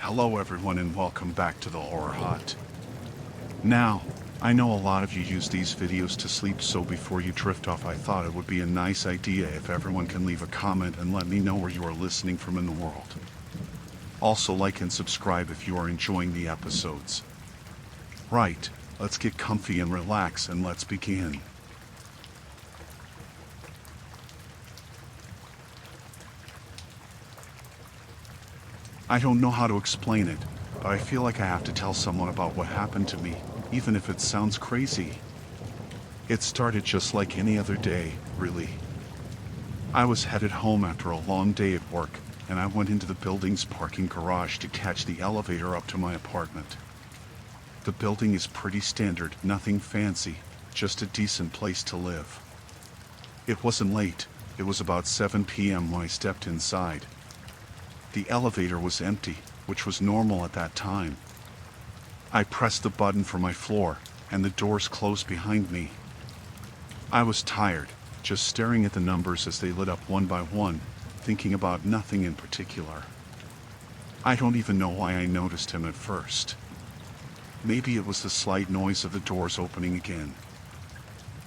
Hello everyone and welcome back to the Horror Hut. Now, I know a lot of you use these videos to sleep, so before you drift off I thought it would be a nice idea if everyone can leave a comment and let me know where you are listening from in the world. Also like and subscribe if you are enjoying the episodes. Right, let's get comfy and relax and let's begin. I don't know how to explain it, but I feel like I have to tell someone about what happened to me, even if it sounds crazy. It started just like any other day, really. I was headed home after a long day at work, and I went into the building's parking garage to catch the elevator up to my apartment. The building is pretty standard, nothing fancy, just a decent place to live. It wasn't late, it was about 7 p.m. when I stepped inside. The elevator was empty, which was normal at that time. I pressed the button for my floor, and the doors closed behind me. I was tired, just staring at the numbers as they lit up one by one, thinking about nothing in particular. I don't even know why I noticed him at first. Maybe it was the slight noise of the doors opening again.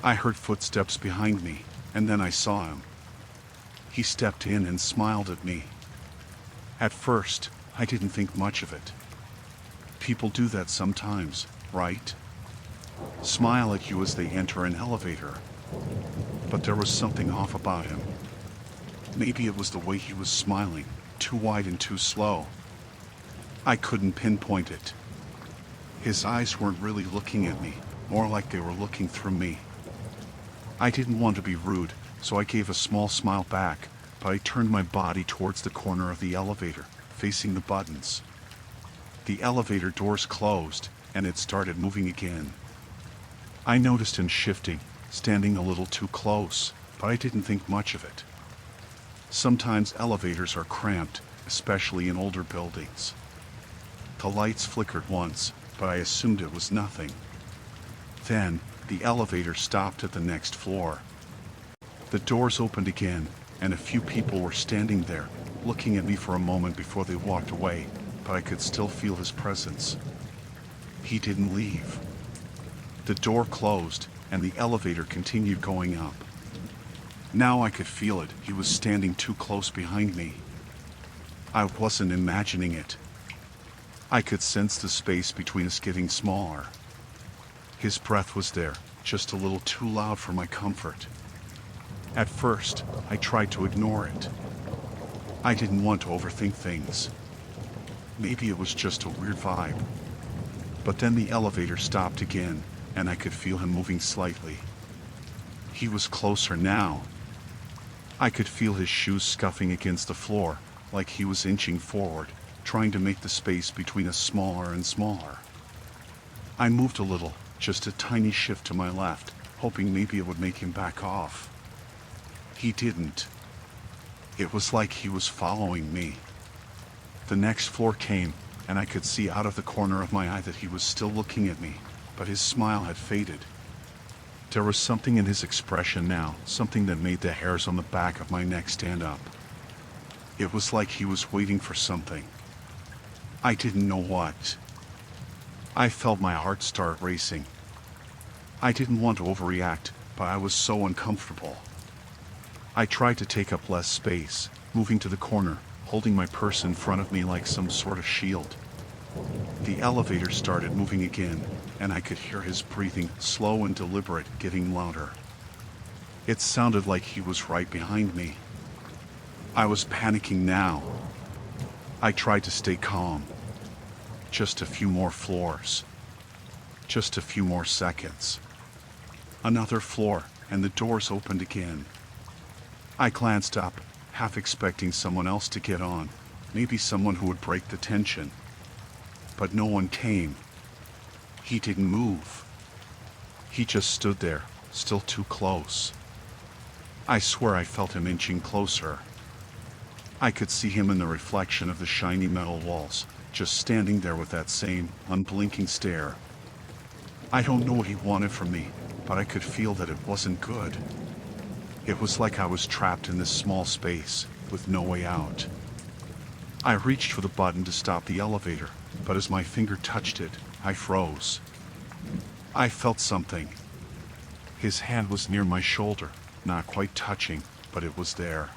I heard footsteps behind me, and then I saw him. He stepped in and smiled at me. At first, I didn't think much of it. People do that sometimes, right? Smile at you as they enter an elevator. But there was something off about him. Maybe it was the way he was smiling, too wide and too slow. I couldn't pinpoint it. His eyes weren't really looking at me, more like they were looking through me. I didn't want to be rude, so I gave a small smile back, but I turned my body towards the corner of the elevator, facing the buttons. The elevator doors closed, and it started moving again. I noticed him shifting, standing a little too close, but I didn't think much of it. Sometimes elevators are cramped, especially in older buildings. The lights flickered once, but I assumed it was nothing. Then, the elevator stopped at the next floor. The doors opened again, and a few people were standing there, looking at me for a moment before they walked away, but I could still feel his presence. He didn't leave. The door closed, and the elevator continued going up. Now I could feel it, he was standing too close behind me. I wasn't imagining it. I could sense the space between us getting smaller. His breath was there, just a little too loud for my comfort. At first, I tried to ignore it. I didn't want to overthink things. Maybe it was just a weird vibe. But then the elevator stopped again, and I could feel him moving slightly. He was closer now. I could feel his shoes scuffing against the floor, like he was inching forward, trying to make the space between us smaller and smaller. I moved a little, just a tiny shift to my left, hoping maybe it would make him back off. He didn't. It was like he was following me. The next floor came, and I could see out of the corner of my eye that he was still looking at me, but his smile had faded. There was something in his expression now, something that made the hairs on the back of my neck stand up. It was like he was waiting for something. I didn't know what. I felt my heart start racing. I didn't want to overreact, but I was so uncomfortable. I tried to take up less space, moving to the corner, holding my purse in front of me like some sort of shield. The elevator started moving again, and I could hear his breathing, slow and deliberate, getting louder. It sounded like he was right behind me. I was panicking now. I tried to stay calm. Just a few more floors. Just a few more seconds. Another floor, and the doors opened again. I glanced up, half expecting someone else to get on, maybe someone who would break the tension. But no one came. He didn't move. He just stood there, still too close. I swear I felt him inching closer. I could see him in the reflection of the shiny metal walls, just standing there with that same, unblinking stare. I don't know what he wanted from me, but I could feel that it wasn't good. It was like I was trapped in this small space, with no way out. I reached for the button to stop the elevator, but as my finger touched it, I froze. I felt something. His hand was near my shoulder, not quite touching, but it was there.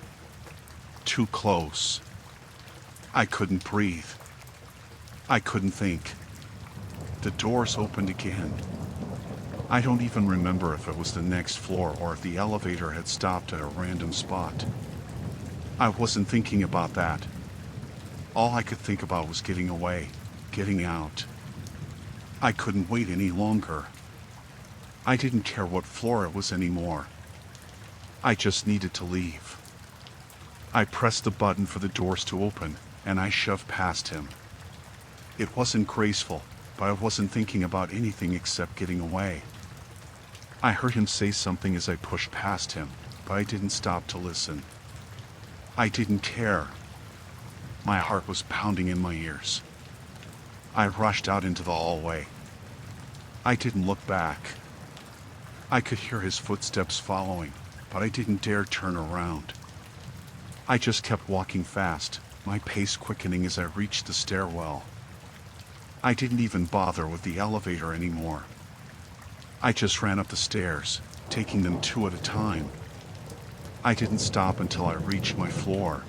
Too close. I couldn't breathe. I couldn't think. The doors opened again. I don't even remember if it was the next floor or if the elevator had stopped at a random spot. I wasn't thinking about that. All I could think about was getting away, getting out. I couldn't wait any longer. I didn't care what floor it was anymore. I just needed to leave. I pressed the button for the doors to open, and I shoved past him. It wasn't graceful, but I wasn't thinking about anything except getting away. I heard him say something as I pushed past him, but I didn't stop to listen. I didn't care. My heart was pounding in my ears. I rushed out into the hallway. I didn't look back. I could hear his footsteps following, but I didn't dare turn around. I just kept walking fast, my pace quickening as I reached the stairwell. I didn't even bother with the elevator anymore. I just ran up the stairs, taking them two at a time. I didn't stop until I reached my floor.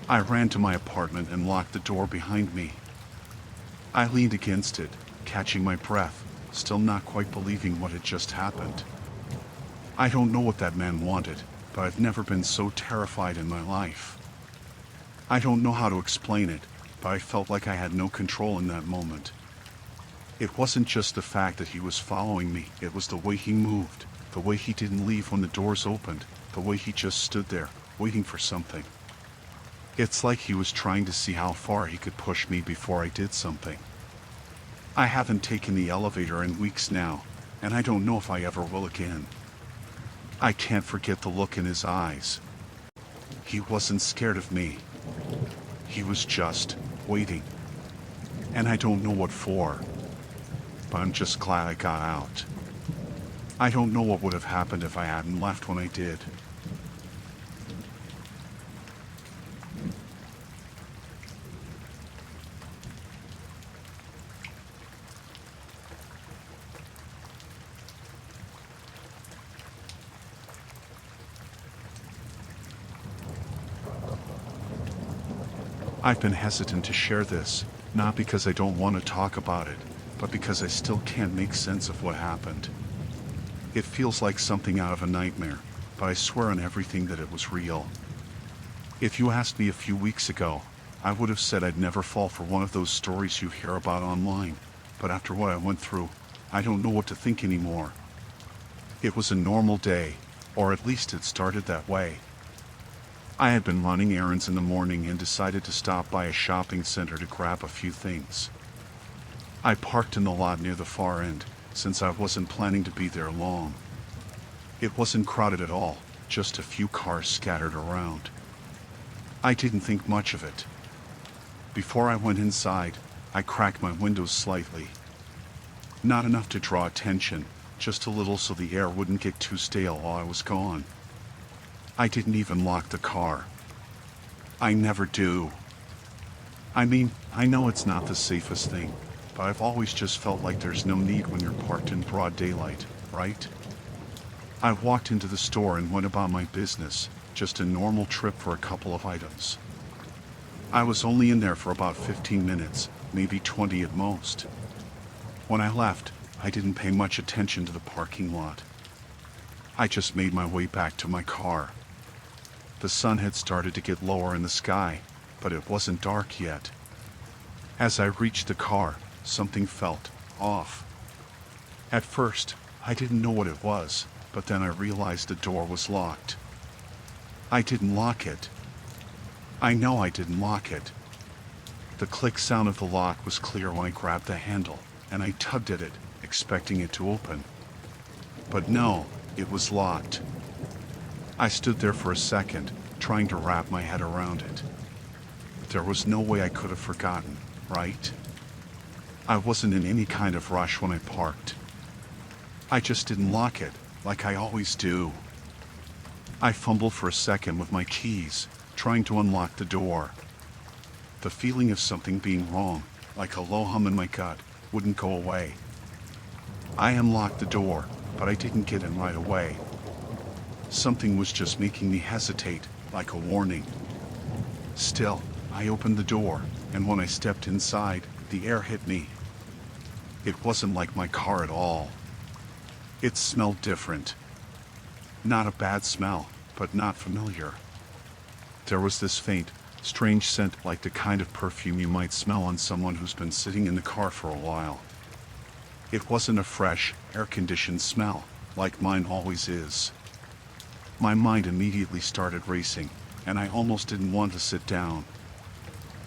I ran to my apartment and locked the door behind me. I leaned against it, catching my breath, still not quite believing what had just happened. I don't know what that man wanted, but I've never been so terrified in my life. I don't know how to explain it, but I felt like I had no control in that moment. It wasn't just the fact that he was following me, it was the way he moved, the way he didn't leave when the doors opened, the way he just stood there, waiting for something. It's like he was trying to see how far he could push me before I did something. I haven't taken the elevator in weeks now, and I don't know if I ever will again. I can't forget the look in his eyes. He wasn't scared of me. He was just waiting. And I don't know what for, but I'm just glad I got out. I don't know what would have happened if I hadn't left when I did. I've been hesitant to share this, not because I don't want to talk about it, but because I still can't make sense of what happened. It feels like something out of a nightmare, but I swear on everything that it was real. If you asked me a few weeks ago, I would have said I'd never fall for one of those stories you hear about online, but after what I went through, I don't know what to think anymore. It was a normal day, or at least it started that way. I had been running errands in the morning and decided to stop by a shopping center to grab a few things. I parked in the lot near the far end, since I wasn't planning to be there long. It wasn't crowded at all, just a few cars scattered around. I didn't think much of it. Before I went inside, I cracked my windows slightly. Not enough to draw attention, just a little so the air wouldn't get too stale while I was gone. I didn't even lock the car. I never do. I mean, I know it's not the safest thing, but I've always just felt like there's no need when you're parked in broad daylight, right? I walked into the store and went about my business, just a normal trip for a couple of items. I was only in there for about 15 minutes, maybe 20 at most. When I left, I didn't pay much attention to the parking lot. I just made my way back to my car. The sun had started to get lower in the sky, but it wasn't dark yet. As I reached the car, something felt off. At first, I didn't know what it was, but then I realized the door was locked. I didn't lock it. I know I didn't lock it. The click sound of the lock was clear when I grabbed the handle, and I tugged at it, expecting it to open. But no, it was locked. I stood there for a second, trying to wrap my head around it. There was no way I could have forgotten, right? I wasn't in any kind of rush when I parked. I just didn't lock it, like I always do. I fumbled for a second with my keys, trying to unlock the door. The feeling of something being wrong, like a low hum in my gut, wouldn't go away. I unlocked the door, but I didn't get in right away. Something was just making me hesitate, like a warning. Still, I opened the door, and when I stepped inside, the air hit me. It wasn't like my car at all. It smelled different. Not a bad smell, but not familiar. There was this faint, strange scent like the kind of perfume you might smell on someone who's been sitting in the car for a while. It wasn't a fresh, air-conditioned smell, like mine always is. My mind immediately started racing, and I almost didn't want to sit down.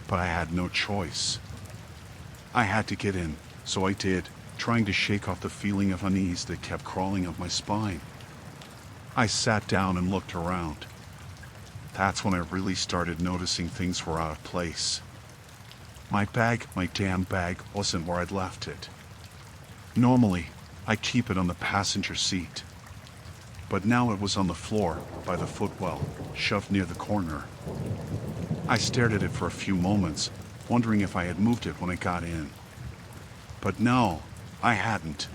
But I had no choice. I had to get in, so I did, trying to shake off the feeling of unease that kept crawling up my spine. I sat down and looked around. That's when I really started noticing things were out of place. My damn bag, wasn't where I'd left it. Normally, I keep it on the passenger seat. But now it was on the floor, by the footwell, shoved near the corner. I stared at it for a few moments, wondering if I had moved it when I got in. But no, I hadn't.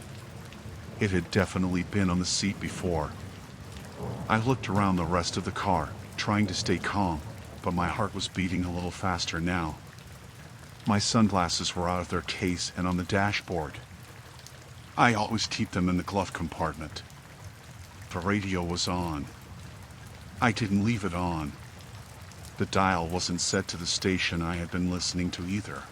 It had definitely been on the seat before. I looked around the rest of the car, trying to stay calm, but my heart was beating a little faster now. My sunglasses were out of their case and on the dashboard. I always keep them in the glove compartment. The radio was on. I didn't leave it on. The dial wasn't set to the station I had been listening to either.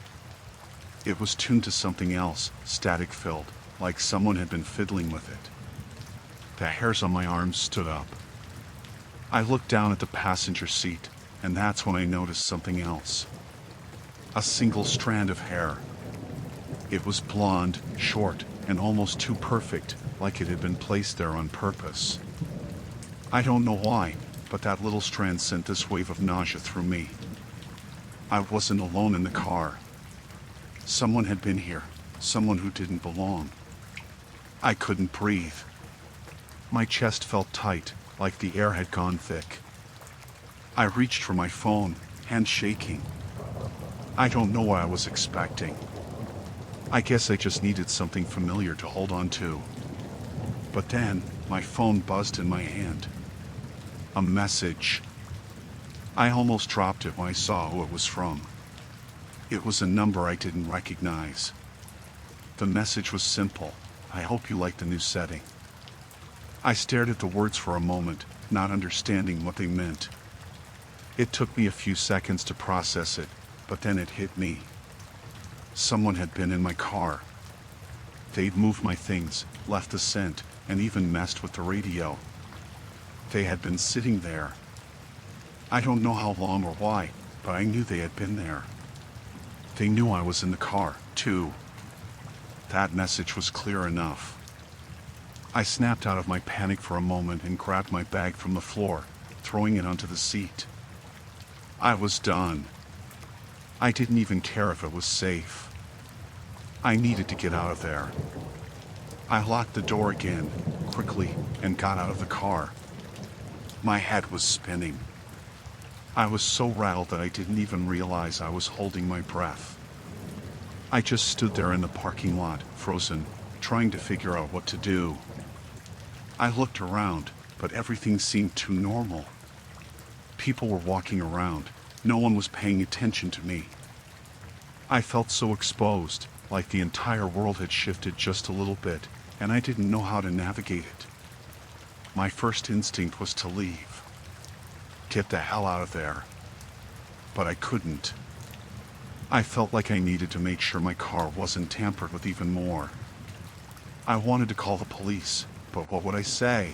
It was tuned to something else, static-filled, like someone had been fiddling with it. The hairs on my arms stood up. I looked down at the passenger seat, and that's when I noticed something else. A single strand of hair. It was blonde, short, and almost too perfect, like it had been placed there on purpose. I don't know why, but that little strand sent this wave of nausea through me. I wasn't alone in the car. Someone had been here, someone who didn't belong. I couldn't breathe. My chest felt tight, like the air had gone thick. I reached for my phone, hand shaking. I don't know what I was expecting. I guess I just needed something familiar to hold on to. But then, my phone buzzed in my hand. A message. I almost dropped it when I saw who it was from. It was a number I didn't recognize. The message was simple. I hope you like the new setting. I stared at the words for a moment, not understanding what they meant. It took me a few seconds to process it, but then it hit me. Someone had been in my car. They'd moved my things, left the scent, and even messed with the radio. They had been sitting there. I don't know how long or why, but I knew they had been there. They knew I was in the car, too. That message was clear enough. I snapped out of my panic for a moment and grabbed my bag from the floor, throwing it onto the seat. I was done. I didn't even care if it was safe. I needed to get out of there. I locked the door again, quickly, and got out of the car. My head was spinning. I was so rattled that I didn't even realize I was holding my breath. I just stood there in the parking lot, frozen, trying to figure out what to do. I looked around, but everything seemed too normal. People were walking around. No one was paying attention to me. I felt so exposed, like the entire world had shifted just a little bit, and I didn't know how to navigate it. My first instinct was to leave. Get the hell out of there. But I couldn't. I felt like I needed to make sure my car wasn't tampered with even more. I wanted to call the police, but what would I say?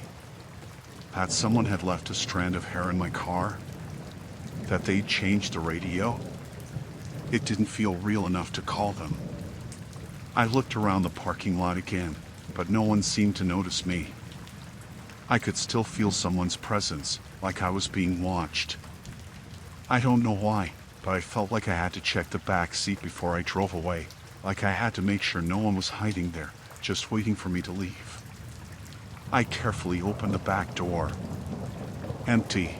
That someone had left a strand of hair in my car? That they'd changed the radio? It didn't feel real enough to call them. I looked around the parking lot again, but no one seemed to notice me. I could still feel someone's presence, like I was being watched. I don't know why, but I felt like I had to check the back seat before I drove away, like I had to make sure no one was hiding there, just waiting for me to leave. I carefully opened the back door. Empty.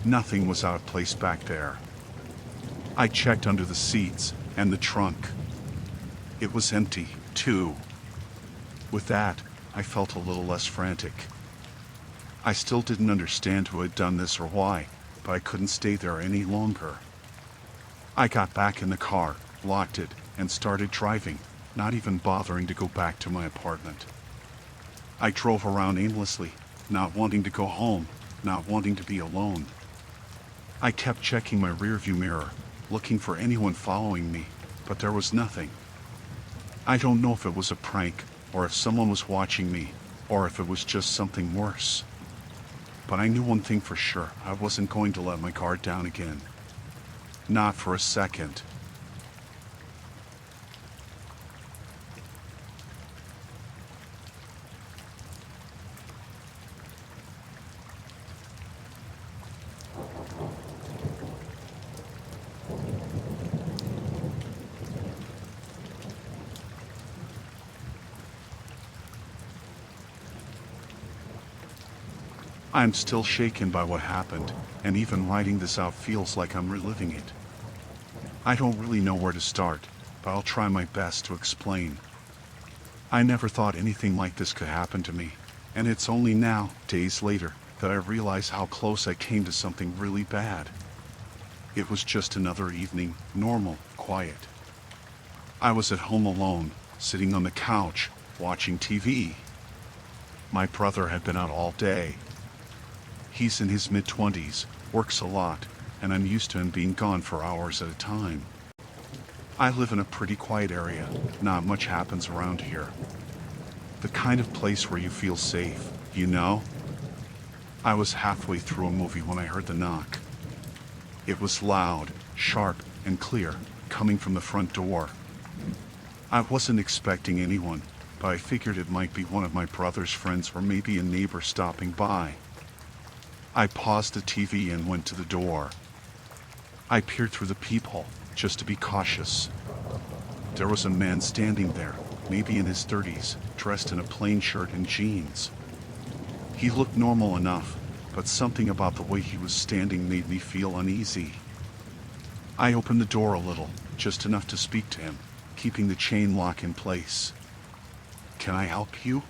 Nothing was out of place back there. I checked under the seats and the trunk. It was empty, too. With that, I felt a little less frantic. I still didn't understand who had done this or why, but I couldn't stay there any longer. I got back in the car, locked it, and started driving, not even bothering to go back to my apartment. I drove around aimlessly, not wanting to go home, not wanting to be alone. I kept checking my rearview mirror, looking for anyone following me, but there was nothing. I don't know if it was a prank, or if someone was watching me, or if it was just something worse. But I knew one thing for sure: I wasn't going to let my guard down again. Not for a second. I'm still shaken by what happened, and even writing this out feels like I'm reliving it. I don't really know where to start, but I'll try my best to explain. I never thought anything like this could happen to me, and it's only now, days later, that I realize how close I came to something really bad. It was just another evening, normal, quiet. I was at home alone, sitting on the couch, watching TV. My brother had been out all day. He's in his mid-20s, works a lot, and I'm used to him being gone for hours at a time. I live in a pretty quiet area. Not much happens around here. The kind of place where you feel safe, you know? I was halfway through a movie when I heard the knock. It was loud, sharp, and clear, coming from the front door. I wasn't expecting anyone, but I figured it might be one of my brother's friends or maybe a neighbor stopping by. I paused the TV and went to the door. I peered through the peephole, just to be cautious. There was a man standing there, maybe in his 30s, dressed in a plain shirt and jeans. He looked normal enough, but something about the way he was standing made me feel uneasy. I opened the door a little, just enough to speak to him, keeping the chain lock in place. "Can I help you?"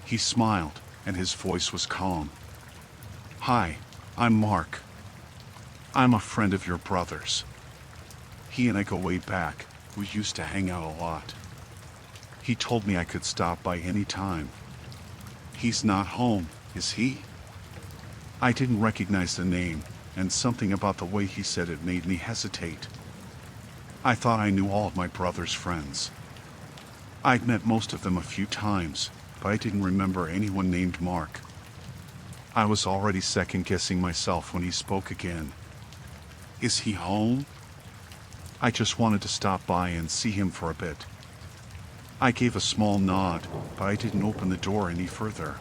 He smiled, and his voice was calm. "Hi, I'm Mark. I'm a friend of your brother's. He and I go way back. We used to hang out a lot. He told me I could stop by any time. He's not home, is he?" I didn't recognize the name, and something about the way he said it made me hesitate. I thought I knew all of my brother's friends. I'd met most of them a few times, but I didn't remember anyone named Mark. I was already second-guessing myself when he spoke again. "Is he home?" I just wanted to stop by and see him for a bit. I gave a small nod, but I didn't open the door any further.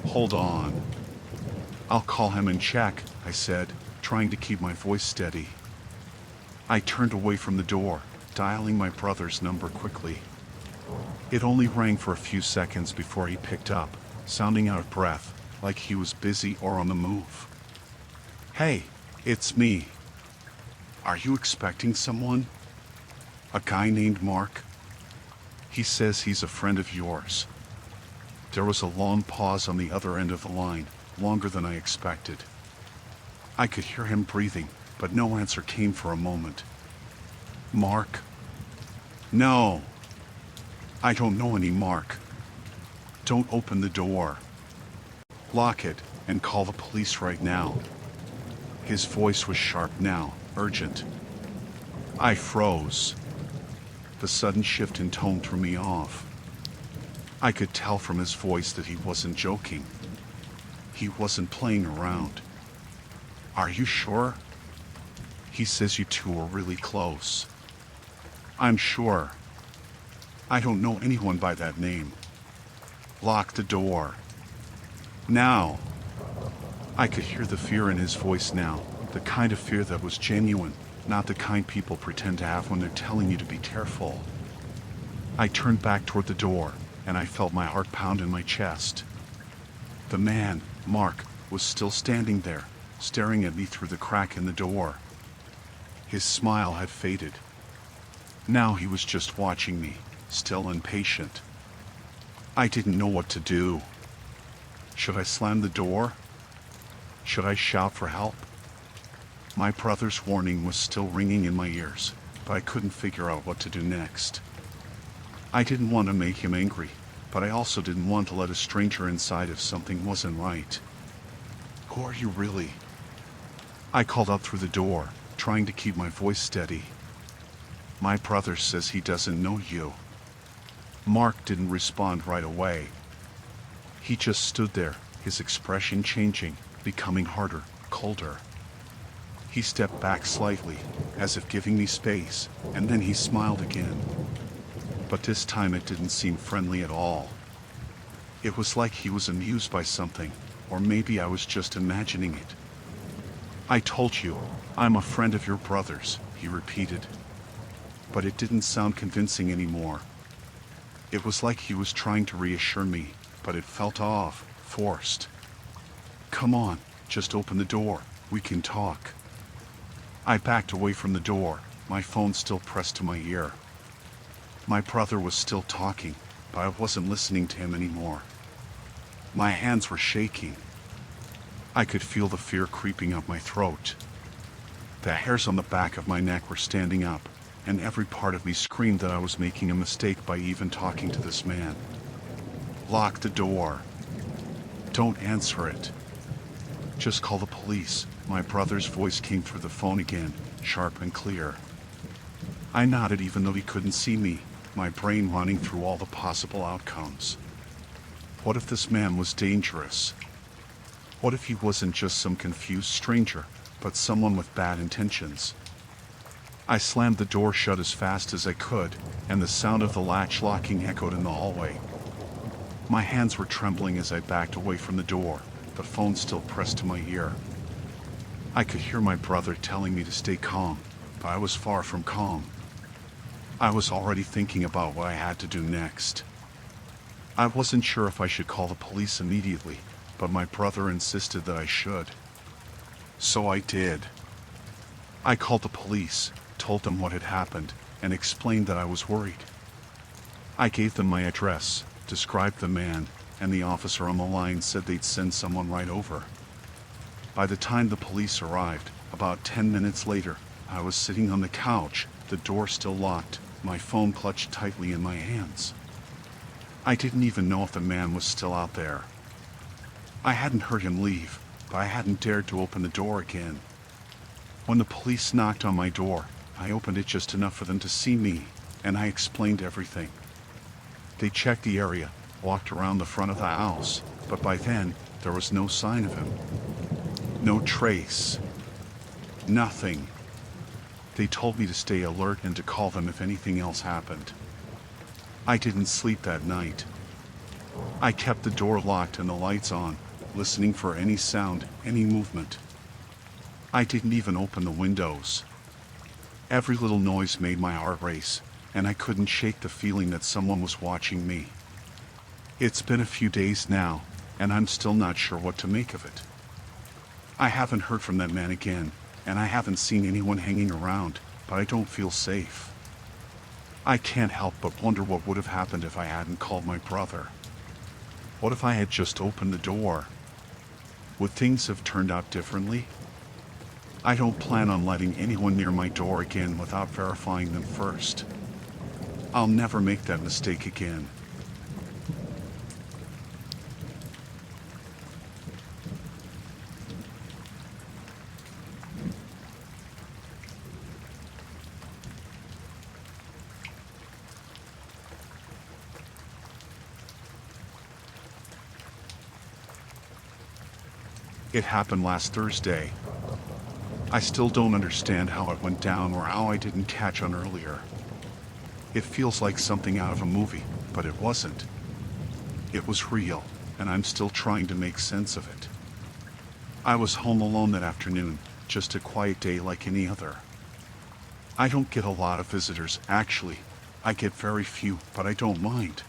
"Hold on. I'll call him and check," I said, trying to keep my voice steady. I turned away from the door, dialing my brother's number quickly. It only rang for a few seconds before he picked up, sounding out of breath, like he was busy or on the move. "Hey, it's me. Are you expecting someone? A guy named Mark? He says he's a friend of yours." There was a long pause on the other end of the line, longer than I expected. I could hear him breathing, but no answer came for a moment. "Mark?" "No. I don't know any Mark. Don't open the door. Lock it and call the police right now." His voice was sharp now, urgent. I froze. The sudden shift in tone threw me off. I could tell from his voice that he wasn't joking. He wasn't playing around. "Are you sure? He says you two are really close." "I'm sure. I don't know anyone by that name. Lock the door. Now." I could hear the fear in his voice now, the kind of fear that was genuine, not the kind people pretend to have when they're telling you to be careful. I turned back toward the door, and I felt my heart pound in my chest. The man, Mark, was still standing there, staring at me through the crack in the door. His smile had faded. Now he was just watching me, still impatient. I didn't know what to do. Should I slam the door? Should I shout for help? My brother's warning was still ringing in my ears, but I couldn't figure out what to do next. I didn't want to make him angry, but I also didn't want to let a stranger inside if something wasn't right. Who are you really? I called out through the door, trying to keep my voice steady. My brother says he doesn't know you. Mark didn't respond right away. He just stood there, his expression changing, becoming harder, colder. He stepped back slightly, as if giving me space, and then he smiled again. But this time it didn't seem friendly at all. It was like he was amused by something, or maybe I was just imagining it. I told you, I'm a friend of your brother's, he repeated. But it didn't sound convincing anymore. It was like he was trying to reassure me, but it felt off, forced. Come on, just open the door, we can talk. I backed away from the door, my phone still pressed to my ear. My brother was still talking, but I wasn't listening to him anymore. My hands were shaking. I could feel the fear creeping up my throat. The hairs on the back of my neck were standing up, and every part of me screamed that I was making a mistake by even talking to this man. Lock the door. Don't answer it. Just call the police. My brother's voice came through the phone again, sharp and clear. I nodded even though he couldn't see me, my brain running through all the possible outcomes. What if this man was dangerous? What if he wasn't just some confused stranger, but someone with bad intentions? I slammed the door shut as fast as I could, and the sound of the latch locking echoed in the hallway. My hands were trembling as I backed away from the door, the phone still pressed to my ear. I could hear my brother telling me to stay calm, but I was far from calm. I was already thinking about what I had to do next. I wasn't sure if I should call the police immediately, but my brother insisted that I should. So I did. I called the police, told them what had happened, and explained that I was worried. I gave them my address, described the man, and the officer on the line said they'd send someone right over. By the time the police arrived, about 10 minutes later, I was sitting on the couch, the door still locked, my phone clutched tightly in my hands. I didn't even know if the man was still out there. I hadn't heard him leave, but I hadn't dared to open the door again. When the police knocked on my door, I opened it just enough for them to see me, and I explained everything. They checked the area, walked around the front of the house, but by then, there was no sign of him. No trace. Nothing. They told me to stay alert and to call them if anything else happened. I didn't sleep that night. I kept the door locked and the lights on, listening for any sound, any movement. I didn't even open the windows. Every little noise made my heart race, and I couldn't shake the feeling that someone was watching me. It's been a few days now, and I'm still not sure what to make of it. I haven't heard from that man again, and I haven't seen anyone hanging around, but I don't feel safe. I can't help but wonder what would have happened if I hadn't called my brother. What if I had just opened the door? Would things have turned out differently? I don't plan on letting anyone near my door again without verifying them first. I'll never make that mistake again. It happened last Thursday. I still don't understand how it went down or how I didn't catch on earlier. It feels like something out of a movie, but it wasn't. It was real, and I'm still trying to make sense of it. I was home alone that afternoon, just a quiet day like any other. I don't get a lot of visitors, actually. I get very few, but I don't mind.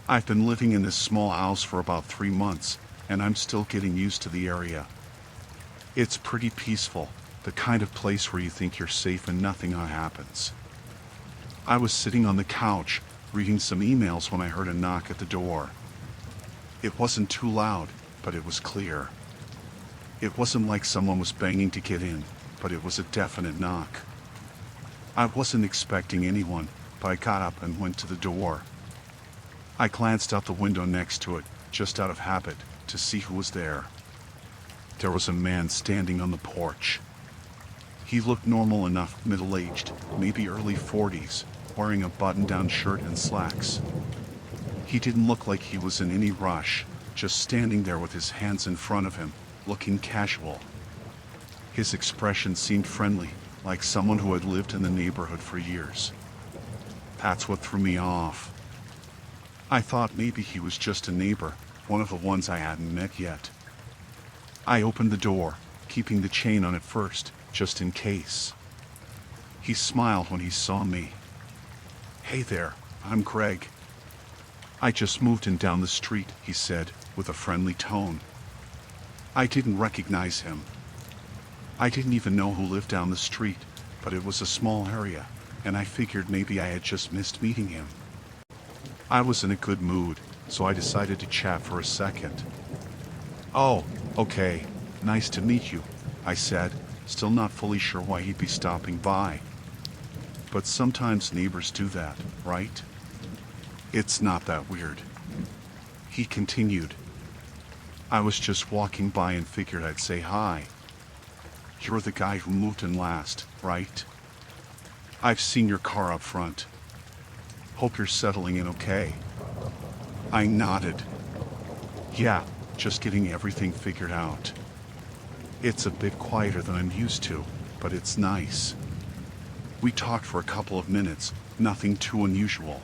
I've been living in this small house for about 3 months, and I'm still getting used to the area. It's pretty peaceful, The kind of place where you think you're safe and nothing happens. I was sitting on the couch, reading some emails when I heard a knock at the door. It wasn't too loud, but it was clear. It wasn't like someone was banging to get in, but it was a definite knock. I wasn't expecting anyone, but I got up and went to the door. I glanced out the window next to it, just out of habit, to see who was there. There was a man standing on the porch. He looked normal enough, middle-aged, maybe early 40s, wearing a button-down shirt and slacks. He didn't look like he was in any rush, just standing there with his hands in front of him, looking casual. His expression seemed friendly, like someone who had lived in the neighborhood for years. That's what threw me off. I thought maybe he was just a neighbor, one of the ones I hadn't met yet. I opened the door, keeping the chain on it first, just in case. He smiled when he saw me. "Hey there, I'm Greg. I just moved in down the street," he said, with a friendly tone. I didn't recognize him. I didn't even know who lived down the street, but it was a small area, and I figured maybe I had just missed meeting him. I was in a good mood, so I decided to chat for a second. "Oh, okay, nice to meet you," I said, still not fully sure why he'd be stopping by. But sometimes neighbors do that, right? It's not that weird. He continued. "I was just walking by and figured I'd say hi. You're the guy who moved in last, right? I've seen your car up front. Hope you're settling in okay." I nodded. "Yeah, just getting everything figured out. It's a bit quieter than I'm used to, but it's nice." We talked for a couple of minutes, nothing too unusual.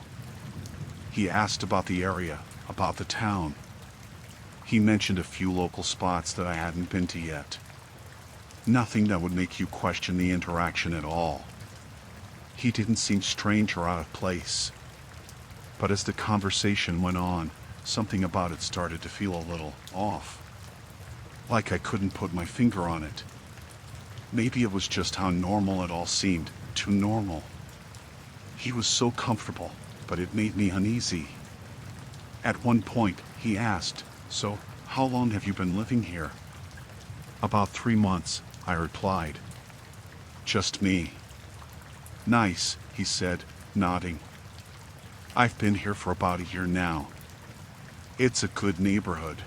He asked about the area, about the town. He mentioned a few local spots that I hadn't been to yet. Nothing that would make you question the interaction at all. He didn't seem strange or out of place. But as the conversation went on, something about it started to feel a little off. Like I couldn't put my finger on it. Maybe it was just how normal it all seemed, too normal. He was so comfortable, but it made me uneasy. At one point, he asked, "So, how long have you been living here?" "About 3 months," I replied. "Just me." "Nice," he said, nodding. "I've been here for about a year now. It's a good neighborhood.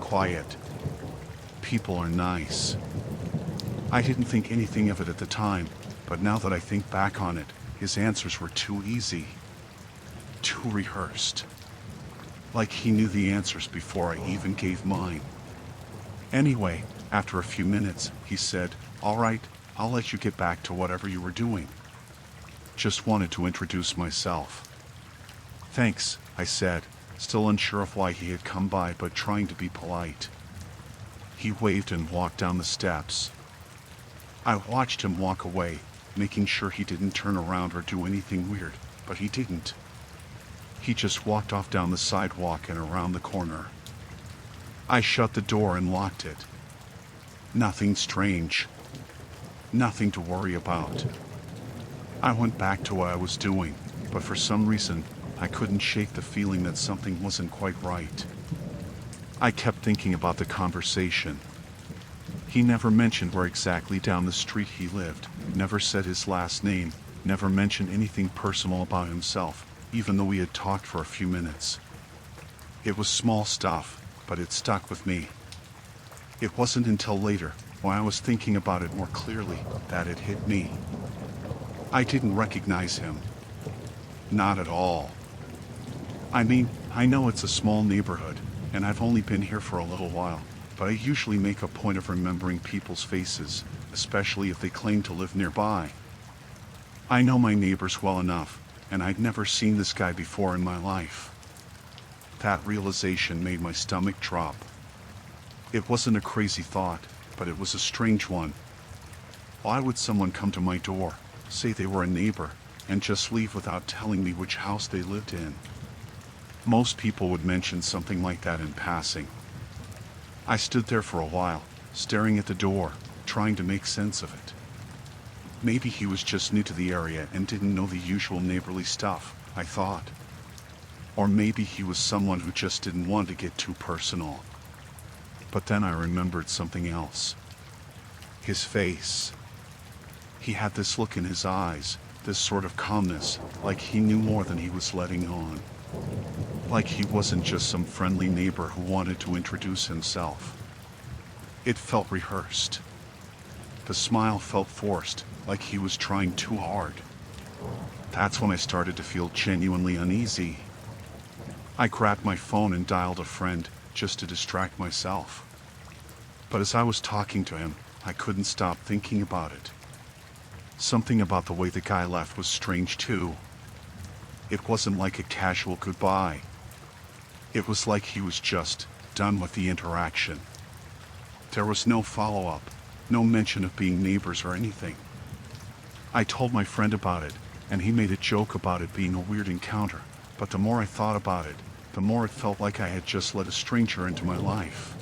Quiet. People are nice." I didn't think anything of it at the time, but now that I think back on it, his answers were too easy. Too rehearsed. Like he knew the answers before I even gave mine. Anyway, after a few minutes, he said, "All right, I'll let you get back to whatever you were doing. Just wanted to introduce myself." "Thanks," I said, still unsure of why he had come by but trying to be polite. He waved and walked down the steps. I watched him walk away, making sure he didn't turn around or do anything weird, but he didn't. He just walked off down the sidewalk and around the corner. I shut the door and locked it. Nothing strange. Nothing to worry about. I went back to what I was doing, but for some reason, I couldn't shake the feeling that something wasn't quite right. I kept thinking about the conversation. He never mentioned where exactly down the street he lived, never said his last name, never mentioned anything personal about himself, even though we had talked for a few minutes. It was small stuff, but it stuck with me. It wasn't until later, when I was thinking about it more clearly, that it hit me. I didn't recognize him. Not at all. I mean, I know it's a small neighborhood, and I've only been here for a little while, but I usually make a point of remembering people's faces, especially if they claim to live nearby. I know my neighbors well enough, and I'd never seen this guy before in my life. That realization made my stomach drop. It wasn't a crazy thought, but it was a strange one. Why would someone come to my door, say they were a neighbor, and just leave without telling me which house they lived in? Most people would mention something like that in passing. I stood there for a while, staring at the door, trying to make sense of it. Maybe he was just new to the area and didn't know the usual neighborly stuff, I thought. Or maybe he was someone who just didn't want to get too personal. But then I remembered something else. His face. He had this look in his eyes, this sort of calmness, like he knew more than he was letting on. Like he wasn't just some friendly neighbor who wanted to introduce himself. It felt rehearsed. The smile felt forced, like he was trying too hard. That's when I started to feel genuinely uneasy. I grabbed my phone and dialed a friend, just to distract myself. But as I was talking to him, I couldn't stop thinking about it. Something about the way the guy left was strange too. It wasn't like a casual goodbye. It was like he was just done with the interaction. There was no follow-up, no mention of being neighbors or anything. I told my friend about it, and he made a joke about it being a weird encounter, but the more I thought about it, the more it felt like I had just let a stranger into my life.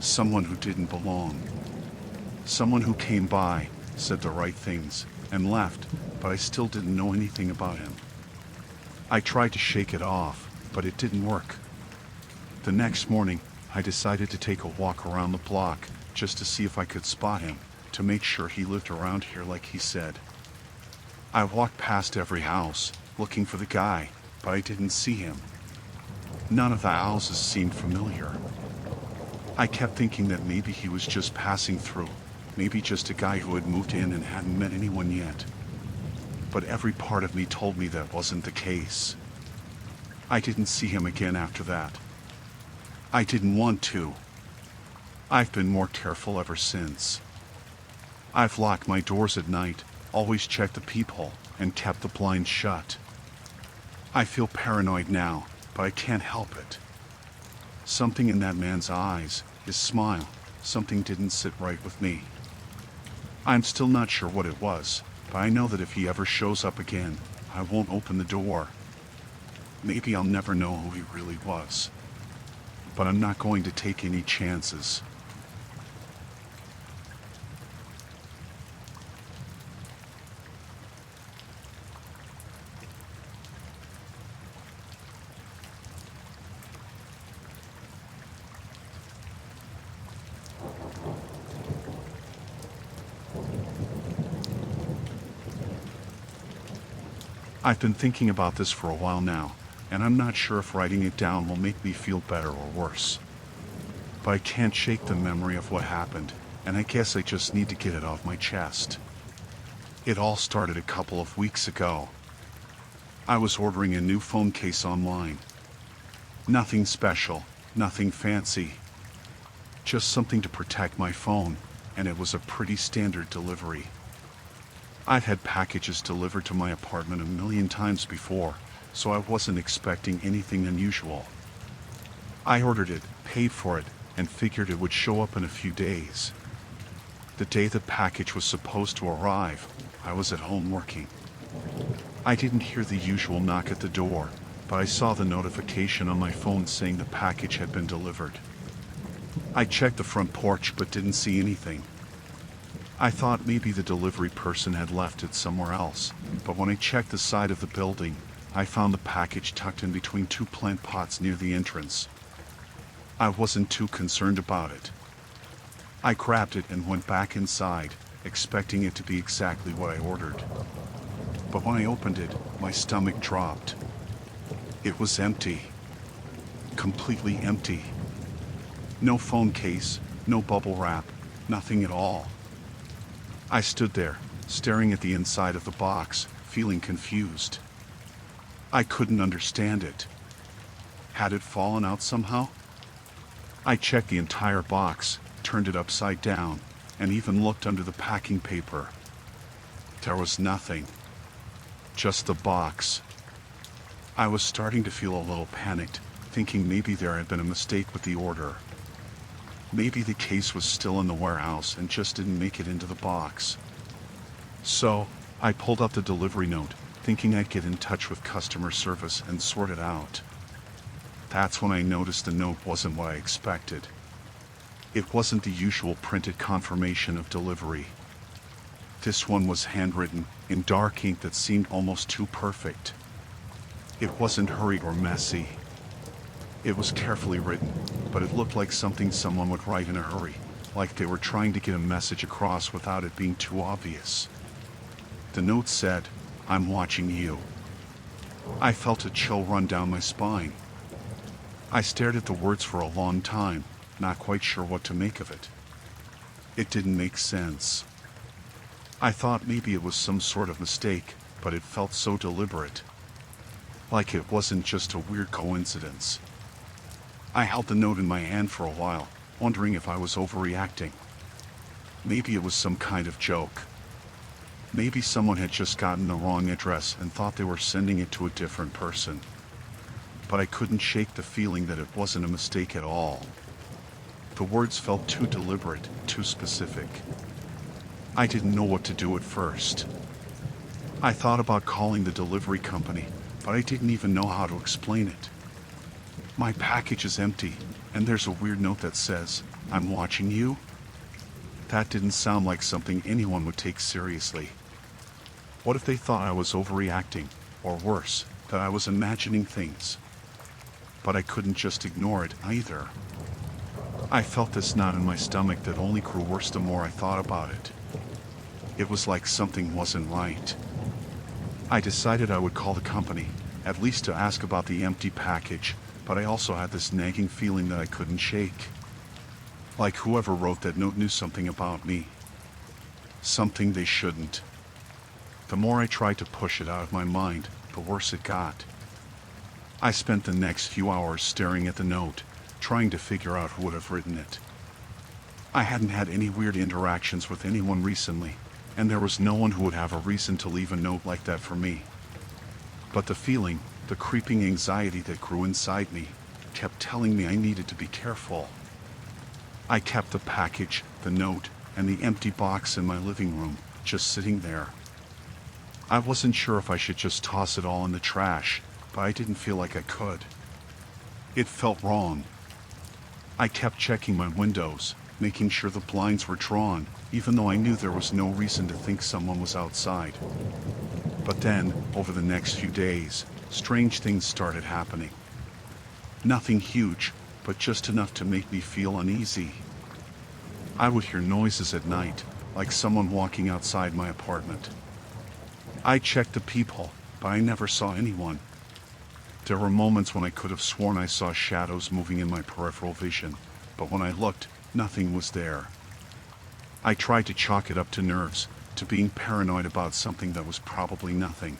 Someone who didn't belong. Someone who came by, said the right things, and left, but I still didn't know anything about him. I tried to shake it off, but it didn't work. The next morning, I decided to take a walk around the block, just to see if I could spot him, to make sure he lived around here like he said. I walked past every house, looking for the guy, but I didn't see him. None of the houses seemed familiar. I kept thinking that maybe he was just passing through, maybe just a guy who had moved in and hadn't met anyone yet. But every part of me told me that wasn't the case. I didn't see him again after that. I didn't want to. I've been more careful ever since. I've locked my doors at night, always checked the peephole, and kept the blinds shut. I feel paranoid now, but I can't help it. Something in that man's eyes, his smile, something didn't sit right with me. I'm still not sure what it was, but I know that if he ever shows up again, I won't open the door. Maybe I'll never know who he really was. But I'm not going to take any chances. I've been thinking about this for a while now, and I'm not sure if writing it down will make me feel better or worse. But I can't shake the memory of what happened, and I guess I just need to get it off my chest. It all started a couple of weeks ago. I was ordering a new phone case online. Nothing special, nothing fancy. Just something to protect my phone, and it was a pretty standard delivery. I've had packages delivered to my apartment a million times before, so I wasn't expecting anything unusual. I ordered it, paid for it, and figured it would show up in a few days. The day the package was supposed to arrive, I was at home working. I didn't hear the usual knock at the door, but I saw the notification on my phone saying the package had been delivered. I checked the front porch but didn't see anything. I thought maybe the delivery person had left it somewhere else, but when I checked the side of the building, I found the package tucked in between two plant pots near the entrance. I wasn't too concerned about it. I grabbed it and went back inside, expecting it to be exactly what I ordered. But when I opened it, my stomach dropped. It was empty. Completely empty. No phone case, no bubble wrap, nothing at all. I stood there, staring at the inside of the box, feeling confused. I couldn't understand it. Had it fallen out somehow? I checked the entire box, turned it upside down, and even looked under the packing paper. There was nothing. Just the box. I was starting to feel a little panicked, thinking maybe there had been a mistake with the order. Maybe the case was still in the warehouse and just didn't make it into the box. So, I pulled up the delivery note, thinking I'd get in touch with customer service and sort it out. That's when I noticed the note wasn't what I expected. It wasn't the usual printed confirmation of delivery. This one was handwritten, in dark ink that seemed almost too perfect. It wasn't hurried or messy. It was carefully written, but it looked like something someone would write in a hurry, like they were trying to get a message across without it being too obvious. The note said, "I'm watching you." I felt a chill run down my spine. I stared at the words for a long time, not quite sure what to make of it. It didn't make sense. I thought maybe it was some sort of mistake, but it felt so deliberate. Like it wasn't just a weird coincidence. I held the note in my hand for a while, wondering if I was overreacting. Maybe it was some kind of joke. Maybe someone had just gotten the wrong address and thought they were sending it to a different person. But I couldn't shake the feeling that it wasn't a mistake at all. The words felt too deliberate, too specific. I didn't know what to do at first. I thought about calling the delivery company, but I didn't even know how to explain it. My package is empty, and there's a weird note that says, "I'm watching you." That didn't sound like something anyone would take seriously. What if they thought I was overreacting, or worse, that I was imagining things? But I couldn't just ignore it either. I felt this knot in my stomach that only grew worse the more I thought about it. It was like something wasn't right. I decided I would call the company, at least to ask about the empty package, but I also had this nagging feeling that I couldn't shake. Like whoever wrote that note knew something about me. Something they shouldn't. The more I tried to push it out of my mind, the worse it got. I spent the next few hours staring at the note, trying to figure out who would have written it. I hadn't had any weird interactions with anyone recently, and there was no one who would have a reason to leave a note like that for me. But the feeling, the creeping anxiety that grew inside me, kept telling me I needed to be careful. I kept the package, the note, and the empty box in my living room, just sitting there. I wasn't sure if I should just toss it all in the trash, but I didn't feel like I could. It felt wrong. I kept checking my windows, making sure the blinds were drawn, even though I knew there was no reason to think someone was outside. But then, over the next few days, strange things started happening. Nothing huge, but just enough to make me feel uneasy. I would hear noises at night, like someone walking outside my apartment. I checked the peephole, but I never saw anyone. There were moments when I could have sworn I saw shadows moving in my peripheral vision, but when I looked, nothing was there. I tried to chalk it up to nerves, to being paranoid about something that was probably nothing.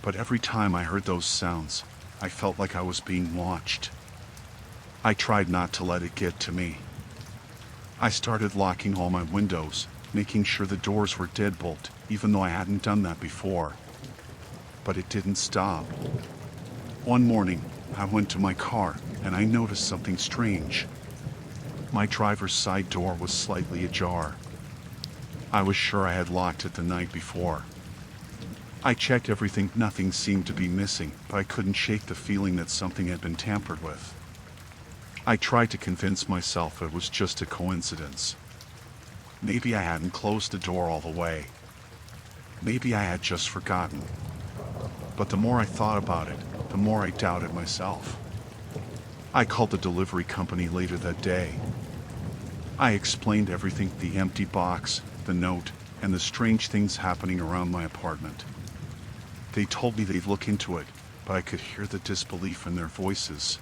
But every time I heard those sounds, I felt like I was being watched. I tried not to let it get to me. I started locking all my windows, making sure the doors were deadbolt, even though I hadn't done that before. But it didn't stop. One morning, I went to my car, and I noticed something strange. My driver's side door was slightly ajar. I was sure I had locked it the night before. I checked everything, nothing seemed to be missing, but I couldn't shake the feeling that something had been tampered with. I tried to convince myself it was just a coincidence. Maybe I hadn't closed the door all the way. Maybe I had just forgotten. But the more I thought about it, the more I doubted myself. I called the delivery company later that day. I explained everything, the empty box, the note, and the strange things happening around my apartment. They told me they'd look into it, but I could hear the disbelief in their voices.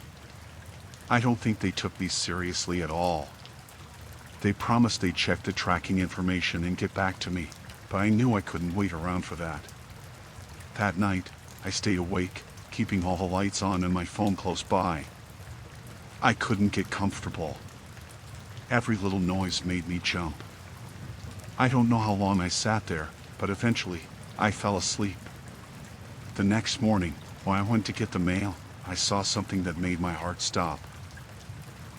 I don't think they took me seriously at all. They promised they'd check the tracking information and get back to me, but I knew I couldn't wait around for that. That night, I stayed awake, keeping all the lights on and my phone close by. I couldn't get comfortable. Every little noise made me jump. I don't know how long I sat there, but eventually, I fell asleep. The next morning, when I went to get the mail, I saw something that made my heart stop.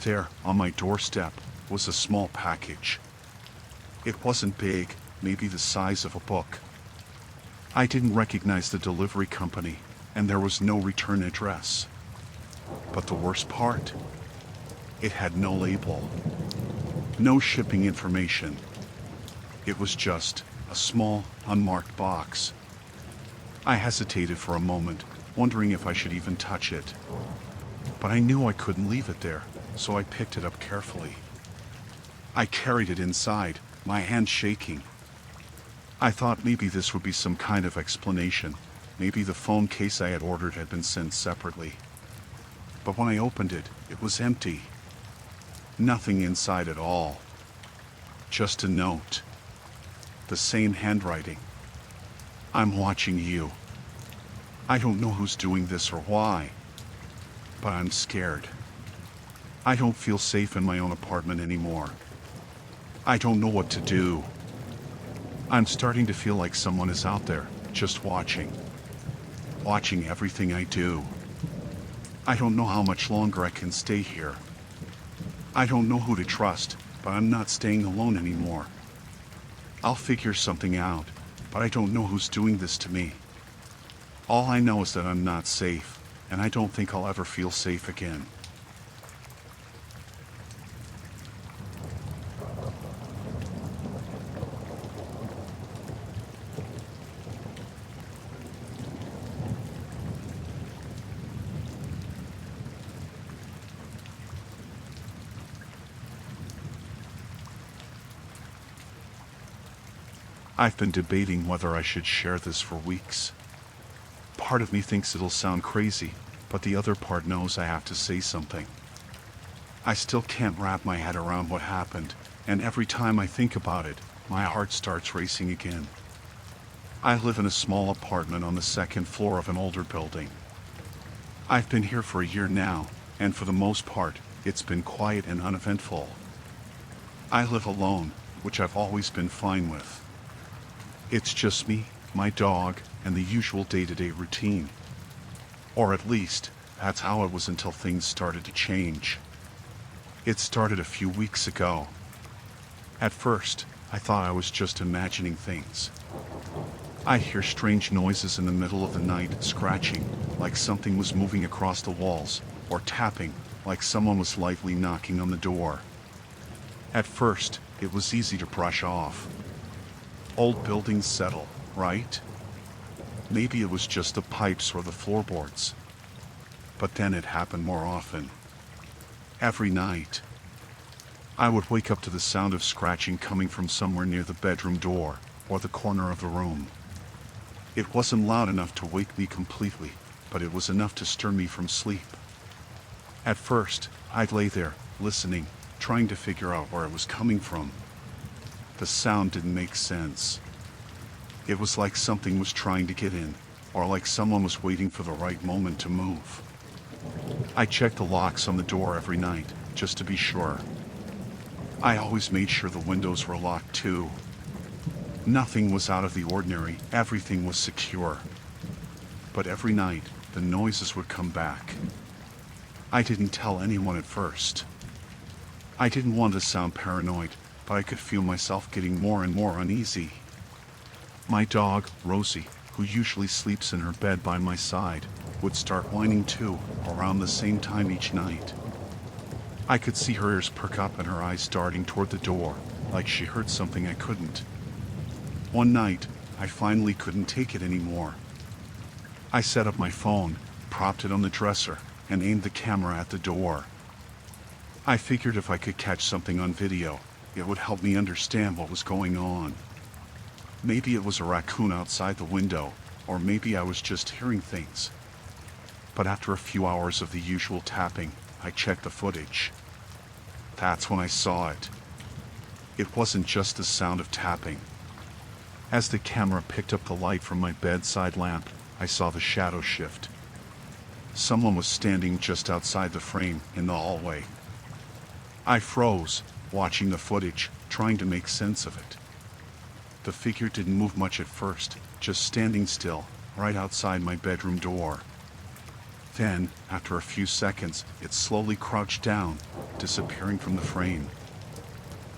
There, on my doorstep, was a small package. It wasn't big, maybe the size of a book. I didn't recognize the delivery company, and there was no return address. But the worst part? It had no label. No shipping information. It was just a small, unmarked box. I hesitated for a moment, wondering if I should even touch it. But I knew I couldn't leave it there, so I picked it up carefully. I carried it inside, my hand shaking. I thought maybe this would be some kind of explanation. Maybe the phone case I had ordered had been sent separately. But when I opened it, it was empty. Nothing inside at all. Just a note. The same handwriting. I'm watching you. I don't know who's doing this or why, but I'm scared. I don't feel safe in my own apartment anymore. I don't know what to do. I'm starting to feel like someone is out there, just watching. Watching everything I do. I don't know how much longer I can stay here. I don't know who to trust, but I'm not staying alone anymore. I'll figure something out, but I don't know who's doing this to me. All I know is that I'm not safe, and I don't think I'll ever feel safe again. I've been debating whether I should share this for weeks. Part of me thinks it'll sound crazy, but the other part knows I have to say something. I still can't wrap my head around what happened, and every time I think about it, my heart starts racing again. I live in a small apartment on the second floor of an older building. I've been here for a year now, and for the most part, it's been quiet and uneventful. I live alone, which I've always been fine with. It's just me, my dog, and the usual day-to-day routine. Or at least, that's how it was until things started to change. It started a few weeks ago. At first, I thought I was just imagining things. I hear strange noises in the middle of the night, scratching, like something was moving across the walls, or tapping, like someone was lightly knocking on the door. At first, it was easy to brush off. Old buildings settle, right? Maybe it was just the pipes or the floorboards. But then it happened more often. Every night. I would wake up to the sound of scratching coming from somewhere near the bedroom door, or the corner of the room. It wasn't loud enough to wake me completely, but it was enough to stir me from sleep. At first, I'd lay there, listening, trying to figure out where it was coming from. The sound didn't make sense. It was like something was trying to get in, or like someone was waiting for the right moment to move. I checked the locks on the door every night, just to be sure. I always made sure the windows were locked too. Nothing was out of the ordinary, everything was secure. But every night, the noises would come back. I didn't tell anyone at first. I didn't want to sound paranoid, but I could feel myself getting more and more uneasy. My dog, Rosie, who usually sleeps in her bed by my side, would start whining too, around the same time each night. I could see her ears perk up and her eyes darting toward the door, like she heard something I couldn't. One night, I finally couldn't take it anymore. I set up my phone, propped it on the dresser, and aimed the camera at the door. I figured if I could catch something on video, it would help me understand what was going on. Maybe it was a raccoon outside the window, or maybe I was just hearing things. But after a few hours of the usual tapping, I checked the footage. That's when I saw it. It wasn't just the sound of tapping. As the camera picked up the light from my bedside lamp, I saw the shadow shift. Someone was standing just outside the frame in the hallway. I froze, watching the footage, trying to make sense of it. The figure didn't move much at first, just standing still, right outside my bedroom door. Then, after a few seconds, it slowly crouched down, disappearing from the frame.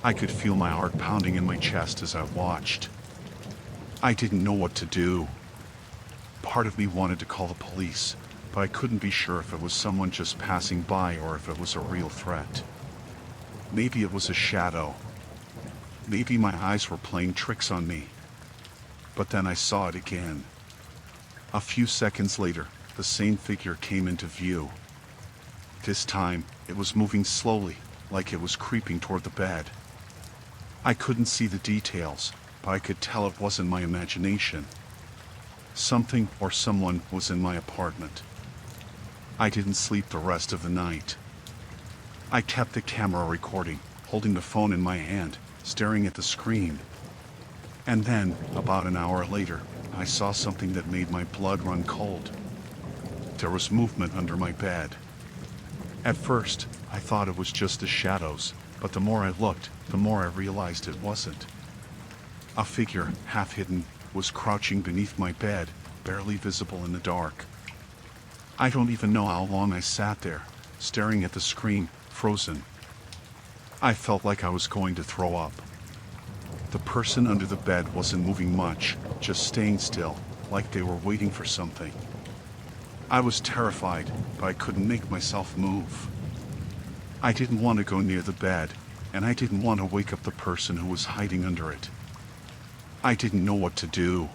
I could feel my heart pounding in my chest as I watched. I didn't know what to do. Part of me wanted to call the police, but I couldn't be sure if it was someone just passing by or if it was a real threat. Maybe it was a shadow. Maybe my eyes were playing tricks on me. But then I saw it again. A few seconds later, the same figure came into view. This time, it was moving slowly, like it was creeping toward the bed. I couldn't see the details, but I could tell it wasn't my imagination. Something or someone was in my apartment. I didn't sleep the rest of the night. I kept the camera recording, holding the phone in my hand, staring at the screen. And then, about an hour later, I saw something that made my blood run cold. There was movement under my bed. At first, I thought it was just the shadows, but the more I looked, the more I realized it wasn't. A figure, half hidden, was crouching beneath my bed, barely visible in the dark. I don't even know how long I sat there, staring at the screen, frozen. I felt like I was going to throw up. The person under the bed wasn't moving much, just staying still, like they were waiting for something. I was terrified, but I couldn't make myself move. I didn't want to go near the bed, and I didn't want to wake up the person who was hiding under it. I didn't know what to do.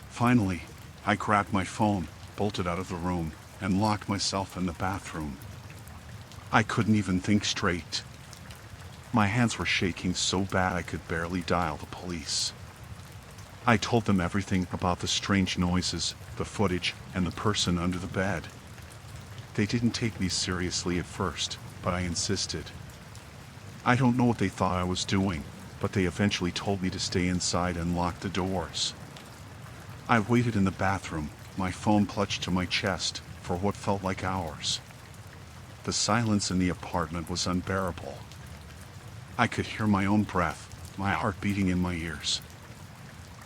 Finally, I grabbed my phone, bolted out of the room, and locked myself in the bathroom. I couldn't even think straight. My hands were shaking so bad I could barely dial the police. I told them everything about the strange noises, the footage, and the person under the bed. They didn't take me seriously at first, but I insisted. I don't know what they thought I was doing, but they eventually told me to stay inside and lock the doors. I waited in the bathroom, my phone clutched to my chest, for what felt like hours. The silence in the apartment was unbearable. I could hear my own breath, my heart beating in my ears.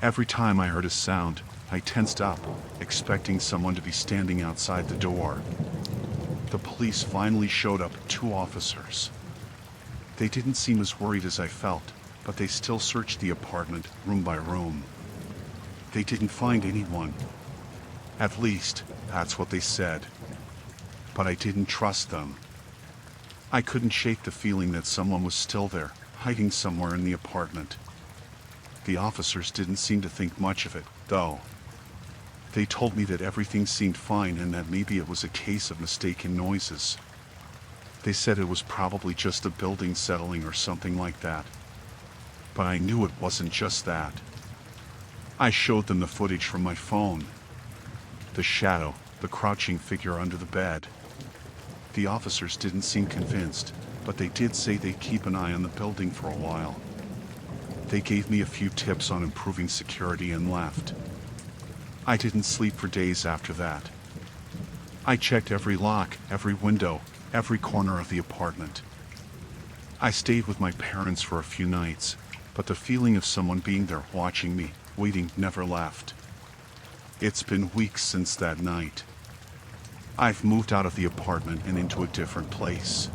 Every time I heard a sound, I tensed up, expecting someone to be standing outside the door. The police finally showed up, 2 officers. They didn't seem as worried as I felt, but they still searched the apartment, room by room. They didn't find anyone. At least, that's what they said. But I didn't trust them. I couldn't shake the feeling that someone was still there, hiding somewhere in the apartment. The officers didn't seem to think much of it, though. They told me that everything seemed fine and that maybe it was a case of mistaken noises. They said it was probably just a building settling or something like that. But I knew it wasn't just that. I showed them the footage from my phone. The shadow, the crouching figure under the bed. The officers didn't seem convinced, but they did say they'd keep an eye on the building for a while. They gave me a few tips on improving security and left. I didn't sleep for days after that. I checked every lock, every window, every corner of the apartment. I stayed with my parents for a few nights, but the feeling of someone being there watching me, waiting, never left. It's been weeks since that night. I've moved out of the apartment and into a different place.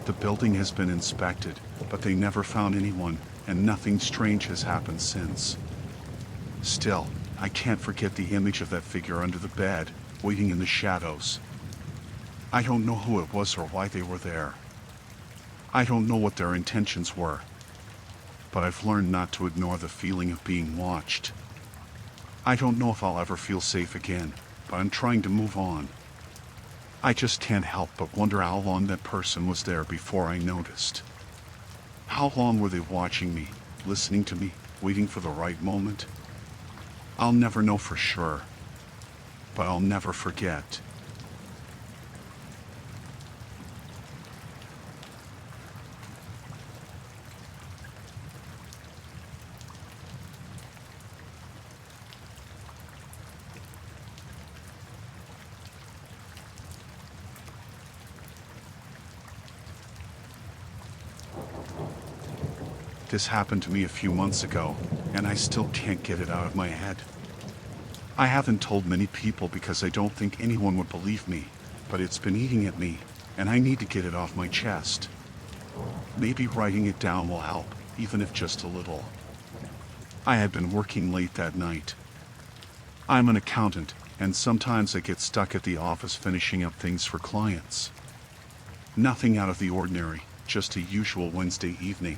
The building has been inspected, but they never found anyone, and nothing strange has happened since. Still, I can't forget the image of that figure under the bed, waiting in the shadows. I don't know who it was or why they were there. I don't know what their intentions were. But I've learned not to ignore the feeling of being watched. I don't know if I'll ever feel safe again, but I'm trying to move on. I just can't help but wonder how long that person was there before I noticed. How long were they watching me, listening to me, waiting for the right moment? I'll never know for sure, but I'll never forget. This happened to me a few months ago, and I still can't get it out of my head. I haven't told many people because I don't think anyone would believe me, but it's been eating at me, and I need to get it off my chest. Maybe writing it down will help, even if just a little. I had been working late that night. I'm an accountant, and sometimes I get stuck at the office finishing up things for clients. Nothing out of the ordinary, just a usual Wednesday evening.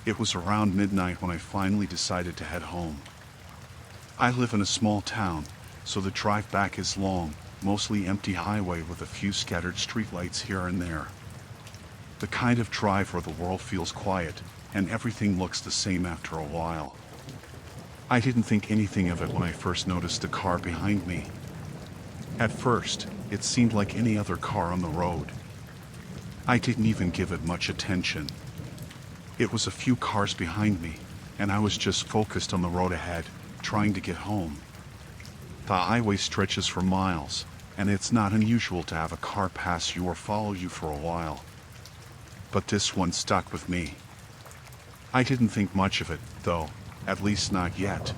It was around midnight when I finally decided to head home. I live in a small town, so the drive back is long, mostly empty highway with a few scattered streetlights here and there. The kind of drive where the world feels quiet, and everything looks the same after a while. I didn't think anything of it when I first noticed the car behind me. At first, it seemed like any other car on the road. I didn't even give it much attention. It was a few cars behind me, and I was just focused on the road ahead, trying to get home. The highway stretches for miles, and it's not unusual to have a car pass you or follow you for a while. But this one stuck with me. I didn't think much of it, though, at least not yet.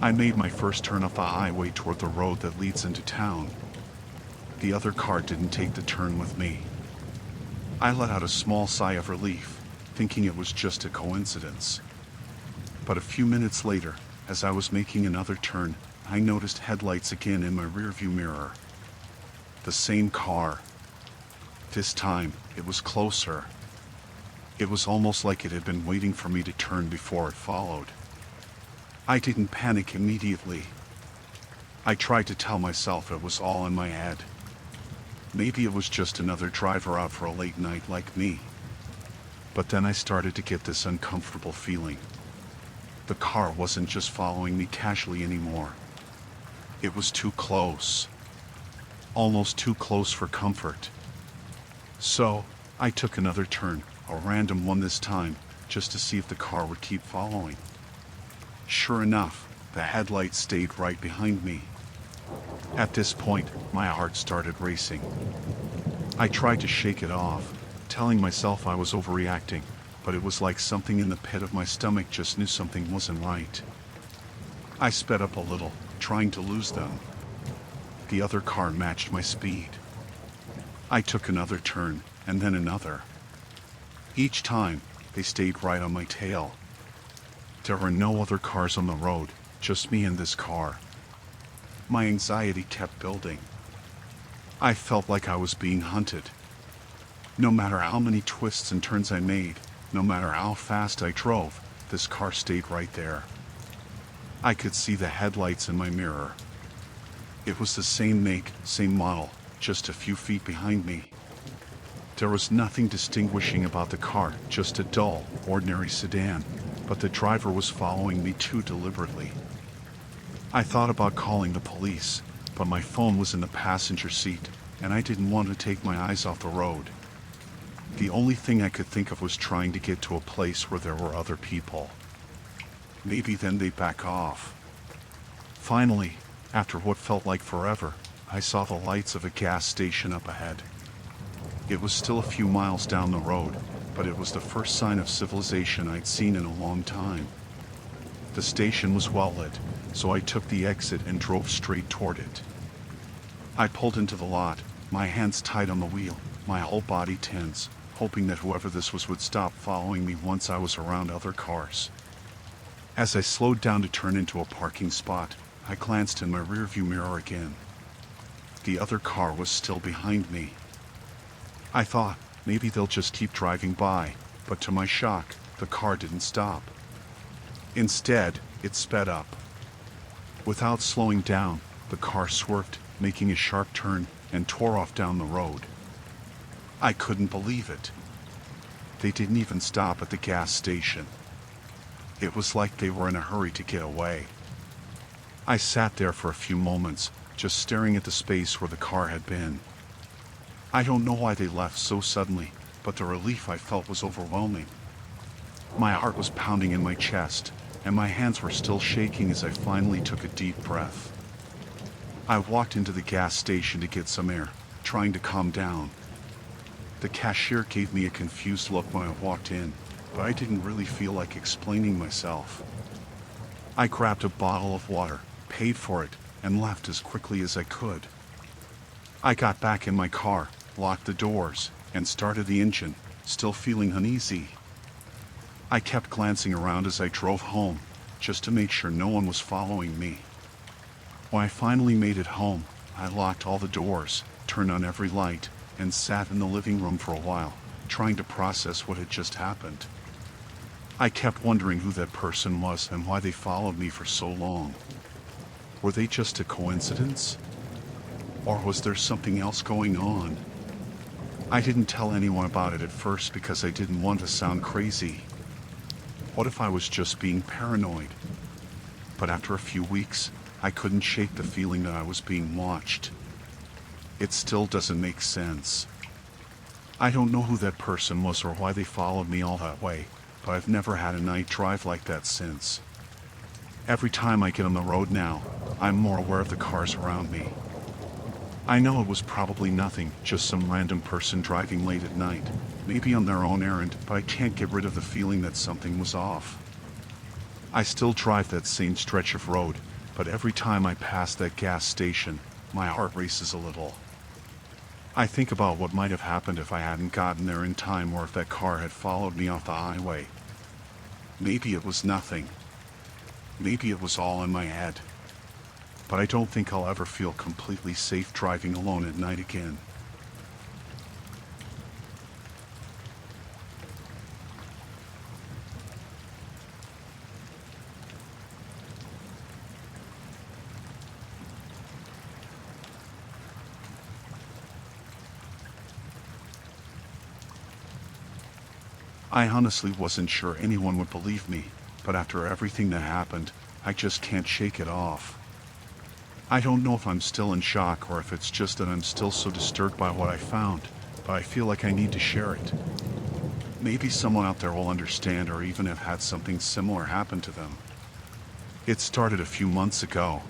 I made my first turn up the highway toward the road that leads into town. The other car didn't take the turn with me. I let out a small sigh of relief, thinking it was just a coincidence. But a few minutes later, as I was making another turn, I noticed headlights again in my rearview mirror. The same car. This time, it was closer. It was almost like it had been waiting for me to turn before it followed. I didn't panic immediately. I tried to tell myself it was all in my head. Maybe it was just another driver out for a late night like me. But then I started to get this uncomfortable feeling. The car wasn't just following me casually anymore. It was too close. Almost too close for comfort. So, I took another turn, a random one this time, just to see if the car would keep following. Sure enough, the headlights stayed right behind me. At this point, my heart started racing. I tried to shake it off, telling myself I was overreacting, but it was like something in the pit of my stomach just knew something wasn't right. I sped up a little, trying to lose them. The other car matched my speed. I took another turn, and then another. Each time, they stayed right on my tail. There were no other cars on the road, just me and this car. My anxiety kept building. I felt like I was being hunted. No matter how many twists and turns I made, no matter how fast I drove, this car stayed right there. I could see the headlights in my mirror. It was the same make, same model, just a few feet behind me. There was nothing distinguishing about the car, just a dull, ordinary sedan, but the driver was following me too deliberately. I thought about calling the police, but my phone was in the passenger seat, and I didn't want to take my eyes off the road. The only thing I could think of was trying to get to a place where there were other people. Maybe then they'd back off. Finally, after what felt like forever, I saw the lights of a gas station up ahead. It was still a few miles down the road, but it was the first sign of civilization I'd seen in a long time. The station was well lit, so I took the exit and drove straight toward it. I pulled into the lot, my hands tight on the wheel, my whole body tense, hoping that whoever this was would stop following me once I was around other cars. As I slowed down to turn into a parking spot, I glanced in my rearview mirror again. The other car was still behind me. I thought, maybe they'll just keep driving by, but to my shock, the car didn't stop. Instead, it sped up. Without slowing down, the car swerved, making a sharp turn, and tore off down the road. I couldn't believe it. They didn't even stop at the gas station. It was like they were in a hurry to get away. I sat there for a few moments, just staring at the space where the car had been. I don't know why they left so suddenly, but the relief I felt was overwhelming. My heart was pounding in my chest, and my hands were still shaking as I finally took a deep breath. I walked into the gas station to get some air, trying to calm down. The cashier gave me a confused look when I walked in, but I didn't really feel like explaining myself. I grabbed a bottle of water, paid for it, and left as quickly as I could. I got back in my car, locked the doors, and started the engine, still feeling uneasy. I kept glancing around as I drove home, just to make sure no one was following me. When I finally made it home, I locked all the doors, turned on every light, and sat in the living room for a while, trying to process what had just happened. I kept wondering who that person was and why they followed me for so long. Were they just a coincidence? Or was there something else going on? I didn't tell anyone about it at first because I didn't want to sound crazy. What if I was just being paranoid? But after a few weeks, I couldn't shake the feeling that I was being watched. It still doesn't make sense. I don't know who that person was or why they followed me all that way, but I've never had a night drive like that since. Every time I get on the road now, I'm more aware of the cars around me. I know it was probably nothing, just some random person driving late at night, maybe on their own errand, but I can't get rid of the feeling that something was off. I still drive that same stretch of road, but every time I pass that gas station, my heart races a little. I think about what might have happened if I hadn't gotten there in time, or if that car had followed me off the highway. Maybe it was nothing. Maybe it was all in my head. But I don't think I'll ever feel completely safe driving alone at night again. I honestly wasn't sure anyone would believe me, but after everything that happened, I just can't shake it off. I don't know if I'm still in shock or if it's just that I'm still so disturbed by what I found, but I feel like I need to share it. Maybe someone out there will understand or even have had something similar happen to them. It started a few months ago.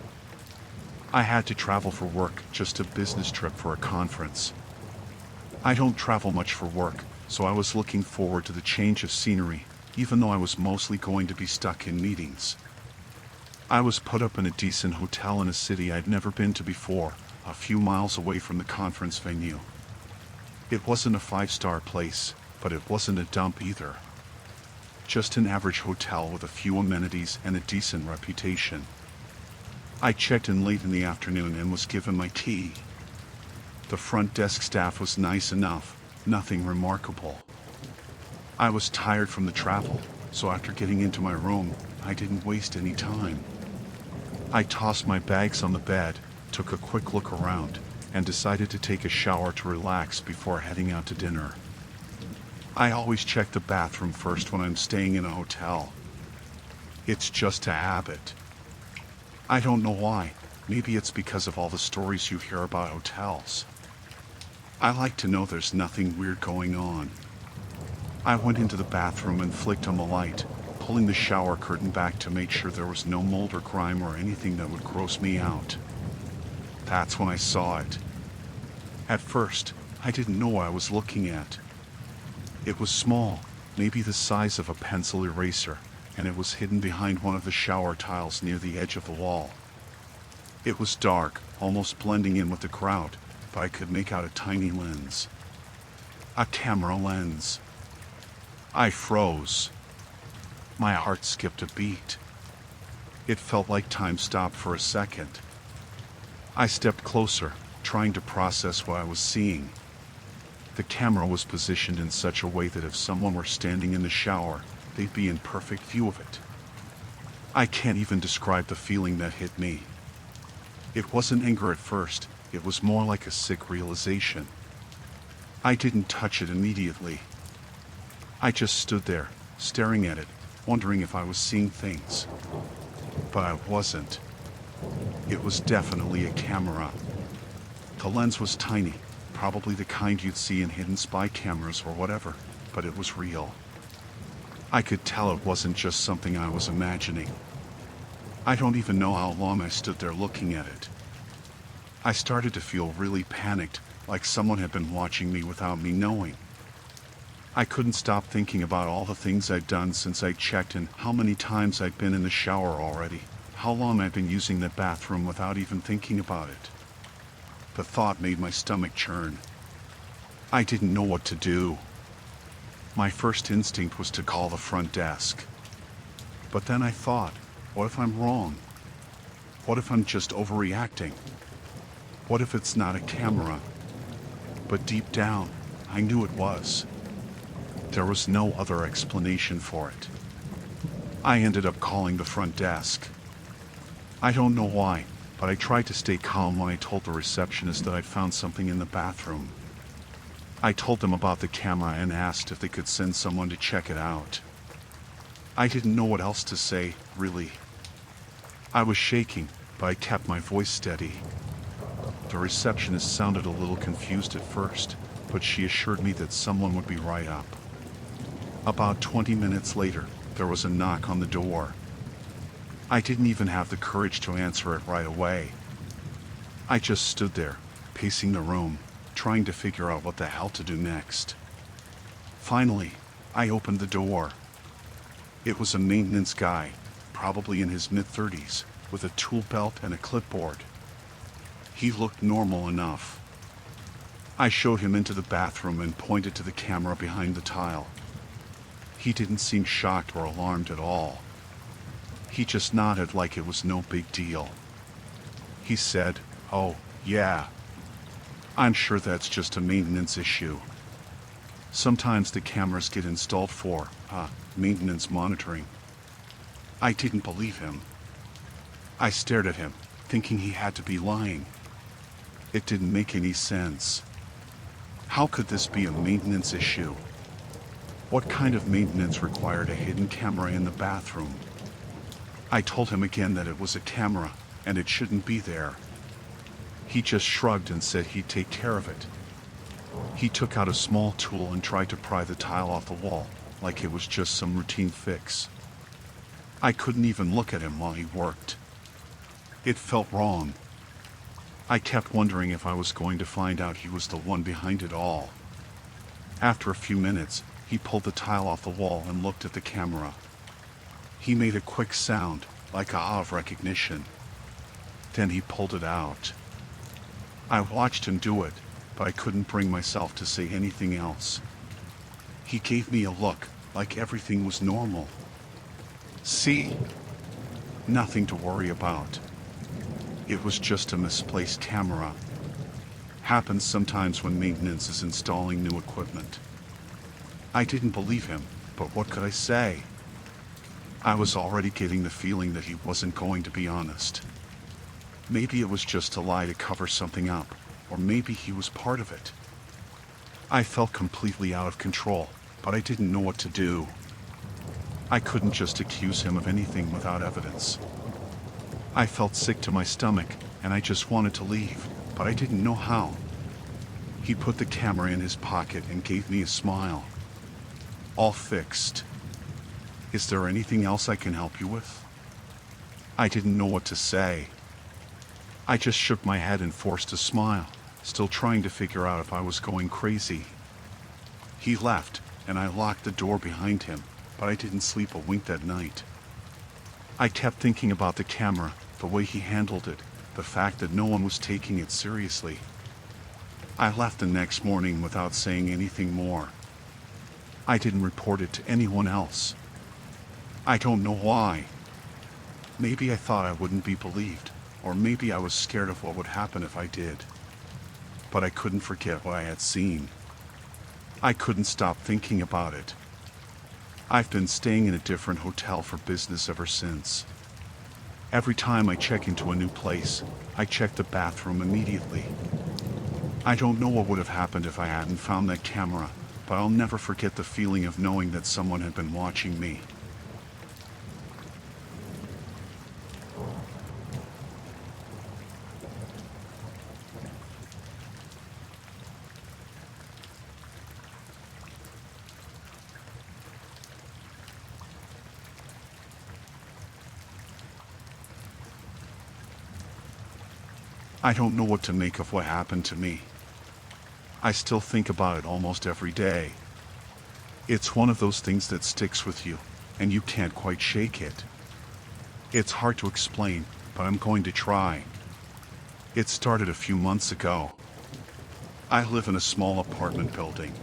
I had to travel for work, just a business trip for a conference. I don't travel much for work, so I was looking forward to the change of scenery, even though I was mostly going to be stuck in meetings. I was put up in a decent hotel in a city I'd never been to before, a few miles away from the conference venue. It wasn't a 5-star place, but it wasn't a dump either. Just an average hotel with a few amenities and a decent reputation. I checked in late in the afternoon and was given my key. The front desk staff was nice enough, nothing remarkable. I was tired from the travel, so after getting into my room, I didn't waste any time. I tossed my bags on the bed, took a quick look around, and decided to take a shower to relax before heading out to dinner. I always check the bathroom first when I'm staying in a hotel. It's just a habit. I don't know why. Maybe it's because of all the stories you hear about hotels. I like to know there's nothing weird going on. I went into the bathroom and flicked on the light, pulling the shower curtain back to make sure there was no mold or grime or anything that would gross me out. That's when I saw it. At first, I didn't know what I was looking at. It was small, maybe the size of a pencil eraser, and it was hidden behind one of the shower tiles near the edge of the wall. It was dark, almost blending in with the crowd, but I could make out a tiny lens. A camera lens. I froze. My heart skipped a beat. It felt like time stopped for a second. I stepped closer, trying to process what I was seeing. The camera was positioned in such a way that if someone were standing in the shower, they'd be in perfect view of it. I can't even describe the feeling that hit me. It wasn't anger at first, it was more like a sick realization. I didn't touch it immediately. I just stood there, staring at it, wondering if I was seeing things. But I wasn't. It was definitely a camera. The lens was tiny, probably the kind you'd see in hidden spy cameras or whatever, but it was real. I could tell it wasn't just something I was imagining. I don't even know how long I stood there looking at it. I started to feel really panicked, like someone had been watching me without me knowing. I couldn't stop thinking about all the things I'd done since I checked in, how many times I'd been in the shower already, how long I'd been using that bathroom without even thinking about it. The thought made my stomach churn. I didn't know what to do. My first instinct was to call the front desk. But then I thought, what if I'm wrong? What if I'm just overreacting? What if it's not a camera? But deep down, I knew it was. There was no other explanation for it. I ended up calling the front desk. I don't know why, but I tried to stay calm when I told the receptionist that I'd found something in the bathroom. I told them about the camera and asked if they could send someone to check it out. I didn't know what else to say, really. I was shaking, but I kept my voice steady. The receptionist sounded a little confused at first, but she assured me that someone would be right up. About 20 minutes later, there was a knock on the door. I didn't even have the courage to answer it right away. I just stood there, pacing the room, trying to figure out what the hell to do next. Finally, I opened the door. It was a maintenance guy, probably in his mid-30s, with a tool belt and a clipboard. He looked normal enough. I showed him into the bathroom and pointed to the camera behind the tile. He didn't seem shocked or alarmed at all. He just nodded like it was no big deal. He said, "Oh, yeah. I'm sure that's just a maintenance issue. Sometimes the cameras get installed for, maintenance monitoring." I didn't believe him. I stared at him, thinking he had to be lying. It didn't make any sense. How could this be a maintenance issue? What kind of maintenance required a hidden camera in the bathroom? I told him again that it was a camera, and it shouldn't be there. He just shrugged and said he'd take care of it. He took out a small tool and tried to pry the tile off the wall, like it was just some routine fix. I couldn't even look at him while he worked. It felt wrong. I kept wondering if I was going to find out he was the one behind it all. After a few minutes, he pulled the tile off the wall and looked at the camera. He made a quick sound, like a ah of recognition. Then he pulled it out. I watched him do it, but I couldn't bring myself to say anything else. He gave me a look, like everything was normal. See? Nothing to worry about. It was just a misplaced camera. Happens sometimes when maintenance is installing new equipment. I didn't believe him, but what could I say? I was already getting the feeling that he wasn't going to be honest. Maybe it was just a lie to cover something up, or maybe he was part of it. I felt completely out of control, but I didn't know what to do. I couldn't just accuse him of anything without evidence. I felt sick to my stomach, and I just wanted to leave, but I didn't know how. He put the camera in his pocket and gave me a smile. "All fixed. Is there anything else I can help you with?" I didn't know what to say. I just shook my head and forced a smile, still trying to figure out if I was going crazy. He left, and I locked the door behind him, but I didn't sleep a wink that night. I kept thinking about the camera, the way he handled it, the fact that no one was taking it seriously. I left the next morning without saying anything more. I didn't report it to anyone else. I don't know why. Maybe I thought I wouldn't be believed, or maybe I was scared of what would happen if I did. But I couldn't forget what I had seen. I couldn't stop thinking about it. I've been staying in a different hotel for business ever since. Every time I check into a new place, I check the bathroom immediately. I don't know what would have happened if I hadn't found that camera, but I'll never forget the feeling of knowing that someone had been watching me. I don't know what to make of what happened to me. I still think about it almost every day. It's one of those things that sticks with you, and you can't quite shake it. It's hard to explain, but I'm going to try. It started a few months ago. I live in a small apartment building.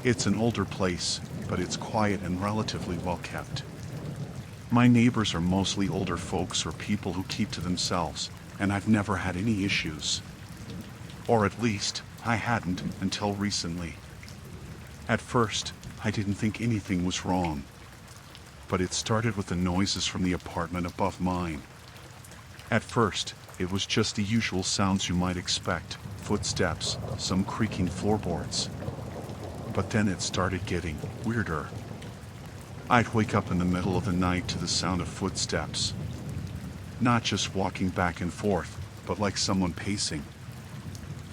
It's an older place, but it's quiet and relatively well kept. My neighbors are mostly older folks or people who keep to themselves, and I've never had any issues. Or at least, I hadn't until recently. At first, I didn't think anything was wrong. But it started with the noises from the apartment above mine. At first, it was just the usual sounds you might expect, footsteps, some creaking floorboards. But then it started getting weirder. I'd wake up in the middle of the night to the sound of footsteps. Not just walking back and forth, but like someone pacing.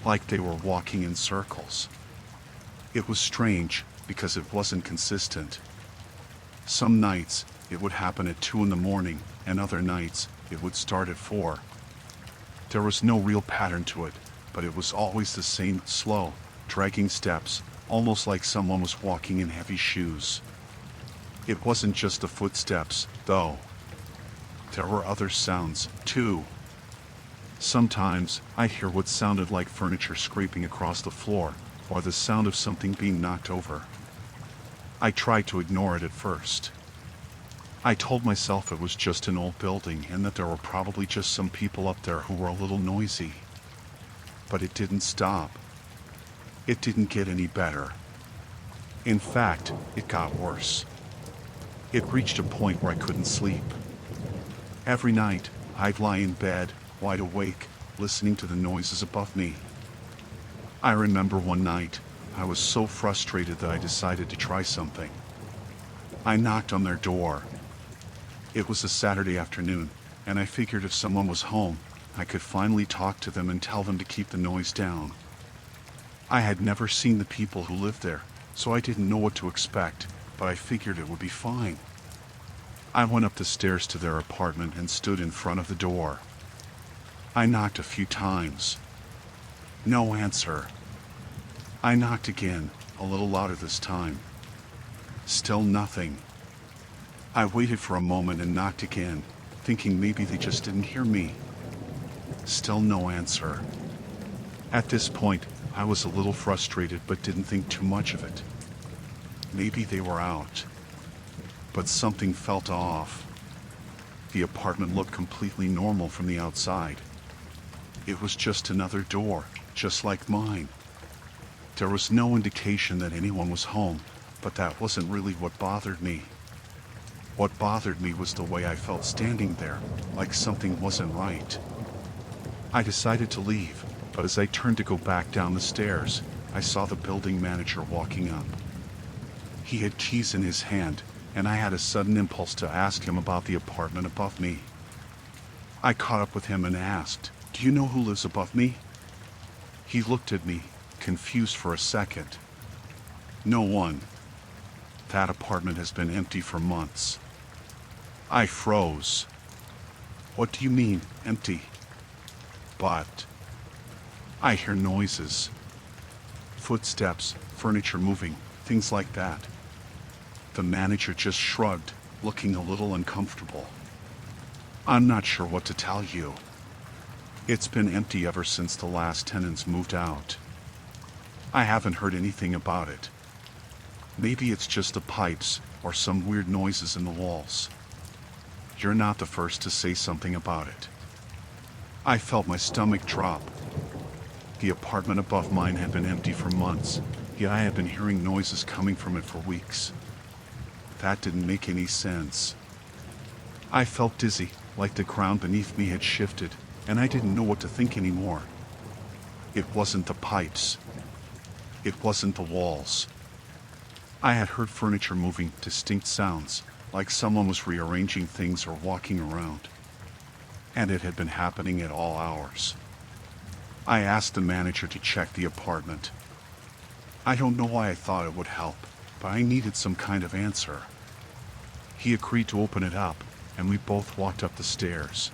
Like they were walking in circles. It was strange because it wasn't consistent. Some nights, it would happen at 2 in the morning, and other nights, it would start at 4. There was no real pattern to it, but it was always the same slow, dragging steps, almost like someone was walking in heavy shoes. It wasn't just the footsteps, though. There were other sounds, too. Sometimes, I'd hear what sounded like furniture scraping across the floor, or the sound of something being knocked over. I tried to ignore it at first. I told myself it was just an old building and that there were probably just some people up there who were a little noisy. But it didn't stop. It didn't get any better. In fact, it got worse. It reached a point where I couldn't sleep. Every night, I'd lie in bed, wide awake, listening to the noises above me. I remember one night, I was so frustrated that I decided to try something. I knocked on their door. It was a Saturday afternoon, and I figured if someone was home, I could finally talk to them and tell them to keep the noise down. I had never seen the people who lived there, so I didn't know what to expect, but I figured it would be fine. I went up the stairs to their apartment and stood in front of the door. I knocked a few times. No answer. I knocked again, a little louder this time. Still nothing. I waited for a moment and knocked again, thinking maybe they just didn't hear me. Still no answer. At this point, I was a little frustrated but didn't think too much of it. Maybe they were out. But something felt off. The apartment looked completely normal from the outside. It was just another door, just like mine. There was no indication that anyone was home, but that wasn't really what bothered me. What bothered me was the way I felt standing there, like something wasn't right. I decided to leave, but as I turned to go back down the stairs, I saw the building manager walking up. He had keys in his hand, and I had a sudden impulse to ask him about the apartment above me. I caught up with him and asked, "Do you know who lives above me?" He looked at me, confused for a second. "No one. That apartment has been empty for months." I froze. "What do you mean, empty?" "But I hear noises. Footsteps, furniture moving, things like that." The manager just shrugged, looking a little uncomfortable. "I'm not sure what to tell you. It's been empty ever since the last tenants moved out. I haven't heard anything about it. Maybe it's just the pipes or some weird noises in the walls. You're not the first to say something about it." I felt my stomach drop. The apartment above mine had been empty for months, yet I had been hearing noises coming from it for weeks. That didn't make any sense. I felt dizzy, like the ground beneath me had shifted, and I didn't know what to think anymore. It wasn't the pipes. It wasn't the walls. I had heard furniture moving, distinct sounds, like someone was rearranging things or walking around. And it had been happening at all hours. I asked the manager to check the apartment. I don't know why I thought it would help, but I needed some kind of answer. He agreed to open it up, and we both walked up the stairs.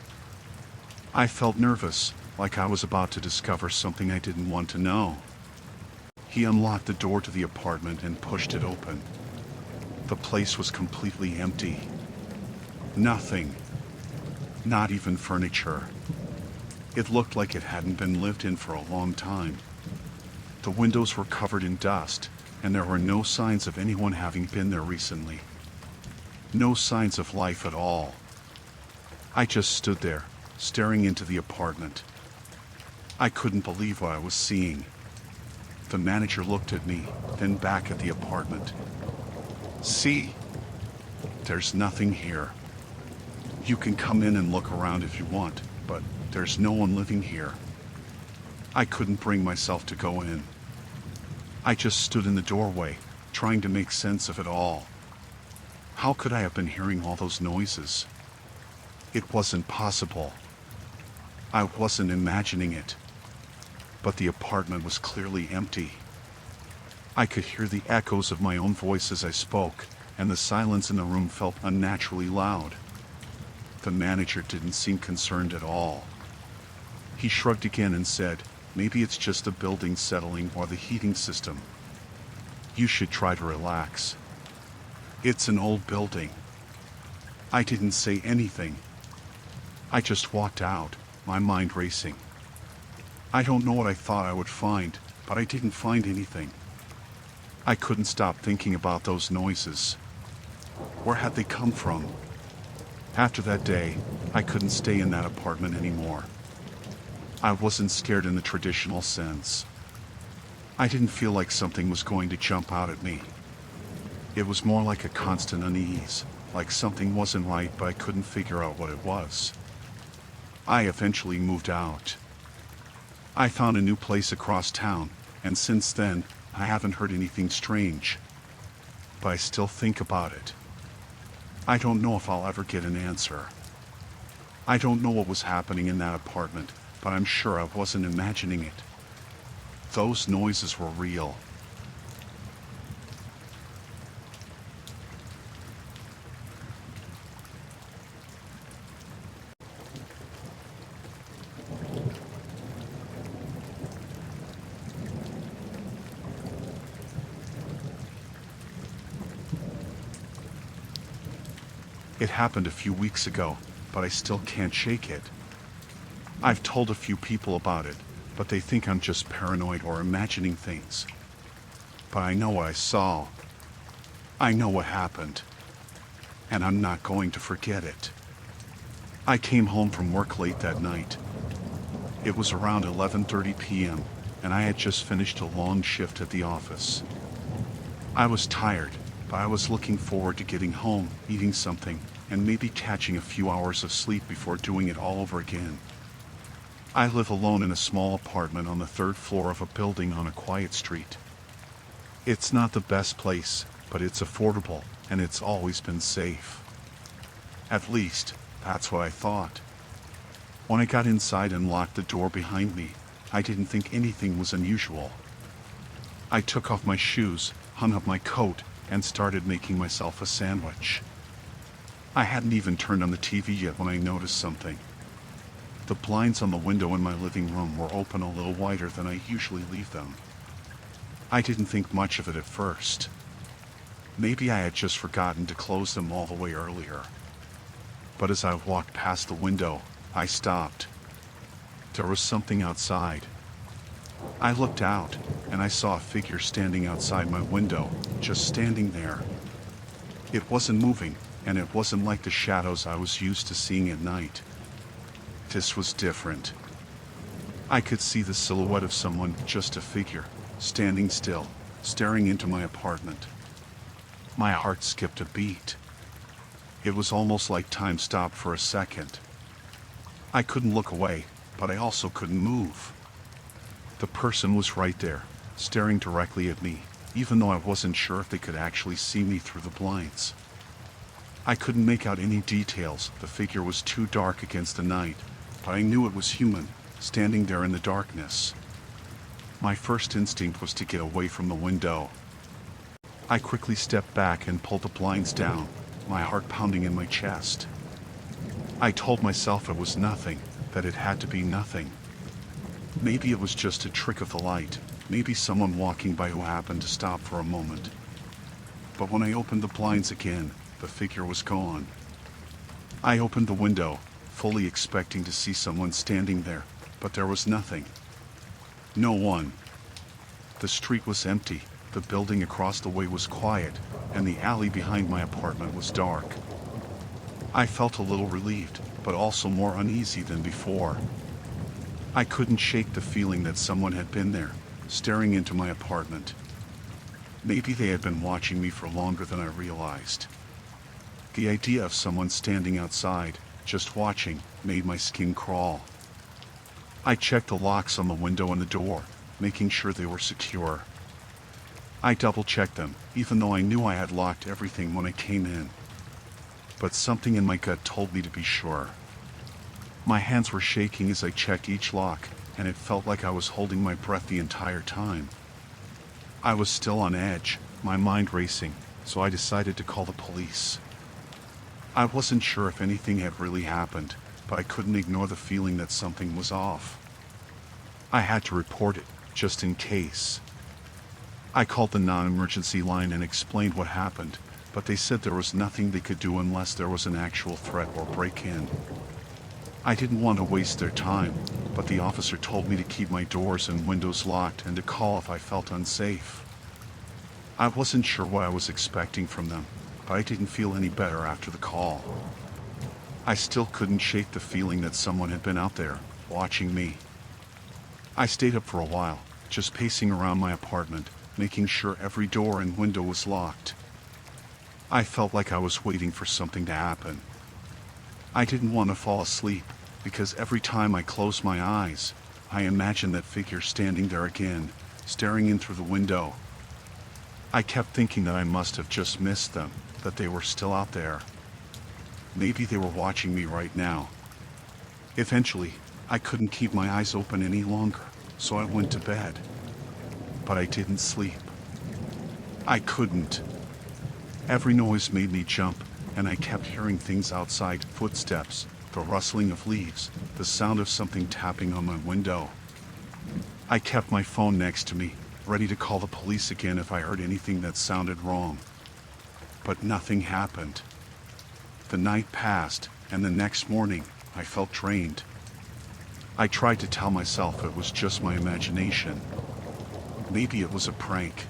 I felt nervous, like I was about to discover something I didn't want to know. He unlocked the door to the apartment and pushed it open. The place was completely empty. Nothing. Not even furniture. It looked like it hadn't been lived in for a long time. The windows were covered in dust, and there were no signs of anyone having been there recently. No signs of life at all. I just stood there, staring into the apartment. I couldn't believe what I was seeing. The manager looked at me, then back at the apartment. See? There's nothing here. You can come in and look around if you want, but there's no one living here. I couldn't bring myself to go in. I just stood in the doorway, trying to make sense of it all. How could I have been hearing all those noises? It wasn't possible. I wasn't imagining it. But the apartment was clearly empty. I could hear the echoes of my own voice as I spoke, and the silence in the room felt unnaturally loud. The manager didn't seem concerned at all. He shrugged again and said, "Maybe it's just the building settling or the heating system. You should try to relax. It's an old building." I didn't say anything. I just walked out, my mind racing. I don't know what I thought I would find, but I didn't find anything. I couldn't stop thinking about those noises. Where had they come from? After that day, I couldn't stay in that apartment anymore. I wasn't scared in the traditional sense. I didn't feel like something was going to jump out at me. It was more like a constant unease, like something wasn't right but I couldn't figure out what it was. I eventually moved out. I found a new place across town, and since then, I haven't heard anything strange. But I still think about it. I don't know if I'll ever get an answer. I don't know what was happening in that apartment, but I'm sure I wasn't imagining it. Those noises were real. It happened a few weeks ago, but I still can't shake it. I've told a few people about it, but they think I'm just paranoid or imagining things. But I know what I saw. I know what happened. And I'm not going to forget it. I came home from work late that night. It was around 11:30 p.m., and I had just finished a long shift at the office. I was tired, but I was looking forward to getting home, eating something, and maybe catching a few hours of sleep before doing it all over again. I live alone in a small apartment on the third floor of a building on a quiet street. It's not the best place, but it's affordable, and it's always been safe. At least, that's what I thought. When I got inside and locked the door behind me, I didn't think anything was unusual. I took off my shoes, hung up my coat, and started making myself a sandwich. I hadn't even turned on the TV yet when I noticed something. The blinds on the window in my living room were open a little wider than I usually leave them. I didn't think much of it at first. Maybe I had just forgotten to close them all the way earlier. But as I walked past the window, I stopped. There was something outside. I looked out, and I saw a figure standing outside my window, just standing there. It wasn't moving, and it wasn't like the shadows I was used to seeing at night. This was different. I could see the silhouette of someone, just a figure, standing still, staring into my apartment. My heart skipped a beat. It was almost like time stopped for a second. I couldn't look away, but I also couldn't move. The person was right there, staring directly at me, even though I wasn't sure if they could actually see me through the blinds. I couldn't make out any details, the figure was too dark against the night, but I knew it was human, standing there in the darkness. My first instinct was to get away from the window. I quickly stepped back and pulled the blinds down, my heart pounding in my chest. I told myself it was nothing, that it had to be nothing. Maybe it was just a trick of the light, maybe someone walking by who happened to stop for a moment. But when I opened the blinds again, the figure was gone. I opened the window, fully expecting to see someone standing there, but there was nothing. No one. The street was empty, the building across the way was quiet, and the alley behind my apartment was dark. I felt a little relieved, but also more uneasy than before. I couldn't shake the feeling that someone had been there, staring into my apartment. Maybe they had been watching me for longer than I realized. The idea of someone standing outside, just watching, made my skin crawl. I checked the locks on the window and the door, making sure they were secure. I double-checked them, even though I knew I had locked everything when I came in. But something in my gut told me to be sure. My hands were shaking as I checked each lock, and it felt like I was holding my breath the entire time. I was still on edge, my mind racing, so I decided to call the police. I wasn't sure if anything had really happened, but I couldn't ignore the feeling that something was off. I had to report it, just in case. I called the non-emergency line and explained what happened, but they said there was nothing they could do unless there was an actual threat or break-in. I didn't want to waste their time, but the officer told me to keep my doors and windows locked and to call if I felt unsafe. I wasn't sure what I was expecting from them, but I didn't feel any better after the call. I still couldn't shake the feeling that someone had been out there, watching me. I stayed up for a while, just pacing around my apartment, making sure every door and window was locked. I felt like I was waiting for something to happen. I didn't want to fall asleep, because every time I closed my eyes, I imagined that figure standing there again, staring in through the window. I kept thinking that I must have just missed them, that they were still out there. Maybe they were watching me right now. Eventually, I couldn't keep my eyes open any longer, so I went to bed. But I didn't sleep. I couldn't. Every noise made me jump, and I kept hearing things outside, footsteps, the rustling of leaves, the sound of something tapping on my window. I kept my phone next to me, ready to call the police again if I heard anything that sounded wrong. But nothing happened. The night passed, and the next morning, I felt drained. I tried to tell myself it was just my imagination. Maybe it was a prank.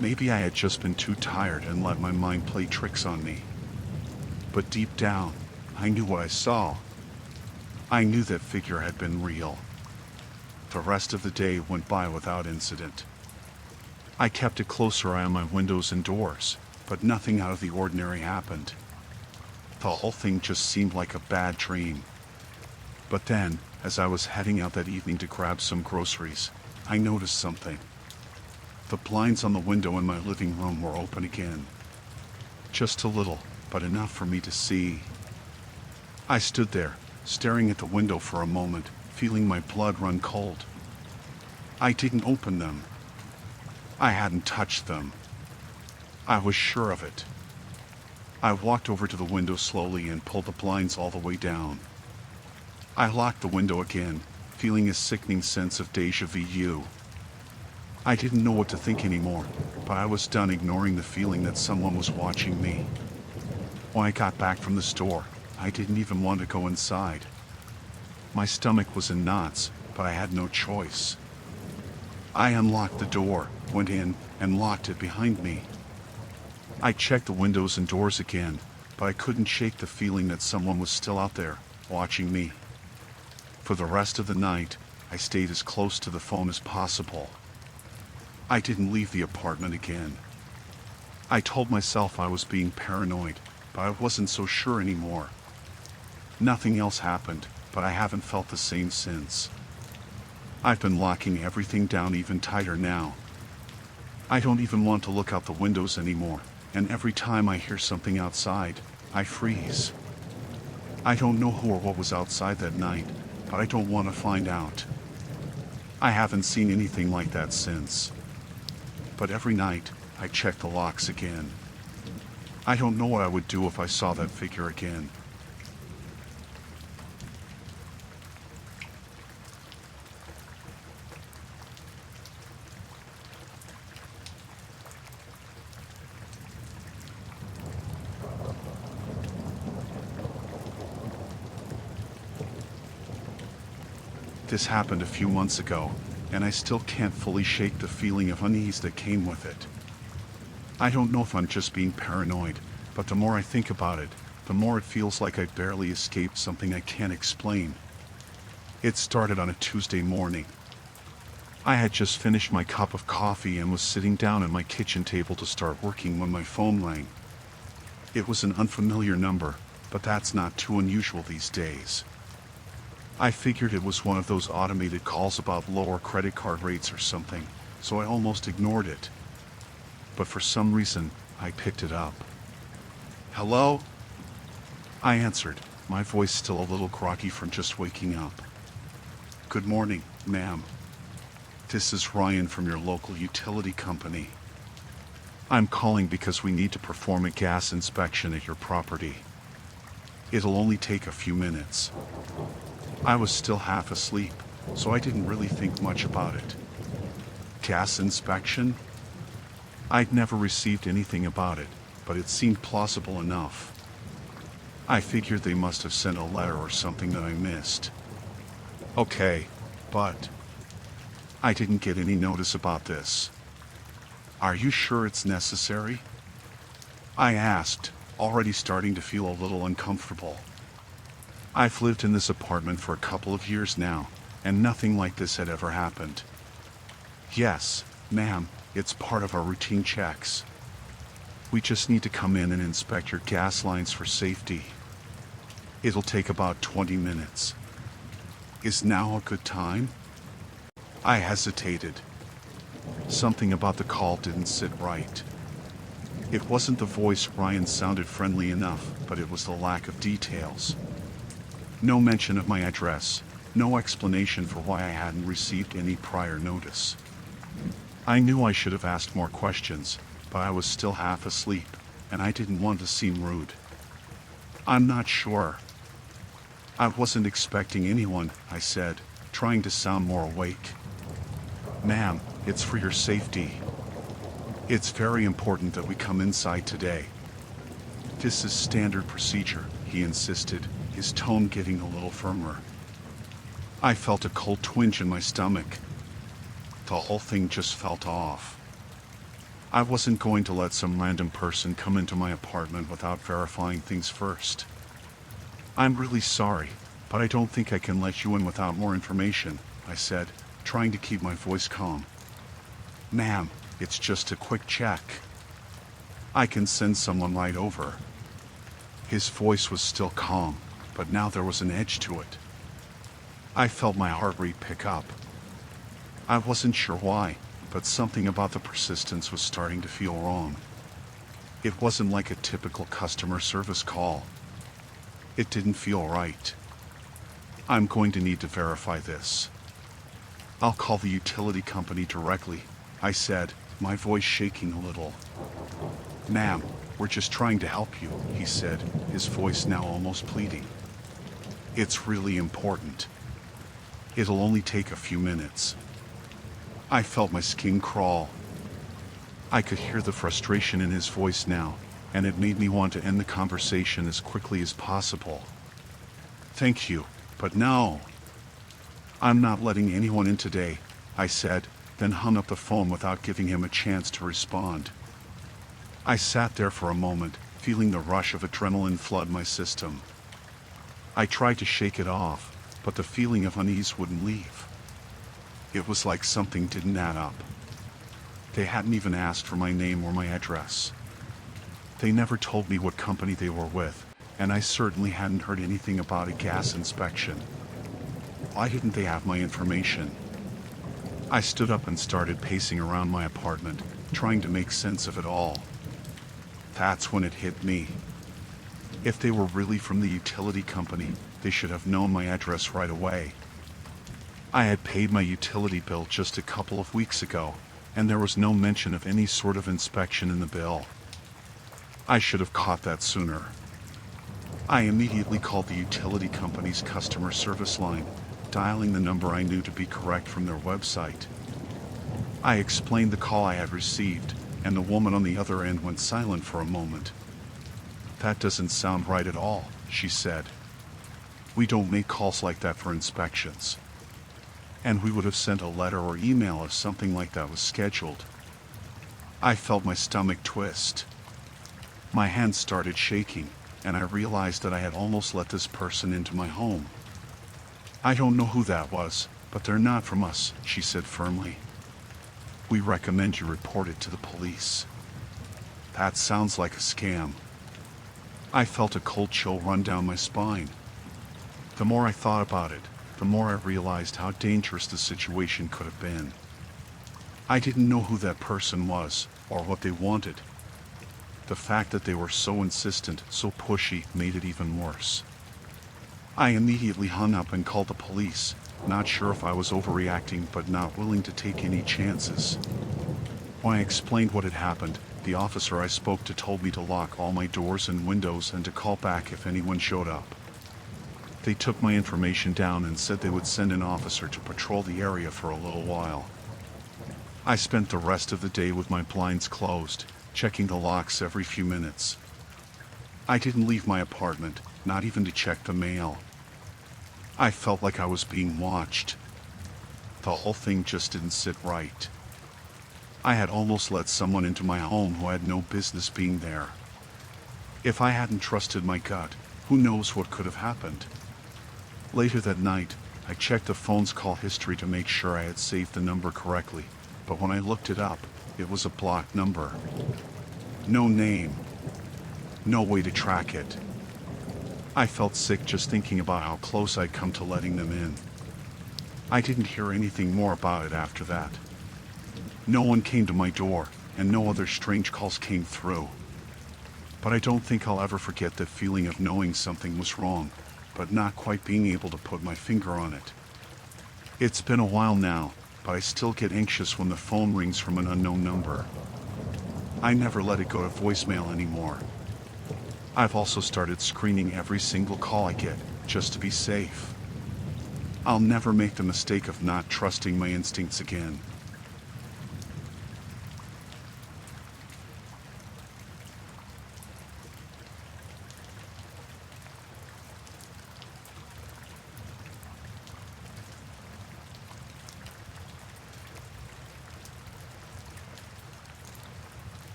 Maybe I had just been too tired and let my mind play tricks on me. But deep down, I knew what I saw. I knew that figure had been real. The rest of the day went by without incident. I kept a closer eye on my windows and doors, but nothing out of the ordinary happened. The whole thing just seemed like a bad dream. But then, as I was heading out that evening to grab some groceries, I noticed something. The blinds on the window in my living room were open again. Just a little, but enough for me to see. I stood there, staring at the window for a moment, feeling my blood run cold. I didn't open them. I hadn't touched them. I was sure of it. I walked over to the window slowly and pulled the blinds all the way down. I locked the window again, feeling a sickening sense of déjà vu. I didn't know what to think anymore, but I was done ignoring the feeling that someone was watching me. When I got back from the store, I didn't even want to go inside. My stomach was in knots, but I had no choice. I unlocked the door, went in, and locked it behind me. I checked the windows and doors again, but I couldn't shake the feeling that someone was still out there, watching me. For the rest of the night, I stayed as close to the phone as possible. I didn't leave the apartment again. I told myself I was being paranoid, but I wasn't so sure anymore. Nothing else happened, but I haven't felt the same since. I've been locking everything down even tighter now. I don't even want to look out the windows anymore, and every time I hear something outside, I freeze. I don't know who or what was outside that night, but I don't want to find out. I haven't seen anything like that since. But every night, I check the locks again. I don't know what I would do if I saw that figure again. This happened a few months ago, and I still can't fully shake the feeling of unease that came with it. I don't know if I'm just being paranoid, but the more I think about it, the more it feels like I barely escaped something I can't explain. It started on a Tuesday morning. I had just finished my cup of coffee and was sitting down at my kitchen table to start working when my phone rang. It was an unfamiliar number, but that's not too unusual these days. I figured it was one of those automated calls about lower credit card rates or something, so I almost ignored it. But for some reason, I picked it up. "Hello?" I answered, my voice still a little groggy from just waking up. "Good morning, ma'am. This is Ryan from your local utility company. I'm calling because we need to perform a gas inspection at your property. It'll only take a few minutes." I was still half asleep, so I didn't really think much about it. Gas inspection? I'd never received anything about it, but it seemed plausible enough. I figured they must have sent a letter or something that I missed. Okay, but I didn't get any notice about this. "Are you sure it's necessary?" I asked, already starting to feel a little uncomfortable. I've lived in this apartment for a couple of years now, and nothing like this had ever happened. "Yes, ma'am, it's part of our routine checks. We just need to come in and inspect your gas lines for safety. It'll take about 20 minutes. Is now a good time?" I hesitated. Something about the call didn't sit right. It wasn't the voice. Ryan sounded friendly enough, but it was the lack of details. No mention of my address, no explanation for why I hadn't received any prior notice. I knew I should have asked more questions, but I was still half asleep, and I didn't want to seem rude. "I'm not sure." "I wasn't expecting anyone," I said, trying to sound more awake. "Ma'am, it's for your safety. It's very important that we come inside today." "This is standard procedure," he insisted, his tone getting a little firmer. I felt a cold twinge in my stomach. The whole thing just felt off. I wasn't going to let some random person come into my apartment without verifying things first. "I'm really sorry, but I don't think I can let you in without more information," I said, trying to keep my voice calm. "Ma'am, it's just a quick check. I can send someone right over." His voice was still calm, but now there was an edge to it. I felt my heart rate pick up. I wasn't sure why, but something about the persistence was starting to feel wrong. It wasn't like a typical customer service call. It didn't feel right. "I'm going to need to verify this. I'll call the utility company directly," I said, my voice shaking a little. "Ma'am, we're just trying to help you," he said, his voice now almost pleading. "It's really important. It'll only take a few minutes." I felt my skin crawl. I could hear the frustration in his voice now, and it made me want to end the conversation as quickly as possible. "Thank you, but no. I'm not letting anyone in today," I said, then hung up the phone without giving him a chance to respond. I sat there for a moment, feeling the rush of adrenaline flood my system. I tried to shake it off, but the feeling of unease wouldn't leave. It was like something didn't add up. They hadn't even asked for my name or my address. They never told me what company they were with, and I certainly hadn't heard anything about a gas inspection. Why didn't they have my information? I stood up and started pacing around my apartment, trying to make sense of it all. That's when it hit me. If they were really from the utility company, they should have known my address right away. I had paid my utility bill just a couple of weeks ago, and there was no mention of any sort of inspection in the bill. I should have caught that sooner. I immediately called the utility company's customer service line, dialing the number I knew to be correct from their website. I explained the call I had received, and the woman on the other end went silent for a moment. "That doesn't sound right at all," she said. "We don't make calls like that for inspections. And we would have sent a letter or email if something like that was scheduled." I felt my stomach twist. My hands started shaking, and I realized that I had almost let this person into my home. I don't know who that was, "But they're not from us," she said firmly. "We recommend you report it to the police." That sounds like a scam. I felt a cold chill run down my spine. The more I thought about it, the more I realized how dangerous the situation could have been. I didn't know who that person was, or what they wanted. The fact that they were so insistent, so pushy, made it even worse. I immediately hung up and called the police, not sure if I was overreacting but not willing to take any chances. When I explained what had happened, the officer I spoke to told me to lock all my doors and windows and to call back if anyone showed up. They took my information down and said they would send an officer to patrol the area for a little while. I spent the rest of the day with my blinds closed, checking the locks every few minutes. I didn't leave my apartment, not even to check the mail. I felt like I was being watched. The whole thing just didn't sit right. I had almost let someone into my home who had no business being there. If I hadn't trusted my gut, who knows what could have happened. Later that night, I checked the phone's call history to make sure I had saved the number correctly, but when I looked it up, it was a blocked number. No name. No way to track it. I felt sick just thinking about how close I'd come to letting them in. I didn't hear anything more about it after that. No one came to my door, and no other strange calls came through. But I don't think I'll ever forget that feeling of knowing something was wrong, but not quite being able to put my finger on it. It's been a while now, but I still get anxious when the phone rings from an unknown number. I never let it go to voicemail anymore. I've also started screening every single call I get, just to be safe. I'll never make the mistake of not trusting my instincts again.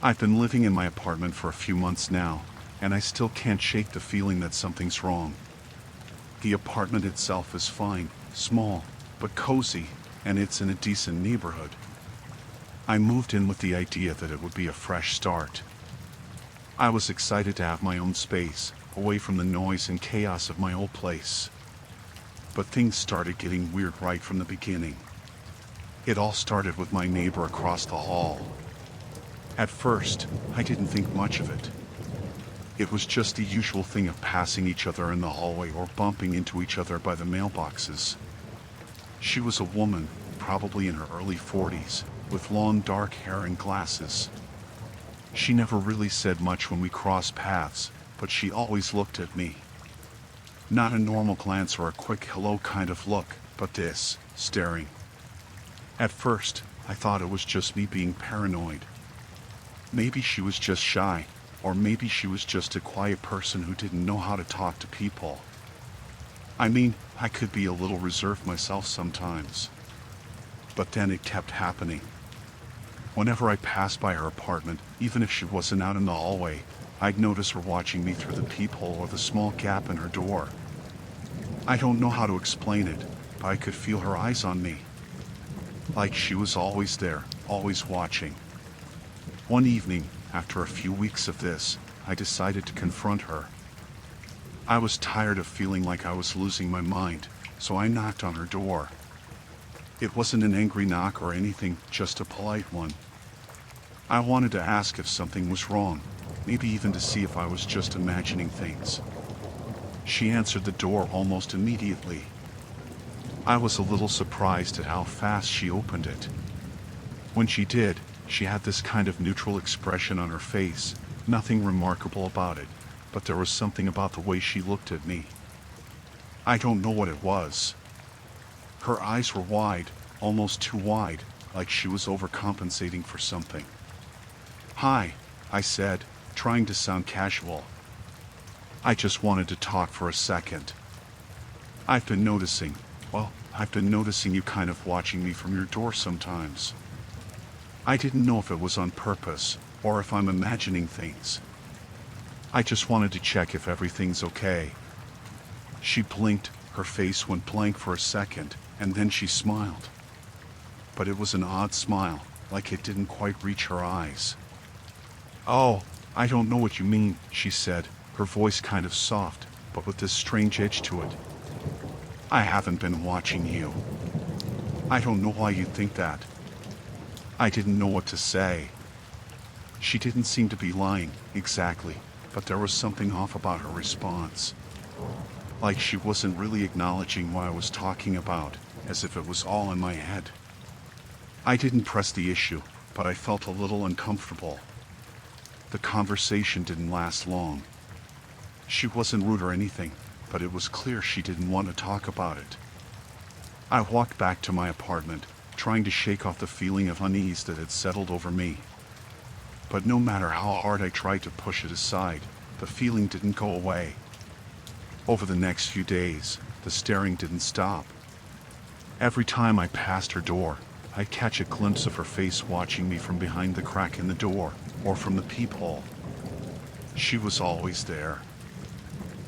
I've been living in my apartment for a few months now, and I still can't shake the feeling that something's wrong. The apartment itself is fine, small, but cozy, and it's in a decent neighborhood. I moved in with the idea that it would be a fresh start. I was excited to have my own space, away from the noise and chaos of my old place. But things started getting weird right from the beginning. It all started with my neighbor across the hall. At first, I didn't think much of it. It was just the usual thing of passing each other in the hallway or bumping into each other by the mailboxes. She was a woman, probably in her early 40s, with long dark hair and glasses. She never really said much when we crossed paths, but she always looked at me. Not a normal glance or a quick hello kind of look, but this, staring. At first, I thought it was just me being paranoid. Maybe she was just shy, or maybe she was just a quiet person who didn't know how to talk to people. I mean, I could be a little reserved myself sometimes. But then it kept happening. Whenever I passed by her apartment, even if she wasn't out in the hallway, I'd notice her watching me through the peephole or the small gap in her door. I don't know how to explain it, but I could feel her eyes on me. Like she was always there, always watching. One evening, after a few weeks of this, I decided to confront her. I was tired of feeling like I was losing my mind, so I knocked on her door. It wasn't an angry knock or anything, just a polite one. I wanted to ask if something was wrong, maybe even to see if I was just imagining things. She answered the door almost immediately. I was a little surprised at how fast she opened it. When she did, she had this kind of neutral expression on her face, nothing remarkable about it, but there was something about the way she looked at me. I don't know what it was. Her eyes were wide, almost too wide, like she was overcompensating for something. "Hi," I said, trying to sound casual. "I just wanted to talk for a second. I've been noticing you kind of watching me from your door sometimes. I didn't know if it was on purpose, or if I'm imagining things." I just wanted to check if everything's okay. She blinked, her face went blank for a second, and then she smiled. But it was an odd smile, like it didn't quite reach her eyes. "Oh, I don't know what you mean," she said, her voice kind of soft, but with this strange edge to it. "I haven't been watching you." "I don't know why you'd think that." I didn't know what to say. She didn't seem to be lying, exactly, but there was something off about her response. Like she wasn't really acknowledging what I was talking about, as if it was all in my head. I didn't press the issue, but I felt a little uncomfortable. The conversation didn't last long. She wasn't rude or anything, but it was clear she didn't want to talk about it. I walked back to my apartment, trying to shake off the feeling of unease that had settled over me. But no matter how hard I tried to push it aside, the feeling didn't go away. Over the next few days, the staring didn't stop. Every time I passed her door, I'd catch a glimpse of her face watching me from behind the crack in the door, or from the peephole. She was always there.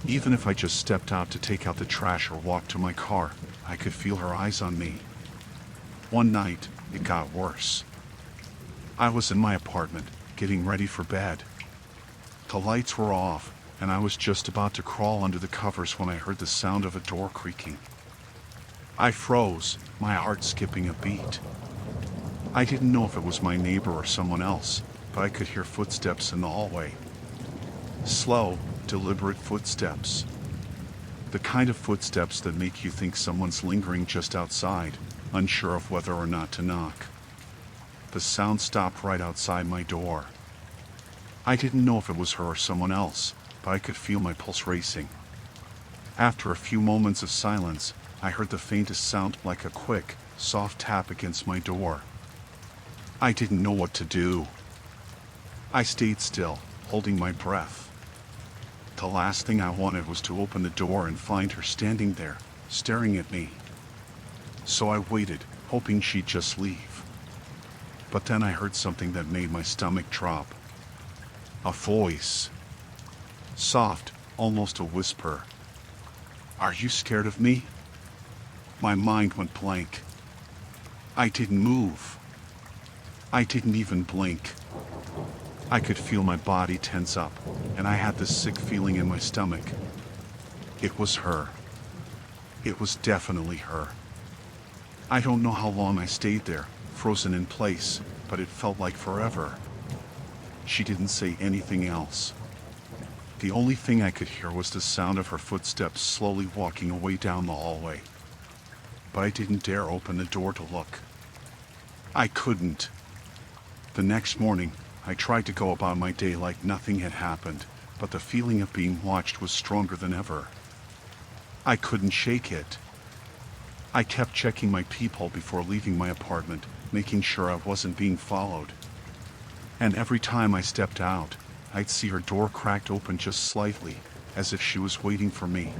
Even if I just stepped out to take out the trash or walk to my car, I could feel her eyes on me. One night, it got worse. I was in my apartment, getting ready for bed. The lights were off, and I was just about to crawl under the covers when I heard the sound of a door creaking. I froze, my heart skipping a beat. I didn't know if it was my neighbor or someone else, but I could hear footsteps in the hallway. Slow, deliberate footsteps. The kind of footsteps that make you think someone's lingering just outside, unsure of whether or not to knock. The sound stopped right outside my door. I didn't know if it was her or someone else, but I could feel my pulse racing. After a few moments of silence, I heard the faintest sound like a quick, soft tap against my door. I didn't know what to do. I stayed still, holding my breath. The last thing I wanted was to open the door and find her standing there, staring at me. So I waited, hoping she'd just leave. But then I heard something that made my stomach drop. A voice. Soft, almost a whisper. "Are you scared of me?" My mind went blank. I didn't move. I didn't even blink. I could feel my body tense up, and I had this sick feeling in my stomach. It was her. It was definitely her. I don't know how long I stayed there, frozen in place, but it felt like forever. She didn't say anything else. The only thing I could hear was the sound of her footsteps slowly walking away down the hallway. But I didn't dare open the door to look. I couldn't. The next morning, I tried to go about my day like nothing had happened, but the feeling of being watched was stronger than ever. I couldn't shake it. I kept checking my peephole before leaving my apartment, making sure I wasn't being followed. And every time I stepped out, I'd see her door cracked open just slightly, as if she was waiting for me.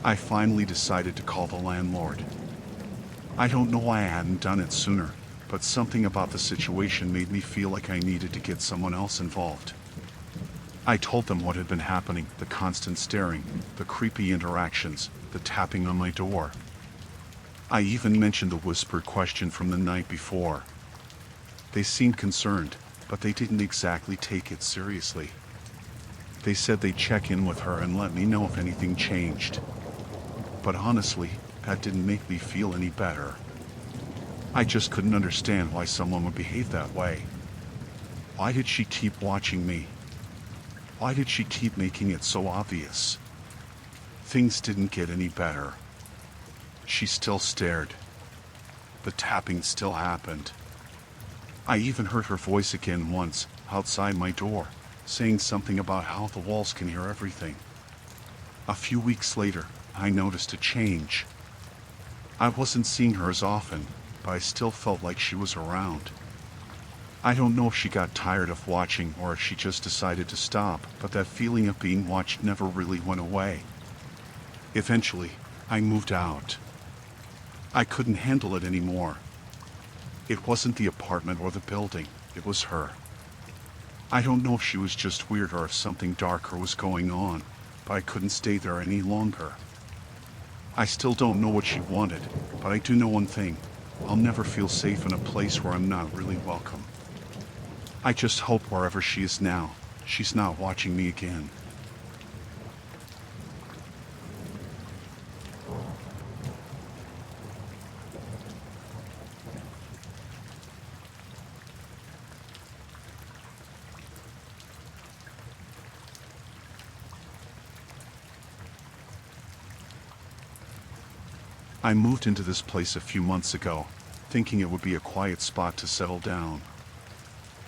I finally decided to call the landlord. I don't know why I hadn't done it sooner, but something about the situation made me feel like I needed to get someone else involved. I told them what had been happening, the constant staring, the creepy interactions, the tapping on my door. I even mentioned the whispered question from the night before. They seemed concerned, but they didn't exactly take it seriously. They said they'd check in with her and let me know if anything changed. But honestly, that didn't make me feel any better. I just couldn't understand why someone would behave that way. Why did she keep watching me? Why did she keep making it so obvious? Things didn't get any better. She still stared. The tapping still happened. I even heard her voice again once, outside my door, saying something about how the walls can hear everything. A few weeks later, I noticed a change. I wasn't seeing her as often, but I still felt like she was around. I don't know if she got tired of watching or if she just decided to stop, but that feeling of being watched never really went away. Eventually, I moved out. I couldn't handle it anymore. It wasn't the apartment or the building, it was her. I don't know if she was just weird or if something darker was going on, but I couldn't stay there any longer. I still don't know what she wanted, but I do know one thing. I'll never feel safe in a place where I'm not really welcome. I just hope wherever she is now, she's not watching me again. I moved into this place a few months ago, thinking it would be a quiet spot to settle down.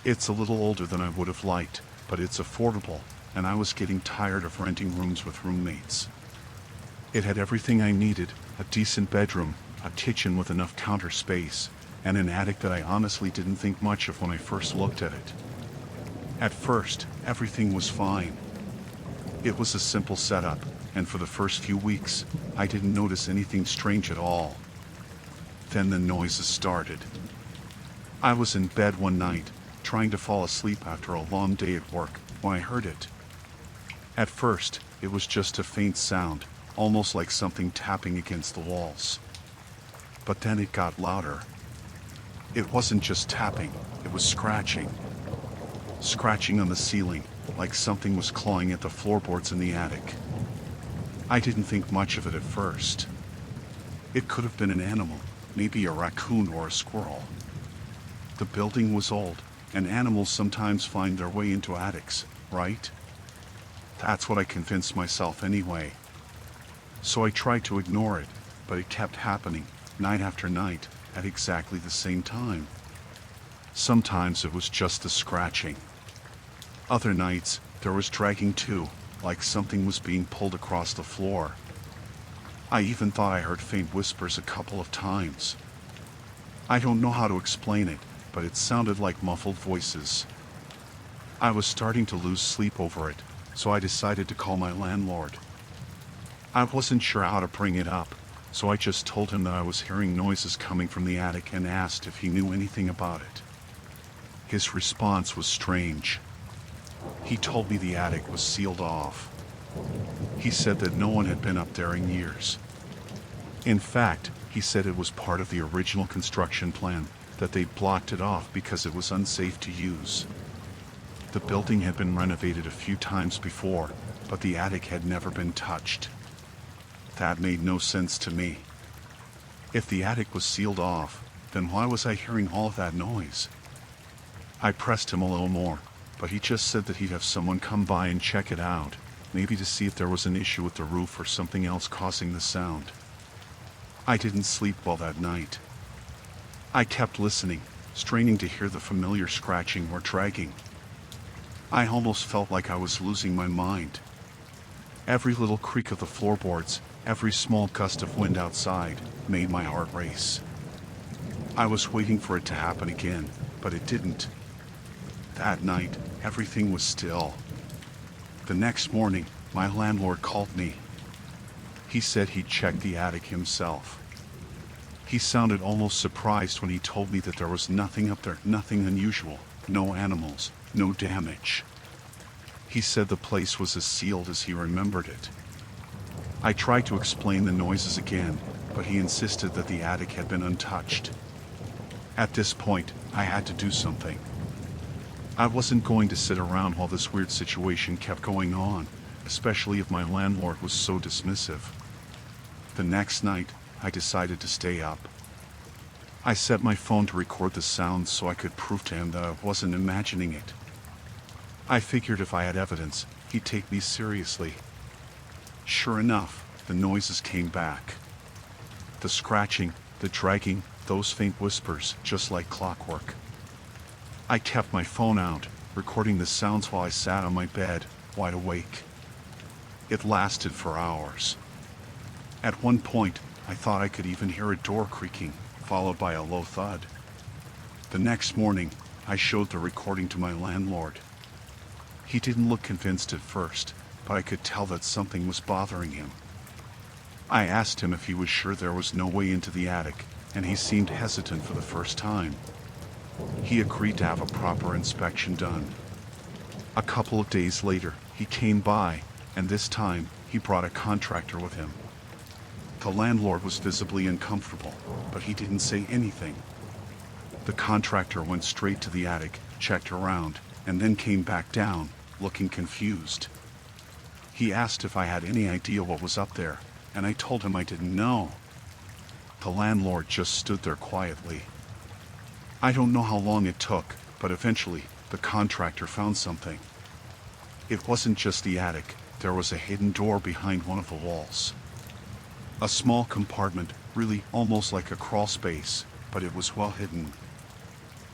It's a little older than I would have liked, but it's affordable, and I was getting tired of renting rooms with roommates. It had everything I needed: a decent bedroom, a kitchen with enough counter space, and an attic that I honestly didn't think much of when I first looked at it. At first, everything was fine. It was a simple setup, and for the first few weeks, I didn't notice anything strange at all. Then the noises started. I was in bed one night, trying to fall asleep after a long day at work, when I heard it. At first, it was just a faint sound, almost like something tapping against the walls. But then it got louder. It wasn't just tapping, it was scratching. Scratching on the ceiling, like something was clawing at the floorboards in the attic. I didn't think much of it at first. It could have been an animal, maybe a raccoon or a squirrel. The building was old, and animals sometimes find their way into attics, right? That's what I convinced myself anyway. So I tried to ignore it, but it kept happening, night after night, at exactly the same time. Sometimes it was just the scratching. Other nights, there was dragging too, like something was being pulled across the floor. I even thought I heard faint whispers a couple of times. I don't know how to explain it, but it sounded like muffled voices. I was starting to lose sleep over it, so I decided to call my landlord. I wasn't sure how to bring it up, so I just told him that I was hearing noises coming from the attic and asked if he knew anything about it. His response was strange. He told me the attic was sealed off. He said that no one had been up there in years. In fact, he said it was part of the original construction plan, that they'd blocked it off because it was unsafe to use. The building had been renovated a few times before, but the attic had never been touched. That made no sense to me. If the attic was sealed off, then why was I hearing all of that noise? I pressed him a little more, but he just said that he'd have someone come by and check it out, maybe to see if there was an issue with the roof or something else causing the sound. I didn't sleep well that night. I kept listening, straining to hear the familiar scratching or dragging. I almost felt like I was losing my mind. Every little creak of the floorboards, every small gust of wind outside, made my heart race. I was waiting for it to happen again, but it didn't. That night, everything was still. The next morning, my landlord called me. He said he'd checked the attic himself. He sounded almost surprised when he told me that there was nothing up there, nothing unusual, no animals, no damage. He said the place was as sealed as he remembered it. I tried to explain the noises again, but he insisted that the attic had been untouched. At this point, I had to do something. I wasn't going to sit around while this weird situation kept going on, especially if my landlord was so dismissive. The next night, I decided to stay up. I set my phone to record the sounds so I could prove to him that I wasn't imagining it. I figured if I had evidence, he'd take me seriously. Sure enough, the noises came back. The scratching, the dragging, those faint whispers, just like clockwork. I kept my phone out, recording the sounds while I sat on my bed, wide awake. It lasted for hours. At one point, I thought I could even hear a door creaking, followed by a low thud. The next morning, I showed the recording to my landlord. He didn't look convinced at first, but I could tell that something was bothering him. I asked him if he was sure there was no way into the attic, and he seemed hesitant for the first time. He agreed to have a proper inspection done. A couple of days later, he came by, and this time, he brought a contractor with him. The landlord was visibly uncomfortable, but he didn't say anything. The contractor went straight to the attic, checked around, and then came back down, looking confused. He asked if I had any idea what was up there, and I told him I didn't know. The landlord just stood there quietly. I don't know how long it took, but eventually, the contractor found something. It wasn't just the attic, there was a hidden door behind one of the walls. A small compartment, really almost like a crawl space, but it was well hidden.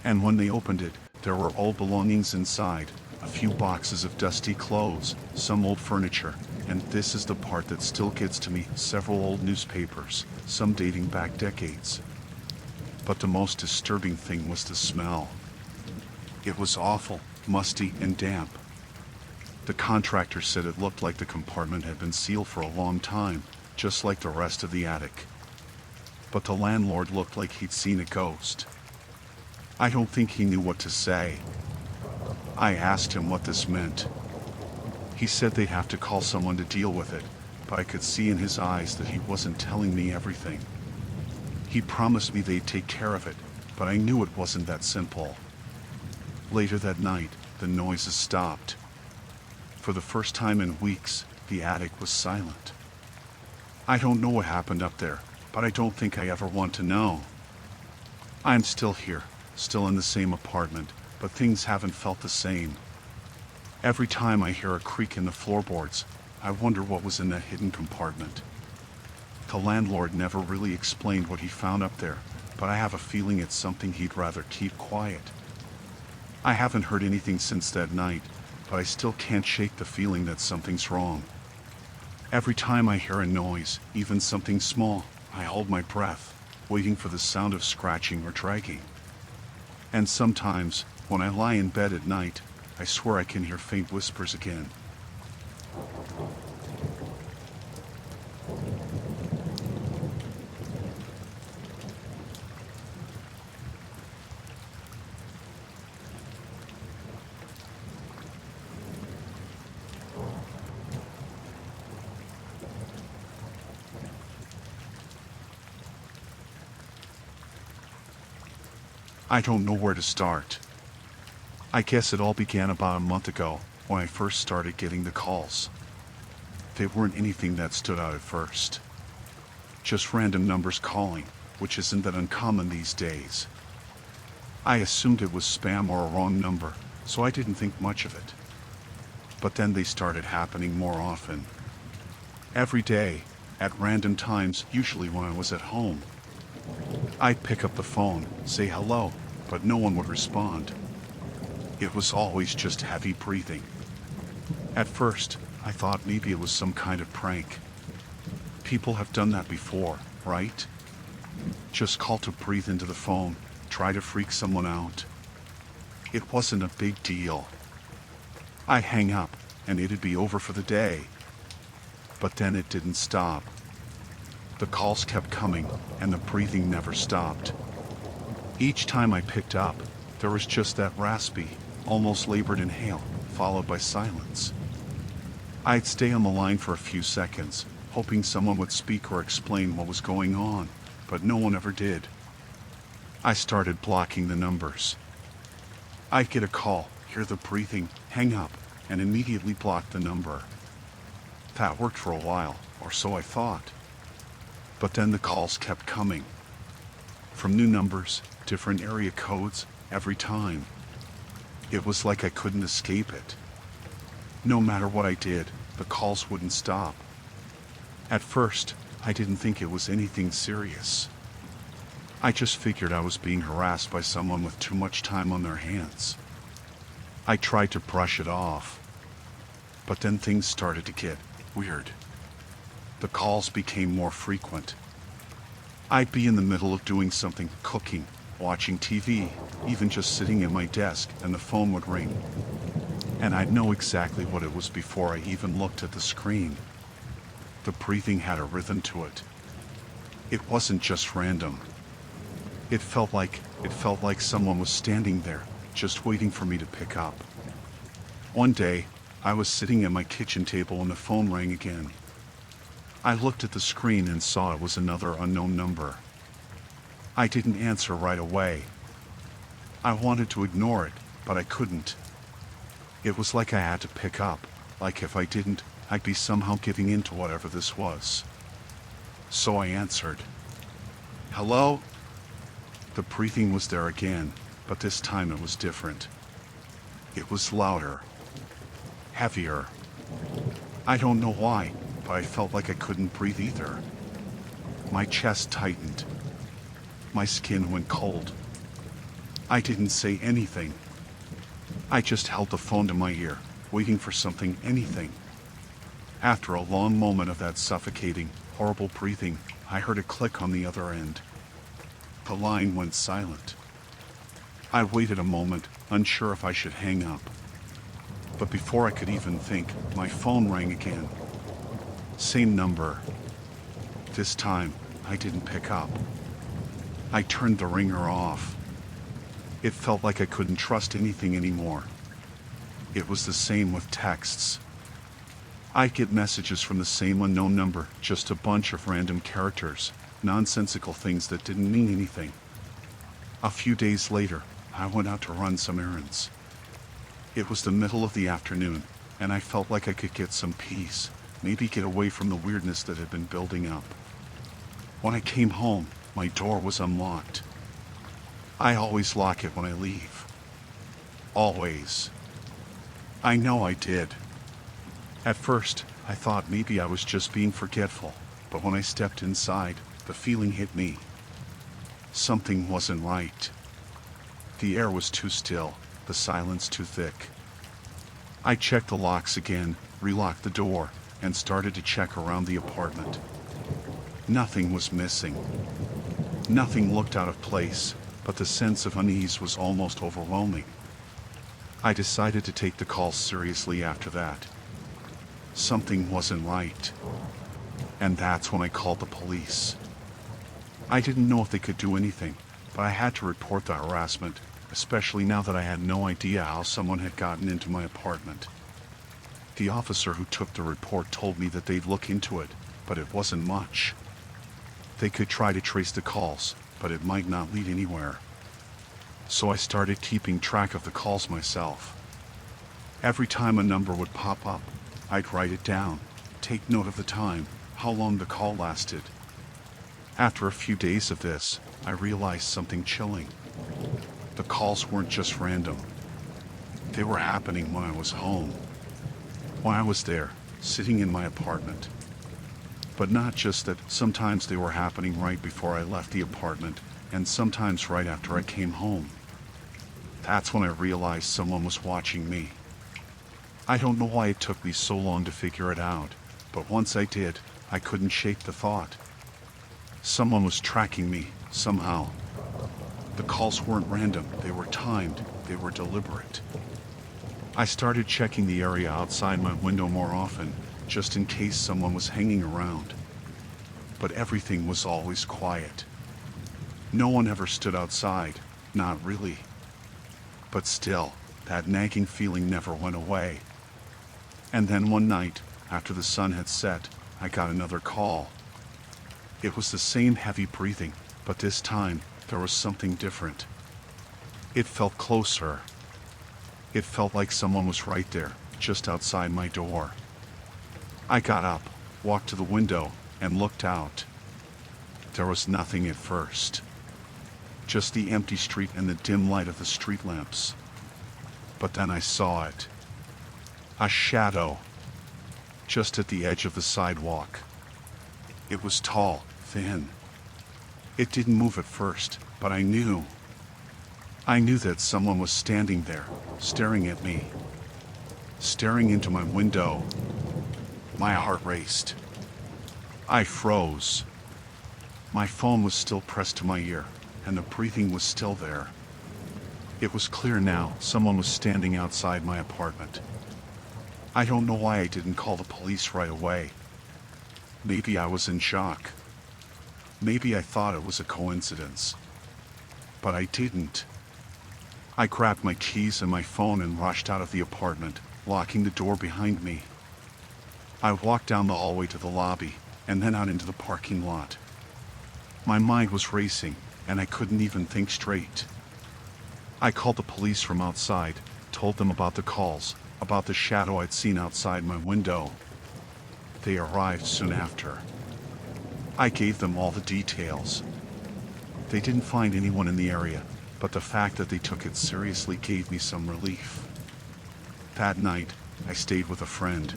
And when they opened it, there were old belongings inside, a few boxes of dusty clothes, some old furniture, and this is the part that still gets to me, several old newspapers, some dating back decades. But the most disturbing thing was the smell. It was awful, musty, and damp. The contractor said it looked like the compartment had been sealed for a long time, just like the rest of the attic. But the landlord looked like he'd seen a ghost. I don't think he knew what to say. I asked him what this meant. He said they'd have to call someone to deal with it, but I could see in his eyes that he wasn't telling me everything. He promised me they'd take care of it, but I knew it wasn't that simple. Later that night, the noises stopped. For the first time in weeks, the attic was silent. I don't know what happened up there, but I don't think I ever want to know. I'm still here, still in the same apartment, but things haven't felt the same. Every time I hear a creak in the floorboards, I wonder what was in that hidden compartment. The landlord never really explained what he found up there, but I have a feeling it's something he'd rather keep quiet. I haven't heard anything since that night, but I still can't shake the feeling that something's wrong. Every time I hear a noise, even something small, I hold my breath, waiting for the sound of scratching or dragging. And sometimes, when I lie in bed at night, I swear I can hear faint whispers again. I don't know where to start. I guess it all began about a month ago when I first started getting the calls. They weren't anything that stood out at first. Just random numbers calling, which isn't that uncommon these days. I assumed it was spam or a wrong number, so I didn't think much of it. But then they started happening more often. Every day, at random times, usually when I was at home. I'd pick up the phone, say hello, but no one would respond. It was always just heavy breathing. At first, I thought maybe it was some kind of prank. People have done that before, right? Just call to breathe into the phone, try to freak someone out. It wasn't a big deal. I'd hang up, and it'd be over for the day. But then it didn't stop. The calls kept coming, and the breathing never stopped. Each time I picked up, there was just that raspy, almost labored inhale, followed by silence. I'd stay on the line for a few seconds, hoping someone would speak or explain what was going on, but no one ever did. I started blocking the numbers. I'd get a call, hear the breathing, hang up, and immediately block the number. That worked for a while, or so I thought. But then the calls kept coming. From new numbers, different area codes, every time. It was like I couldn't escape it. No matter what I did, the calls wouldn't stop. At first, I didn't think it was anything serious. I just figured I was being harassed by someone with too much time on their hands. I tried to brush it off. But then things started to get weird. The calls became more frequent. I'd be in the middle of doing something, cooking, watching TV, even just sitting at my desk, and the phone would ring. And I'd know exactly what it was before I even looked at the screen. The breathing had a rhythm to it. It wasn't just random. It felt like someone was standing there, just waiting for me to pick up. One day, I was sitting at my kitchen table and the phone rang again. I looked at the screen and saw it was another unknown number. I didn't answer right away. I wanted to ignore it, but I couldn't. It was like I had to pick up, like if I didn't, I'd be somehow giving in to whatever this was. So I answered. Hello? The breathing was there again, but this time it was different. It was louder. Heavier. I don't know why, but I felt like I couldn't breathe either. My chest tightened. My skin went cold. I didn't say anything. I just held the phone to my ear, waiting for something, anything. After a long moment of that suffocating, horrible breathing, I heard a click on the other end. The line went silent. I waited a moment, unsure if I should hang up. But before I could even think, my phone rang again. Same number. This time, I didn't pick up. I turned the ringer off. It felt like I couldn't trust anything anymore. It was the same with texts. I'd get messages from the same unknown number, just a bunch of random characters, nonsensical things that didn't mean anything. A few days later, I went out to run some errands. It was the middle of the afternoon, and I felt like I could get some peace, maybe get away from the weirdness that had been building up. When I came home, my door was unlocked. I always lock it when I leave. Always. I know I did. At first, I thought maybe I was just being forgetful, but when I stepped inside, the feeling hit me. Something wasn't right. The air was too still, the silence too thick. I checked the locks again, relocked the door, and started to check around the apartment. Nothing was missing. Nothing looked out of place, but the sense of unease was almost overwhelming. I decided to take the call seriously after that. Something wasn't right. And that's when I called the police. I didn't know if they could do anything, but I had to report the harassment, especially now that I had no idea how someone had gotten into my apartment. The officer who took the report told me that they'd look into it, but it wasn't much. They could try to trace the calls, but it might not lead anywhere. So I started keeping track of the calls myself. Every time a number would pop up, I'd write it down, take note of the time, how long the call lasted. After a few days of this, I realized something chilling. The calls weren't just random. They were happening when I was home. When I was there, sitting in my apartment. But not just that, sometimes they were happening right before I left the apartment, and sometimes right after I came home. That's when I realized someone was watching me. I don't know why it took me so long to figure it out, but once I did, I couldn't shake the thought. Someone was tracking me, somehow. The calls weren't random, they were timed, they were deliberate. I started checking the area outside my window more often, just in case someone was hanging around. But everything was always quiet. No one ever stood outside, not really. But still, that nagging feeling never went away. And then one night, after the sun had set, I got another call. It was the same heavy breathing, but this time, there was something different. It felt closer. It felt like someone was right there, just outside my door. I got up, walked to the window, and looked out. There was nothing at first. Just the empty street and the dim light of the street lamps. But then I saw it. A shadow. Just at the edge of the sidewalk. It was tall, thin. It didn't move at first, but I knew. I knew that someone was standing there, staring at me. Staring into my window. My heart raced. I froze. My phone was still pressed to my ear, and the breathing was still there. It was clear now, someone was standing outside my apartment. I don't know why I didn't call the police right away. Maybe I was in shock. Maybe I thought it was a coincidence. But I didn't. I grabbed my keys and my phone and rushed out of the apartment, locking the door behind me. I walked down the hallway to the lobby, and then out into the parking lot. My mind was racing, and I couldn't even think straight. I called the police from outside, told them about the calls, about the shadow I'd seen outside my window. They arrived soon after. I gave them all the details. They didn't find anyone in the area, but the fact that they took it seriously gave me some relief. That night, I stayed with a friend.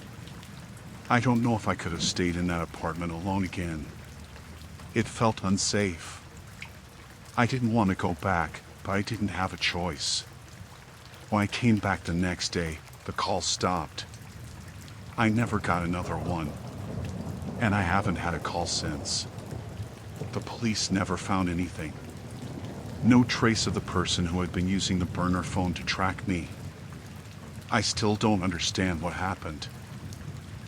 I don't know if I could have stayed in that apartment alone again. It felt unsafe. I didn't want to go back, but I didn't have a choice. When I came back the next day, the calls stopped. I never got another one, and I haven't had a call since. The police never found anything. No trace of the person who had been using the burner phone to track me. I still don't understand what happened.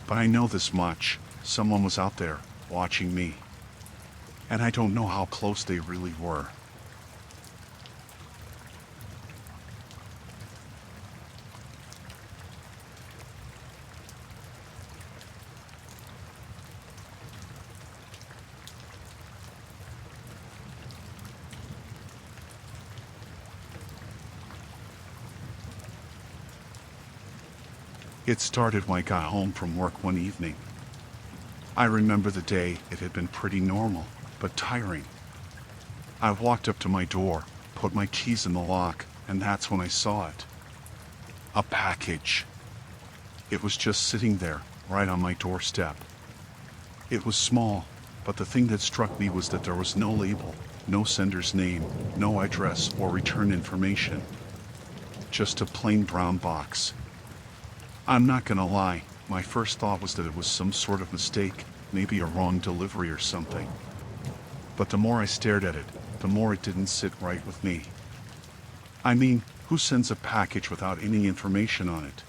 But I know this much: someone was out there, watching me. And I don't know how close they really were. It started when I got home from work one evening. I remember the day. It had been pretty normal, but tiring. I walked up to my door, put my keys in the lock, and that's when I saw it. A package. It was just sitting there, right on my doorstep. It was small, but the thing that struck me was that there was no label, no sender's name, no address or return information. Just a plain brown box. I'm not gonna lie, my first thought was that it was some sort of mistake, maybe a wrong delivery or something. But the more I stared at it, the more it didn't sit right with me. I mean, who sends a package without any information on it?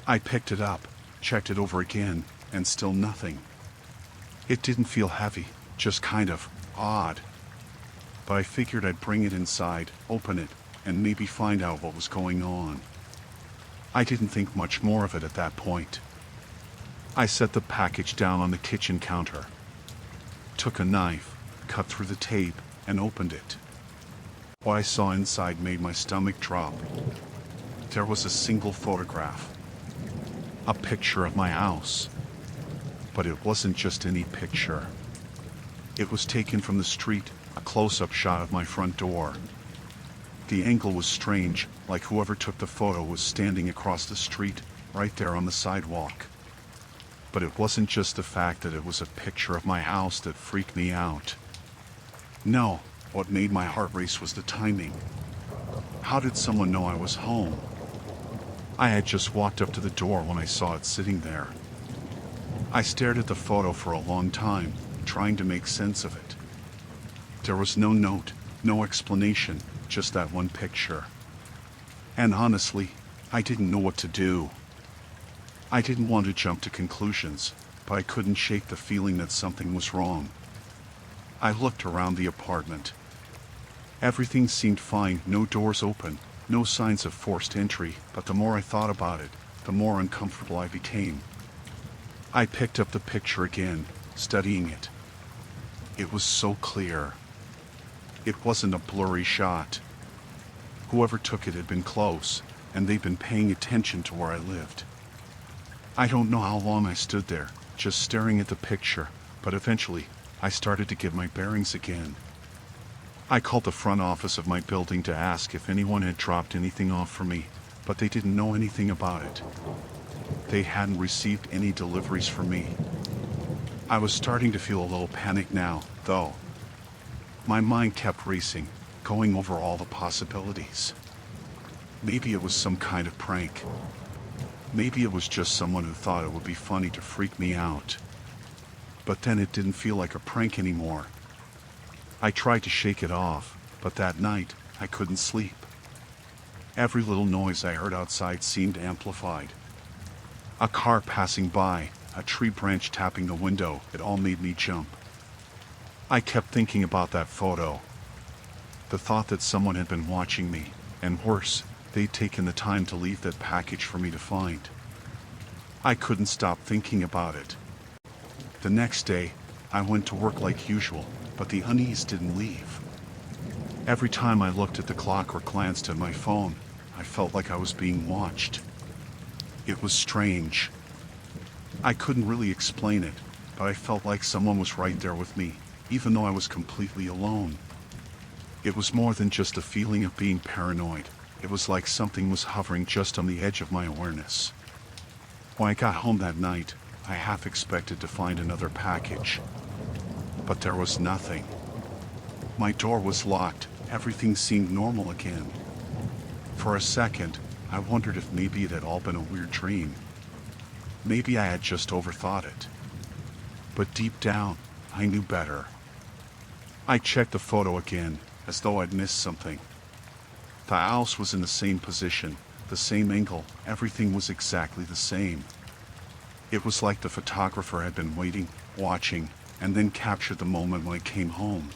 I picked it up, checked it over again, and still nothing. It didn't feel heavy, just kind of odd. But I figured I'd bring it inside, open it, and maybe find out what was going on. I didn't think much more of it at that point. I set the package down on the kitchen counter, took a knife, cut through the tape, and opened it. What I saw inside made my stomach drop. There was a single photograph. A picture of my house. But it wasn't just any picture. It was taken from the street, a close-up shot of my front door. The angle was strange, like whoever took the photo was standing across the street, right there on the sidewalk. But it wasn't just the fact that it was a picture of my house that freaked me out. No, what made my heart race was the timing. How did someone know I was home? I had just walked up to the door when I saw it sitting there. I stared at the photo for a long time, trying to make sense of it. There was no note, no explanation, just that one picture. And honestly, I didn't know what to do. I didn't want to jump to conclusions, but I couldn't shake the feeling that something was wrong. I looked around the apartment. Everything seemed fine, no doors open, no signs of forced entry, but the more I thought about it, the more uncomfortable I became. I picked up the picture again, studying it. It was so clear. It wasn't a blurry shot. Whoever took it had been close, and they'd been paying attention to where I lived. I don't know how long I stood there, just staring at the picture, but eventually, I started to get my bearings again. I called the front office of my building to ask if anyone had dropped anything off for me, but they didn't know anything about it. They hadn't received any deliveries for me. I was starting to feel a little panicked now, though. My mind kept racing, going over all the possibilities. Maybe it was some kind of prank. Maybe it was just someone who thought it would be funny to freak me out. But then it didn't feel like a prank anymore. I tried to shake it off, but that night, I couldn't sleep. Every little noise I heard outside seemed amplified. A car passing by, a tree branch tapping the window, it all made me jump. I kept thinking about that photo. The thought that someone had been watching me, and worse, They'd taken the time to leave that package for me to find. I couldn't stop thinking about it. The next day, I went to work like usual, but the unease didn't leave. Every time I looked at the clock or glanced at my phone, I felt like I was being watched. It was strange. I couldn't really explain it, but I felt like someone was right there with me, even though I was completely alone. It was more than just a feeling of being paranoid. It was like something was hovering just on the edge of my awareness. When I got home that night, I half expected to find another package. But there was nothing. My door was locked. Everything seemed normal again. For a second, I wondered if maybe it had all been a weird dream. Maybe I had just overthought it. But deep down, I knew better. I checked the photo again, as though I'd missed something. The house was in the same position, the same angle, everything was exactly the same. It was like the photographer had been waiting, watching, and then captured the moment when I came home.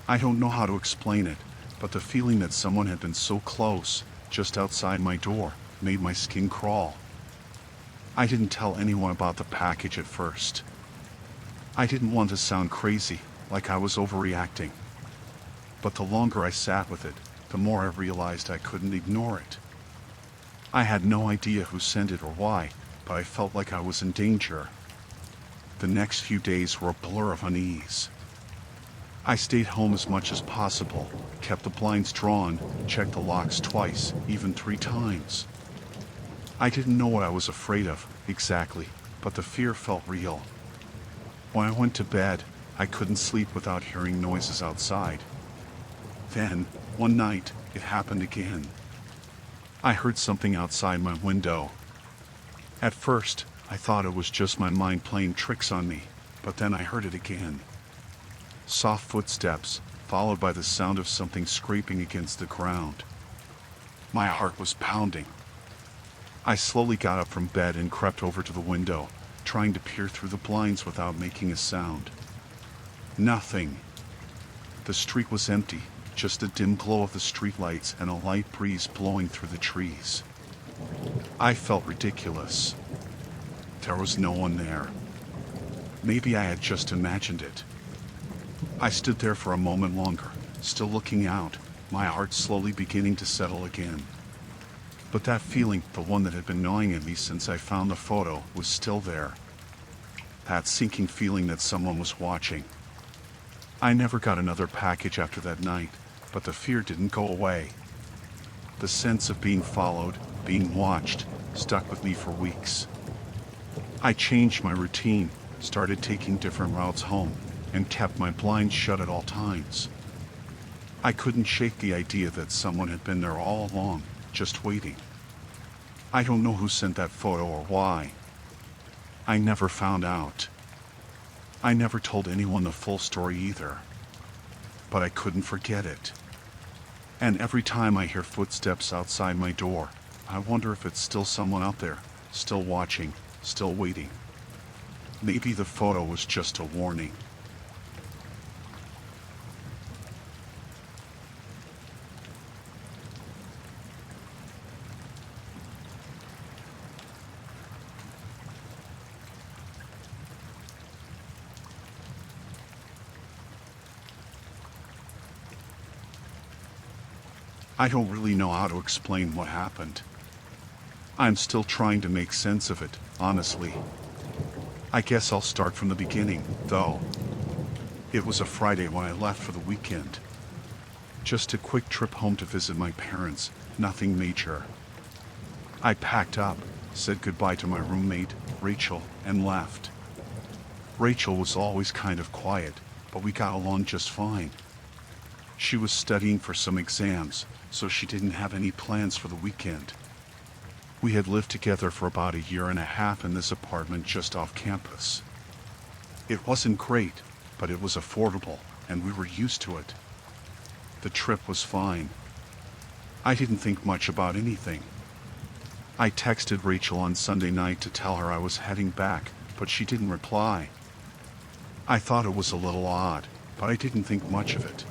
I don't know how to explain it, but the feeling that someone had been so close, just outside my door, made my skin crawl. I didn't tell anyone about the package at first. I didn't want to sound crazy, like I was overreacting. But the longer I sat with it, the more I realized I couldn't ignore it. I had no idea who sent it or why, but I felt like I was in danger. The next few days were a blur of unease. I stayed home as much as possible, kept the blinds drawn, checked the locks twice, even 3 times. I didn't know what I was afraid of, exactly, but the fear felt real. When I went to bed, I couldn't sleep without hearing noises outside. Then, one night, it happened again. I heard something outside my window. At first, I thought it was just my mind playing tricks on me, but then I heard it again. Soft footsteps, followed by the sound of something scraping against the ground. My heart was pounding. I slowly got up from bed and crept over to the window, trying to peer through the blinds without making a sound. Nothing. The street was empty, just a dim glow of the streetlights and a light breeze blowing through the trees. I felt ridiculous. There was no one there. Maybe I had just imagined it. I stood there for a moment longer, still looking out, my heart slowly beginning to settle again. But that feeling, the one that had been gnawing at me since I found the photo, was still there. That sinking feeling that someone was watching. I never got another package after that night, but the fear didn't go away. The sense of being followed, being watched, stuck with me for weeks. I changed my routine, started taking different routes home, and kept my blinds shut at all times. I couldn't shake the idea that someone had been there all along, just waiting. I don't know who sent that photo or why. I never found out. I never told anyone the full story either. But I couldn't forget it. And every time I hear footsteps outside my door, I wonder if it's still someone out there, still watching, still waiting. Maybe the photo was just a warning. I don't really know how to explain what happened. I'm still trying to make sense of it, honestly. I guess I'll start from the beginning, though. It was a Friday when I left for the weekend. Just a quick trip home to visit my parents, nothing major. I packed up, said goodbye to my roommate, Rachel, and left. Rachel was always kind of quiet, but we got along just fine. She was studying for some exams, so she didn't have any plans for the weekend. We had lived together for about 1.5 years in this apartment just off campus. It wasn't great, but it was affordable, and we were used to it. The trip was fine. I didn't think much about anything. I texted Rachel on Sunday night to tell her I was heading back, but she didn't reply. I thought it was a little odd, but I didn't think much of it.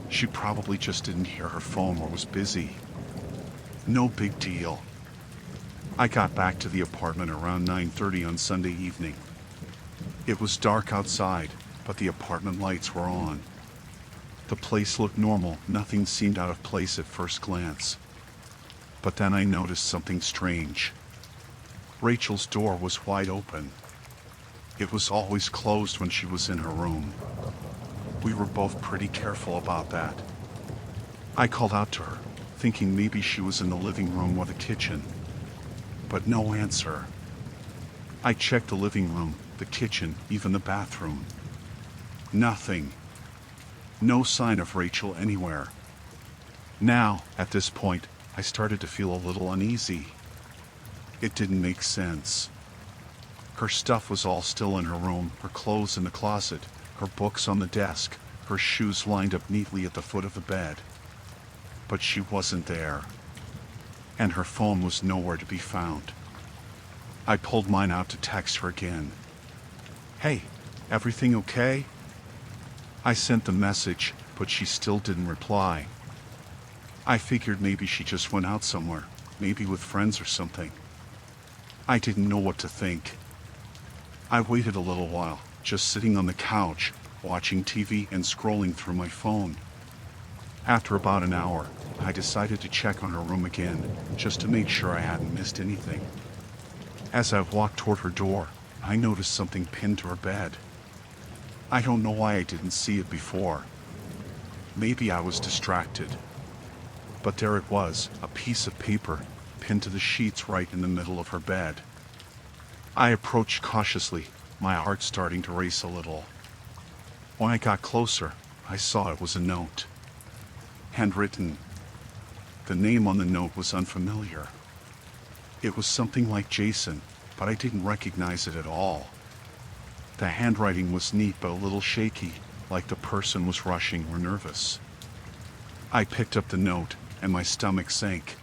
She probably just didn't hear her phone or was busy. No big deal. I got back to the apartment around 9:30 on Sunday evening. It was dark outside, but the apartment lights were on. The place looked normal, nothing seemed out of place at first glance. But then I noticed something strange. Rachel's door was wide open. It was always closed when she was in her room. We were both pretty careful about that. I called out to her, thinking maybe she was in the living room or the kitchen. But no answer. I checked the living room, the kitchen, even the bathroom. Nothing. No sign of Rachel anywhere. Now, at this point, I started to feel a little uneasy. It didn't make sense. Her stuff was all still in her room, her clothes in the closet, her books on the desk, her shoes lined up neatly at the foot of the bed. But she wasn't there. And her phone was nowhere to be found. I pulled mine out to text her again. "Hey, everything okay?" I sent the message, but she still didn't reply. I figured maybe she just went out somewhere, maybe with friends or something. I didn't know what to think. I waited a little while, just sitting on the couch, watching TV and scrolling through my phone. After about an hour, I decided to check on her room again, just to make sure I hadn't missed anything. As I walked toward her door, I noticed something pinned to her bed. I don't know why I didn't see it before. Maybe I was distracted. But there it was, a piece of paper, pinned to the sheets right in the middle of her bed. I approached cautiously, my heart starting to race a little. When I got closer, I saw it was a note. Handwritten. The name on the note was unfamiliar. It was something like Jason, but I didn't recognize it at all. The handwriting was neat but a little shaky, like the person was rushing or nervous. I picked up the note, and my stomach sank.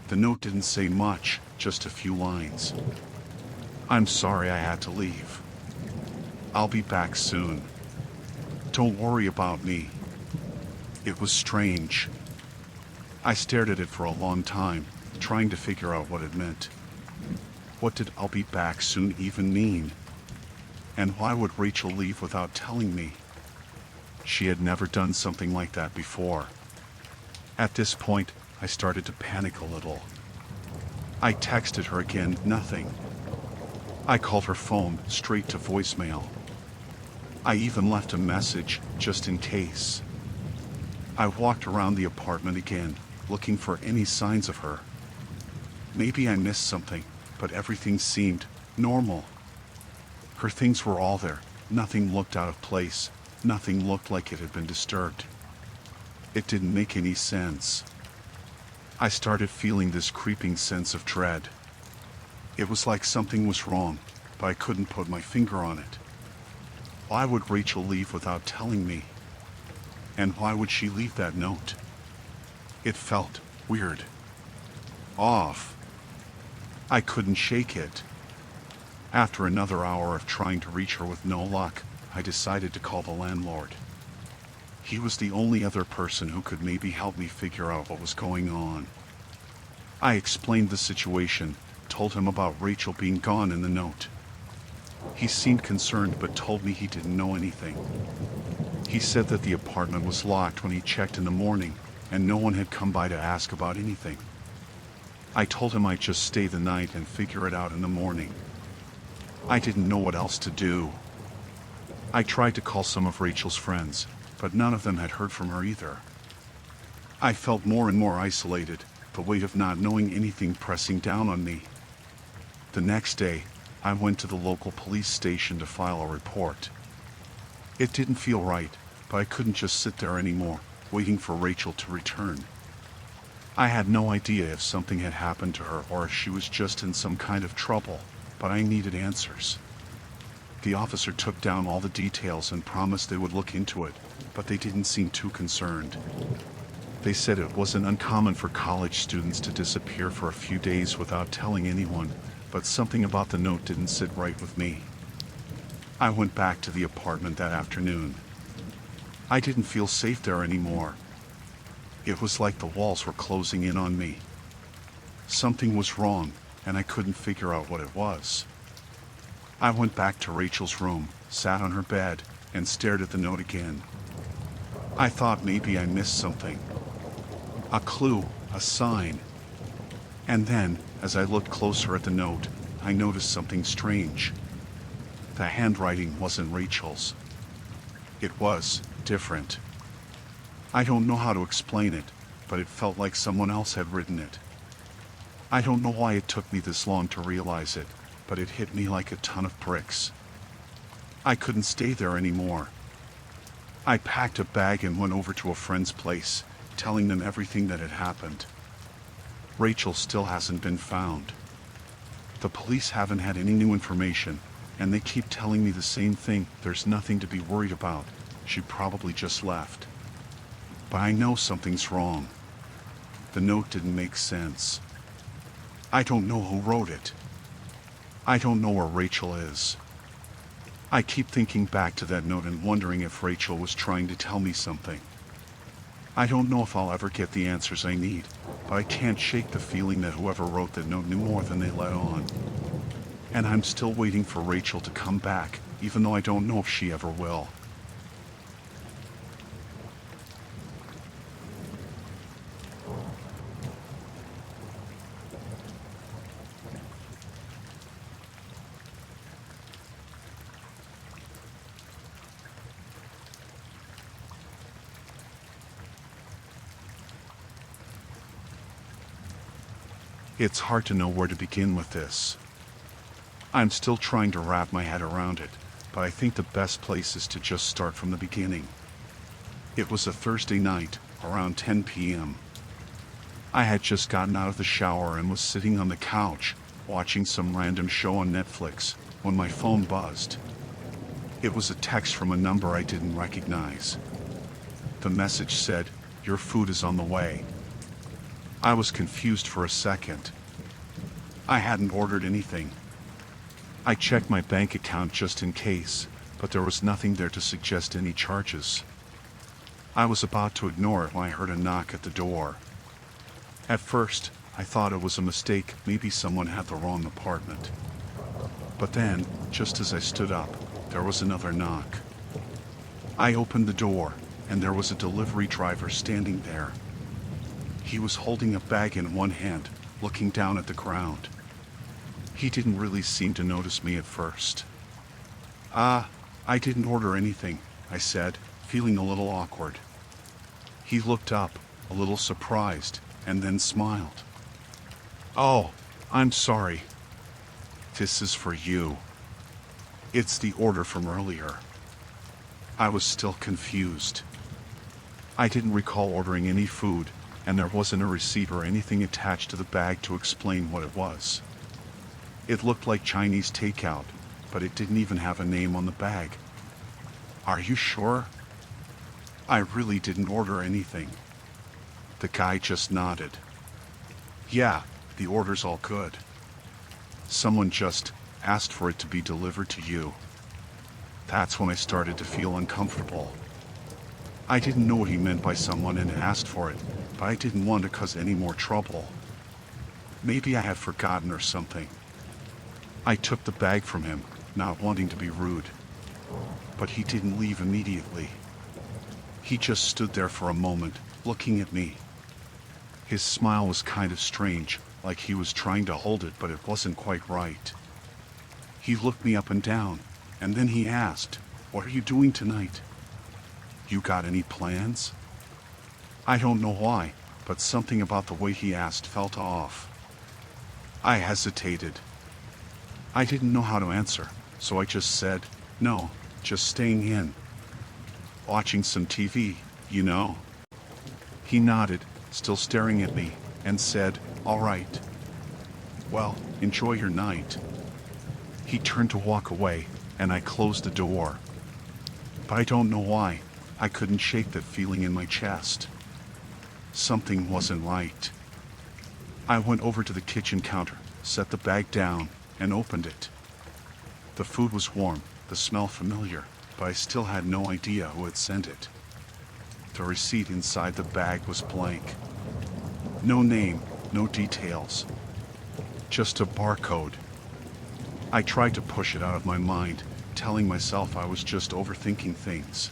The note didn't say much, just a few lines. "I'm sorry I had to leave. I'll be back soon. Don't worry about me." It was strange. I stared at it for a long time, trying to figure out what it meant. What did "I'll be back soon" even mean? And why would Rachel leave without telling me? She had never done something like that before. At this point, I started to panic a little. I texted her again, nothing. I called her phone straight to voicemail. I even left a message, just in case. I walked around the apartment again, looking for any signs of her. Maybe I missed something, but everything seemed normal. Her things were all there, nothing looked out of place, nothing looked like it had been disturbed. It didn't make any sense. I started feeling this creeping sense of dread. It was like something was wrong, but I couldn't put my finger on it. Why would Rachel leave without telling me? And why would she leave that note? It felt weird. Off. I couldn't shake it. After another hour of trying to reach her with no luck, I decided to call the landlord. He was the only other person who could maybe help me figure out what was going on. I explained the situation, told him about Rachel being gone in the note. He seemed concerned but told me he didn't know anything. He said that the apartment was locked when he checked in the morning, and no one had come by to ask about anything. I told him I'd just stay the night and figure it out in the morning. I didn't know what else to do. I tried to call some of Rachel's friends, but none of them had heard from her either. I felt more and more isolated, the weight of not knowing anything pressing down on me. The next day, I went to the local police station to file a report. It didn't feel right, but I couldn't just sit there anymore, waiting for Rachel to return. I had no idea if something had happened to her or if she was just in some kind of trouble, but I needed answers. The officer took down all the details and promised they would look into it, but they didn't seem too concerned. They said it wasn't uncommon for college students to disappear for a few days without telling anyone, but something about the note didn't sit right with me. I went back to the apartment that afternoon. I didn't feel safe there anymore. It was like the walls were closing in on me, Something was wrong, and I couldn't figure out what it was. I went back to Rachel's room, sat on her bed, and stared at the note again. I thought maybe I missed something. A clue, a sign. And then, as I looked closer at the note, I noticed something strange. The handwriting wasn't Rachel's. It was different. I don't know how to explain it, but it felt like someone else had written it. I don't know why it took me this long to realize it, but it hit me like a ton of bricks. I couldn't stay there anymore. I packed a bag and went over to a friend's place, telling them everything that had happened. Rachel still hasn't been found. The police haven't had any new information, and they keep telling me the same thing. There's nothing to be worried about. She probably just left. But I know something's wrong. The note didn't make sense. I don't know who wrote it. I don't know where Rachel is. I keep thinking back to that note and wondering if Rachel was trying to tell me something. I don't know if I'll ever get the answers I need, but I can't shake the feeling that whoever wrote that note knew more than they let on. And I'm still waiting for Rachel to come back, even though I don't know if she ever will. It's hard to know where to begin with this. I'm still trying to wrap my head around it, but I think the best place is to just start from the beginning. It was a Thursday night, around 10 p.m. I had just gotten out of the shower and was sitting on the couch, watching some random show on Netflix, when my phone buzzed. It was a text from a number I didn't recognize. The message said, "Your food is on the way." I was confused for a second. I hadn't ordered anything. I checked my bank account just in case, but there was nothing there to suggest any charges. I was about to ignore it when I heard a knock at the door. At first, I thought it was a mistake, maybe someone had the wrong apartment. But then, just as I stood up, there was another knock. I opened the door, and there was a delivery driver standing there. He was holding a bag in one hand, looking down at the ground. He didn't really seem to notice me at first. I didn't order anything," I said, feeling a little awkward. He looked up, a little surprised, and then smiled. "Oh, I'm sorry. This is for you. It's the order from earlier." I was still confused. I didn't recall ordering any food, and there wasn't a receipt or anything attached to the bag to explain what it was. It looked like Chinese takeout, but it didn't even have a name on the bag. "Are you sure?" "I really didn't order anything." The guy just nodded. "Yeah, the order's all good. Someone just asked for it to be delivered to you." That's when I started to feel uncomfortable. I didn't know what he meant by someone and asked for it, but I didn't want to cause any more trouble. Maybe I had forgotten or something. I took the bag from him, not wanting to be rude. But he didn't leave immediately. He just stood there for a moment, looking at me. His smile was kind of strange, like he was trying to hold it, but it wasn't quite right. He looked me up and down, and then he asked, "What are you doing tonight? You got any plans?" I don't know why, but something about the way he asked felt off. I hesitated. I didn't know how to answer, so I just said, "No, just staying in. Watching some TV, you know." He nodded, still staring at me, and said, "All right. Well, enjoy your night." He turned to walk away, and I closed the door. But I don't know why, I couldn't shake that feeling in my chest. Something wasn't right. I went over to the kitchen counter, set the bag down, and opened it. The food was warm, the smell familiar, but I still had no idea who had sent it. The receipt inside the bag was blank. No name, no details, Just a barcode. I tried to push it out of my mind, telling myself I was just overthinking things.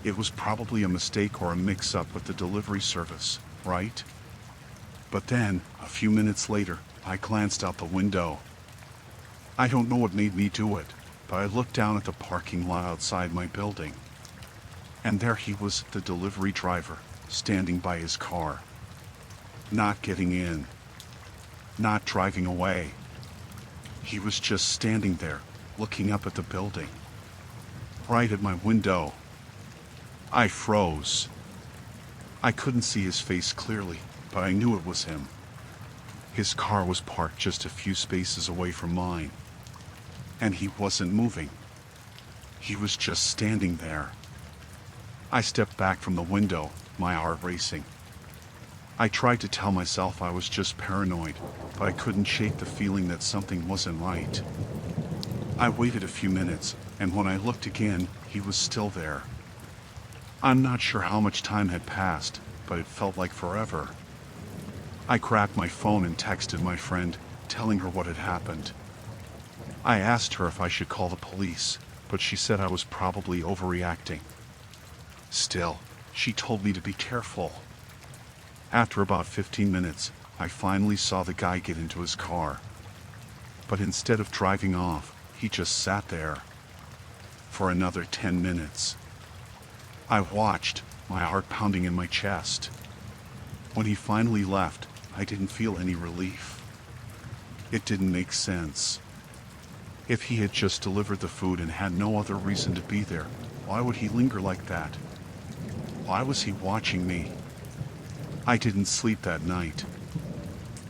It was probably a mistake or a mix-up with the delivery service, right? But then, a few minutes later, I glanced out the window. I don't know what made me do it, but I looked down at the parking lot outside my building. And there he was, the delivery driver, standing by his car. Not getting in. Not driving away. He was just standing there, looking up at the building. Right at my window. I froze. I couldn't see his face clearly, but I knew it was him. His car was parked just a few spaces away from mine. And he wasn't moving. He was just standing there. I stepped back from the window, my heart racing. I tried to tell myself I was just paranoid, but I couldn't shake the feeling that something wasn't right. I waited a few minutes, and when I looked again, he was still there. I'm not sure how much time had passed, but it felt like forever. I grabbed my phone and texted my friend, telling her what had happened. I asked her if I should call the police, but she said I was probably overreacting. Still, she told me to be careful. After about 15 minutes, I finally saw the guy get into his car. But instead of driving off, he just sat there. For another 10 minutes. I watched, my heart pounding in my chest. When he finally left, I didn't feel any relief. It didn't make sense. If he had just delivered the food and had no other reason to be there, why would he linger like that? Why was he watching me? I didn't sleep that night.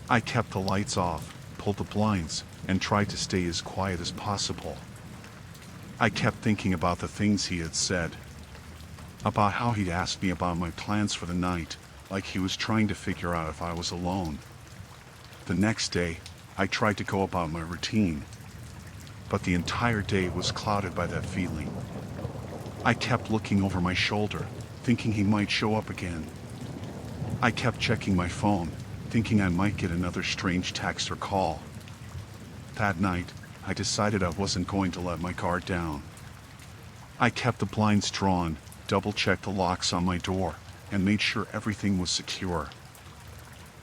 I kept the lights off, pulled the blinds, and tried to stay as quiet as possible. I kept thinking about the things he had said. About how he'd asked me about my plans for the night, like he was trying to figure out if I was alone. The next day, I tried to go about my routine. But the entire day was clouded by that feeling. I kept looking over my shoulder, thinking he might show up again. I kept checking my phone, thinking I might get another strange text or call. That night, I decided I wasn't going to let my guard down. I kept the blinds drawn, double-checked the locks on my door, and made sure everything was secure.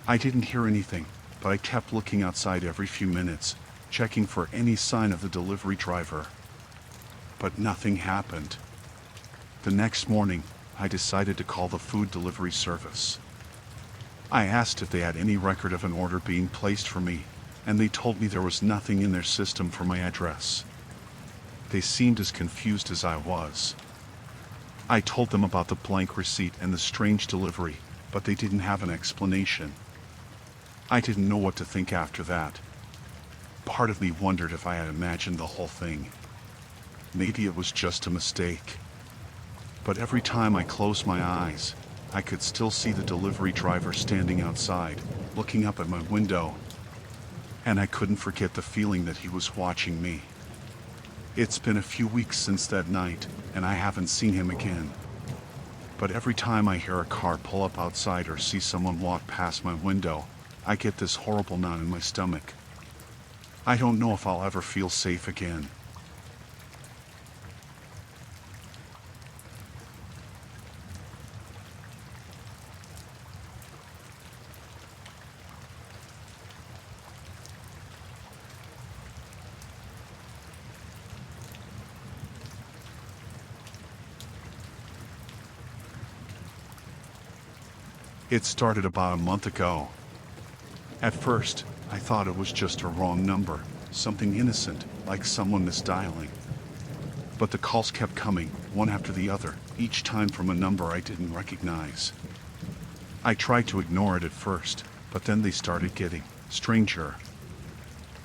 I didn't hear anything, but I kept looking outside every few minutes, checking for any sign of the delivery driver. But nothing happened. The next morning, I decided to call the food delivery service. I asked if they had any record of an order being placed for me, and they told me there was nothing in their system for my address. They seemed as confused as I was. I told them about the blank receipt and the strange delivery, but they didn't have an explanation. I didn't know what to think after that. Part of me wondered if I had imagined the whole thing. Maybe it was just a mistake. But every time I closed my eyes, I could still see the delivery driver standing outside, looking up at my window. And I couldn't forget the feeling that he was watching me. It's been a few weeks since that night, and I haven't seen him again. But every time I hear a car pull up outside or see someone walk past my window, I get this horrible knot in my stomach. I don't know if I'll ever feel safe again. It started about a month ago. At first, I thought it was just a wrong number, something innocent, like someone misdialing. But the calls kept coming, one after the other, each time from a number I didn't recognize. I tried to ignore it at first, but then they started getting stranger.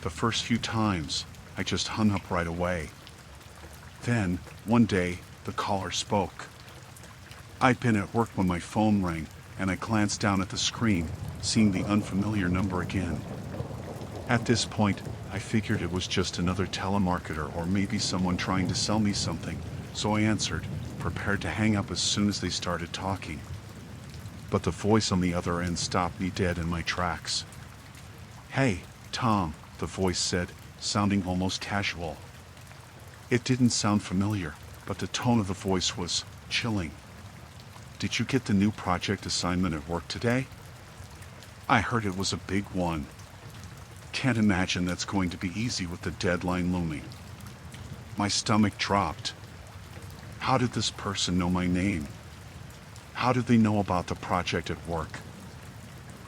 The first few times, I just hung up right away. Then, one day, the caller spoke. I'd been at work when my phone rang, and I glanced down at the screen, seeing the unfamiliar number again. At this point, I figured it was just another telemarketer or maybe someone trying to sell me something, so I answered, prepared to hang up as soon as they started talking. But the voice on the other end stopped me dead in my tracks. "Hey, Tom, the voice said, sounding almost casual. It didn't sound familiar, but the tone of the voice was chilling. Did you get the new project assignment at work today? I heard it was a big one. Can't imagine that's going to be easy with the deadline looming. My stomach dropped. How did this person know my name? How did they know about the project at work?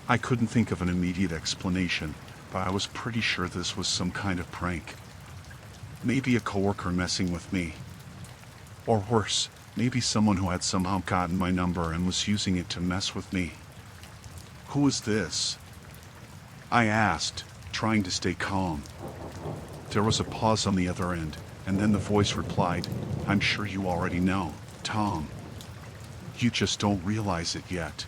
I couldn't think of an immediate explanation, but I was pretty sure this was some kind of prank. Maybe a coworker messing with me. Or worse, maybe someone who had somehow gotten my number and was using it to mess with me. Who is this? I asked, trying to stay calm. There was a pause on the other end, and then the voice replied, I'm sure you already know, Tom. You just don't realize it yet.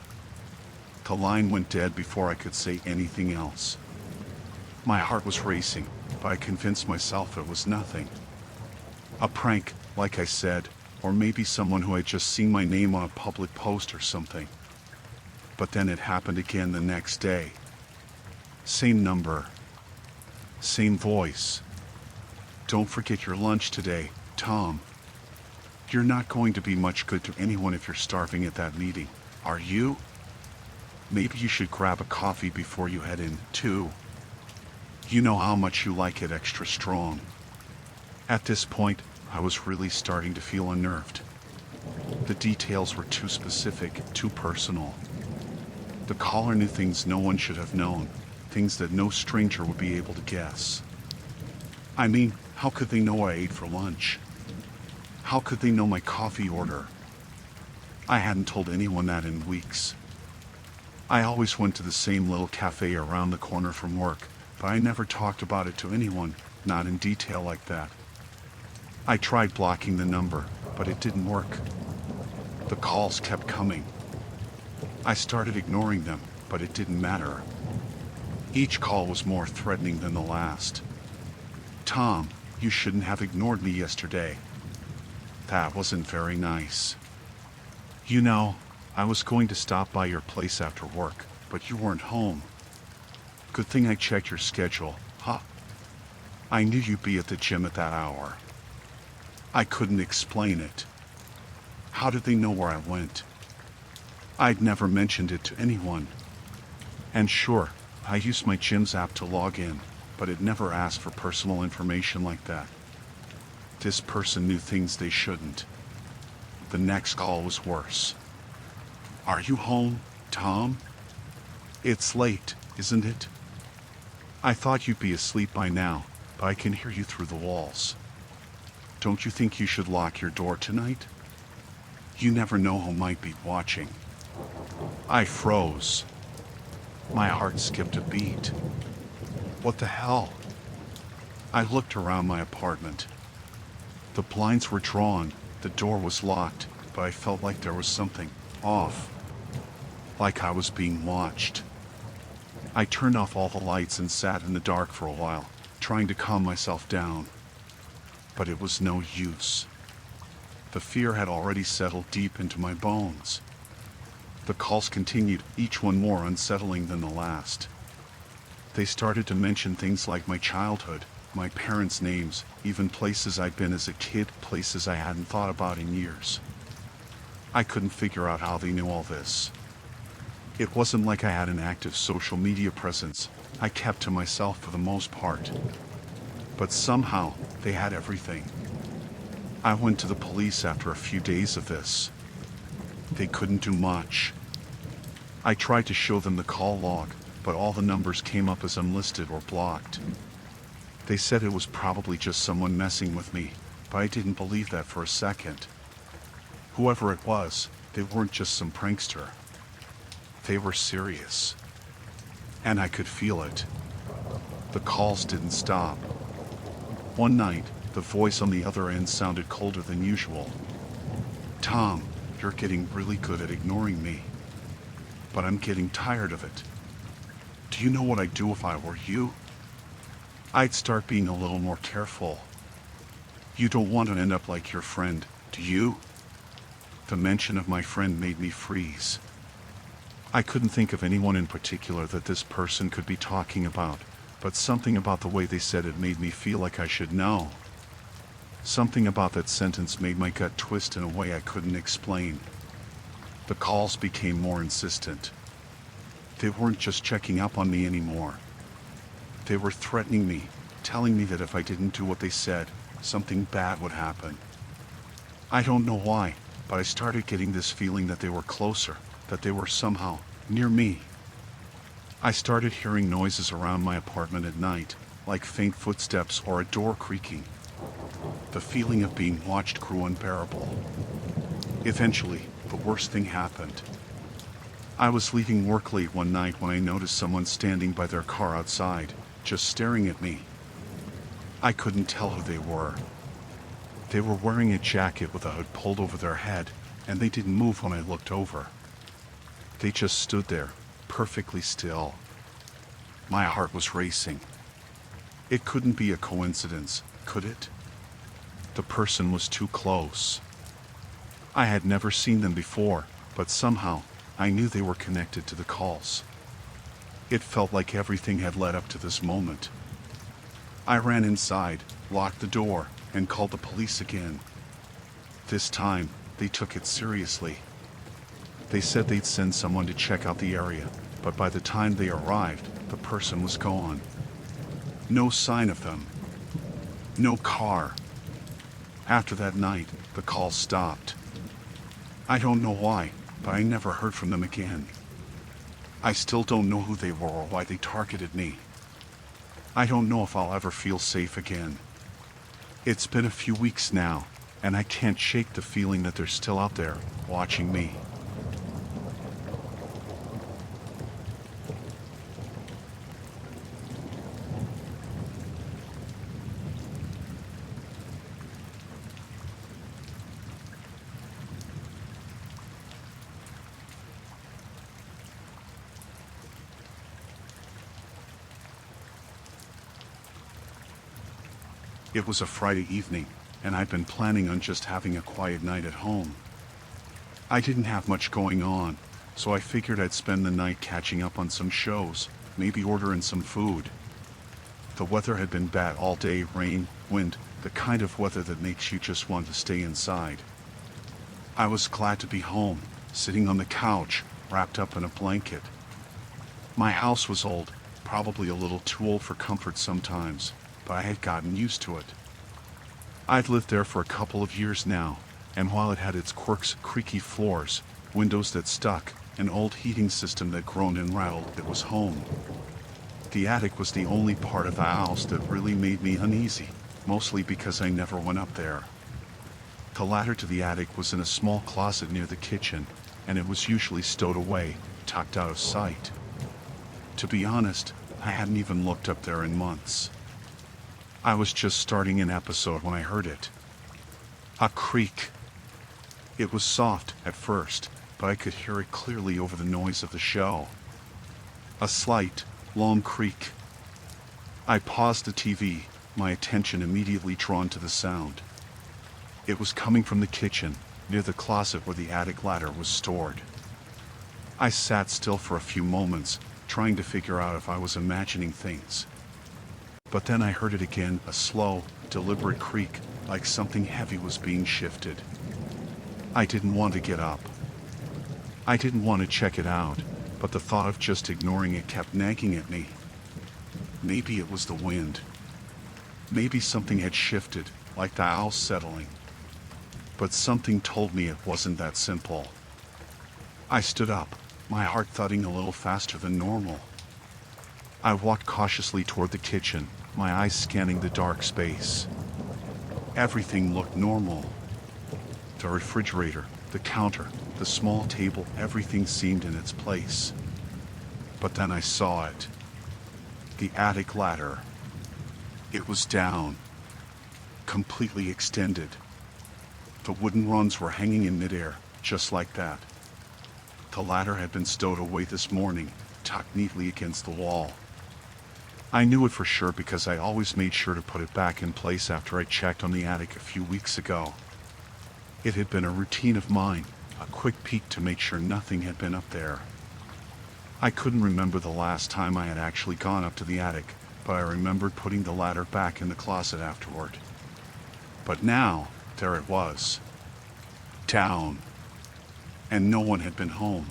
The line went dead before I could say anything else. My heart was racing, but I convinced myself it was nothing. A prank, like I said, or maybe someone who had just seen my name on a public post or something. But then it happened again the next day. Same number. Same voice. Don't forget your lunch today, Tom. You're not going to be much good to anyone if you're starving at that meeting, are you? Maybe you should grab a coffee before you head in, too. You know how much you like it extra strong. At this point, I was really starting to feel unnerved. The details were too specific, too personal. The caller knew things no one should have known, things that no stranger would be able to guess. I mean, how could they know I ate for lunch? How could they know my coffee order? I hadn't told anyone that in weeks. I always went to the same little cafe around the corner from work, but I never talked about it to anyone, not in detail like that. I tried blocking the number, but it didn't work. The calls kept coming. I started ignoring them, but it didn't matter. Each call was more threatening than the last. Tom, you shouldn't have ignored me yesterday. That wasn't very nice. You know, I was going to stop by your place after work, but you weren't home. Good thing I checked your schedule, huh? I knew you'd be at the gym at that hour. I couldn't explain it. How did they know where I went? I'd never mentioned it to anyone. And sure, I used my gym's app to log in, but it never asked for personal information like that. This person knew things they shouldn't. The next call was worse. Are you home, Tom? It's late, isn't it? I thought you'd be asleep by now, but I can hear you through the walls. Don't you think you should lock your door tonight? You never know who might be watching. I froze. My heart skipped a beat. What the hell? I looked around my apartment. The blinds were drawn, the door was locked, but I felt like there was something off. Like I was being watched. I turned off all the lights and sat in the dark for a while, trying to calm myself down. But it was no use. The fear had already settled deep into my bones. The calls continued, each one more unsettling than the last. They started to mention things like my childhood, my parents' names, even places I'd been as a kid, places I hadn't thought about in years. I couldn't figure out how they knew all this. It wasn't like I had an active social media presence. I kept to myself for the most part. But somehow, they had everything. I went to the police after a few days of this. They couldn't do much. I tried to show them the call log, but all the numbers came up as unlisted or blocked. They said it was probably just someone messing with me, but I didn't believe that for a second. Whoever it was, they weren't just some prankster. They were serious. And I could feel it. The calls didn't stop. One night, the voice on the other end sounded colder than usual. Tom, you're getting really good at ignoring me. But I'm getting tired of it. Do you know what I'd do if I were you? I'd start being a little more careful. You don't want to end up like your friend, do you? The mention of my friend made me freeze. I couldn't think of anyone in particular that this person could be talking about, but something about the way they said it made me feel like I should know. Something about that sentence made my gut twist in a way I couldn't explain. The calls became more insistent. They weren't just checking up on me anymore. They were threatening me, telling me that if I didn't do what they said, something bad would happen. I don't know why, but I started getting this feeling that they were closer, that they were somehow near me. I started hearing noises around my apartment at night, like faint footsteps or a door creaking. The feeling of being watched grew unbearable. Eventually, the worst thing happened. I was leaving work late one night when I noticed someone standing by their car outside, just staring at me. I couldn't tell who they were. They were wearing a jacket with a hood pulled over their head, and they didn't move when I looked over. They just stood there, perfectly still. My heart was racing. It couldn't be a coincidence, could it? The person was too close. I had never seen them before, but somehow, I knew they were connected to the calls. It felt like everything had led up to this moment. I ran inside, locked the door, and called the police again. This time, they took it seriously. They said they'd send someone to check out the area, but by the time they arrived, the person was gone. No sign of them. No car. After that night, the calls stopped. I don't know why, but I never heard from them again. I still don't know who they were or why they targeted me. I don't know if I'll ever feel safe again. It's been a few weeks now, and I can't shake the feeling that they're still out there, watching me. It was a Friday evening, and I'd been planning on just having a quiet night at home. I didn't have much going on, so I figured I'd spend the night catching up on some shows, maybe ordering some food. The weather had been bad all day, rain, wind, the kind of weather that makes you just want to stay inside. I was glad to be home, sitting on the couch, wrapped up in a blanket. My house was old, probably a little too old for comfort sometimes, but I had gotten used to it. I'd lived there for a couple of years now, and while it had its quirks, creaky floors, windows that stuck, an old heating system that groaned and rattled, it was home. The attic was the only part of the house that really made me uneasy, mostly because I never went up there. The ladder to the attic was in a small closet near the kitchen, and it was usually stowed away, tucked out of sight. To be honest, I hadn't even looked up there in months. I was just starting an episode when I heard it. A creak. It was soft at first, but I could hear it clearly over the noise of the show. A slight, long creak. I paused the TV, my attention immediately drawn to the sound. It was coming from the kitchen, near the closet where the attic ladder was stored. I sat still for a few moments, trying to figure out if I was imagining things. But then I heard it again, a slow, deliberate creak, like something heavy was being shifted. I didn't want to get up. I didn't want to check it out, but the thought of just ignoring it kept nagging at me. Maybe it was the wind. Maybe something had shifted, like the house settling. But something told me it wasn't that simple. I stood up, my heart thudding a little faster than normal. I walked cautiously toward the kitchen, my eyes scanning the dark space. Everything looked normal. The refrigerator, the counter, the small table, everything seemed in its place. But then I saw it. The attic ladder. It was down. Completely extended. The wooden rungs were hanging in midair, just like that. The ladder had been stowed away this morning, tucked neatly against the wall. I knew it for sure because I always made sure to put it back in place after I checked on the attic a few weeks ago. It had been a routine of mine, a quick peek to make sure nothing had been up there. I couldn't remember the last time I had actually gone up to the attic, but I remembered putting the ladder back in the closet afterward. But now, there it was. Down. And no one had been home.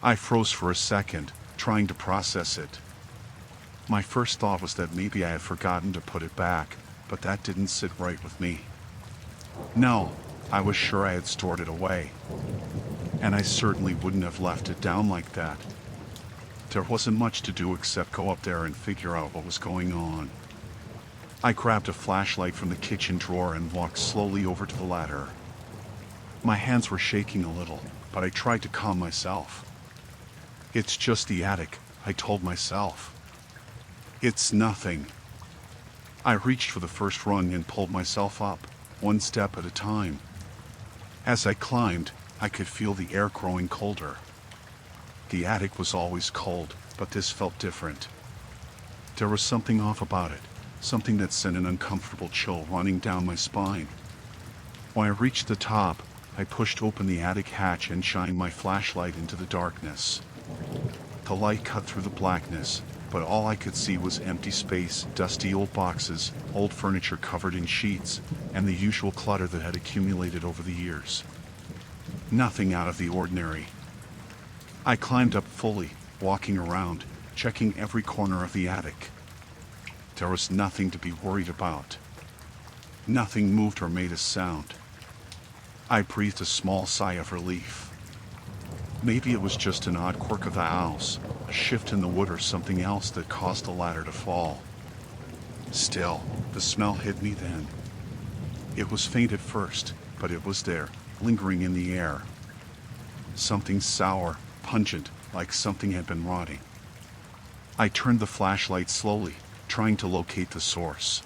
I froze for a second, trying to process it. My first thought was that maybe I had forgotten to put it back, but that didn't sit right with me. No, I was sure I had stored it away. And I certainly wouldn't have left it down like that. There wasn't much to do except go up there and figure out what was going on. I grabbed a flashlight from the kitchen drawer and walked slowly over to the ladder. My hands were shaking a little, but I tried to calm myself. It's just the attic, I told myself. It's nothing. I reached for the first rung and pulled myself up, one step at a time. As I climbed, I could feel the air growing colder. The attic was always cold, but this felt different. There was something off about it, something that sent an uncomfortable chill running down my spine. When I reached the top, I pushed open the attic hatch and shined my flashlight into the darkness. The light cut through the blackness, but all I could see was empty space, dusty old boxes, old furniture covered in sheets, and the usual clutter that had accumulated over the years. Nothing out of the ordinary. I climbed up fully, walking around, checking every corner of the attic. There was nothing to be worried about. Nothing moved or made a sound. I breathed a small sigh of relief. Maybe it was just an odd quirk of the house, a shift in the wood or something else that caused the ladder to fall. Still, the smell hit me then. It was faint at first, but it was there, lingering in the air. Something sour, pungent, like something had been rotting. I turned the flashlight slowly, trying to locate the source.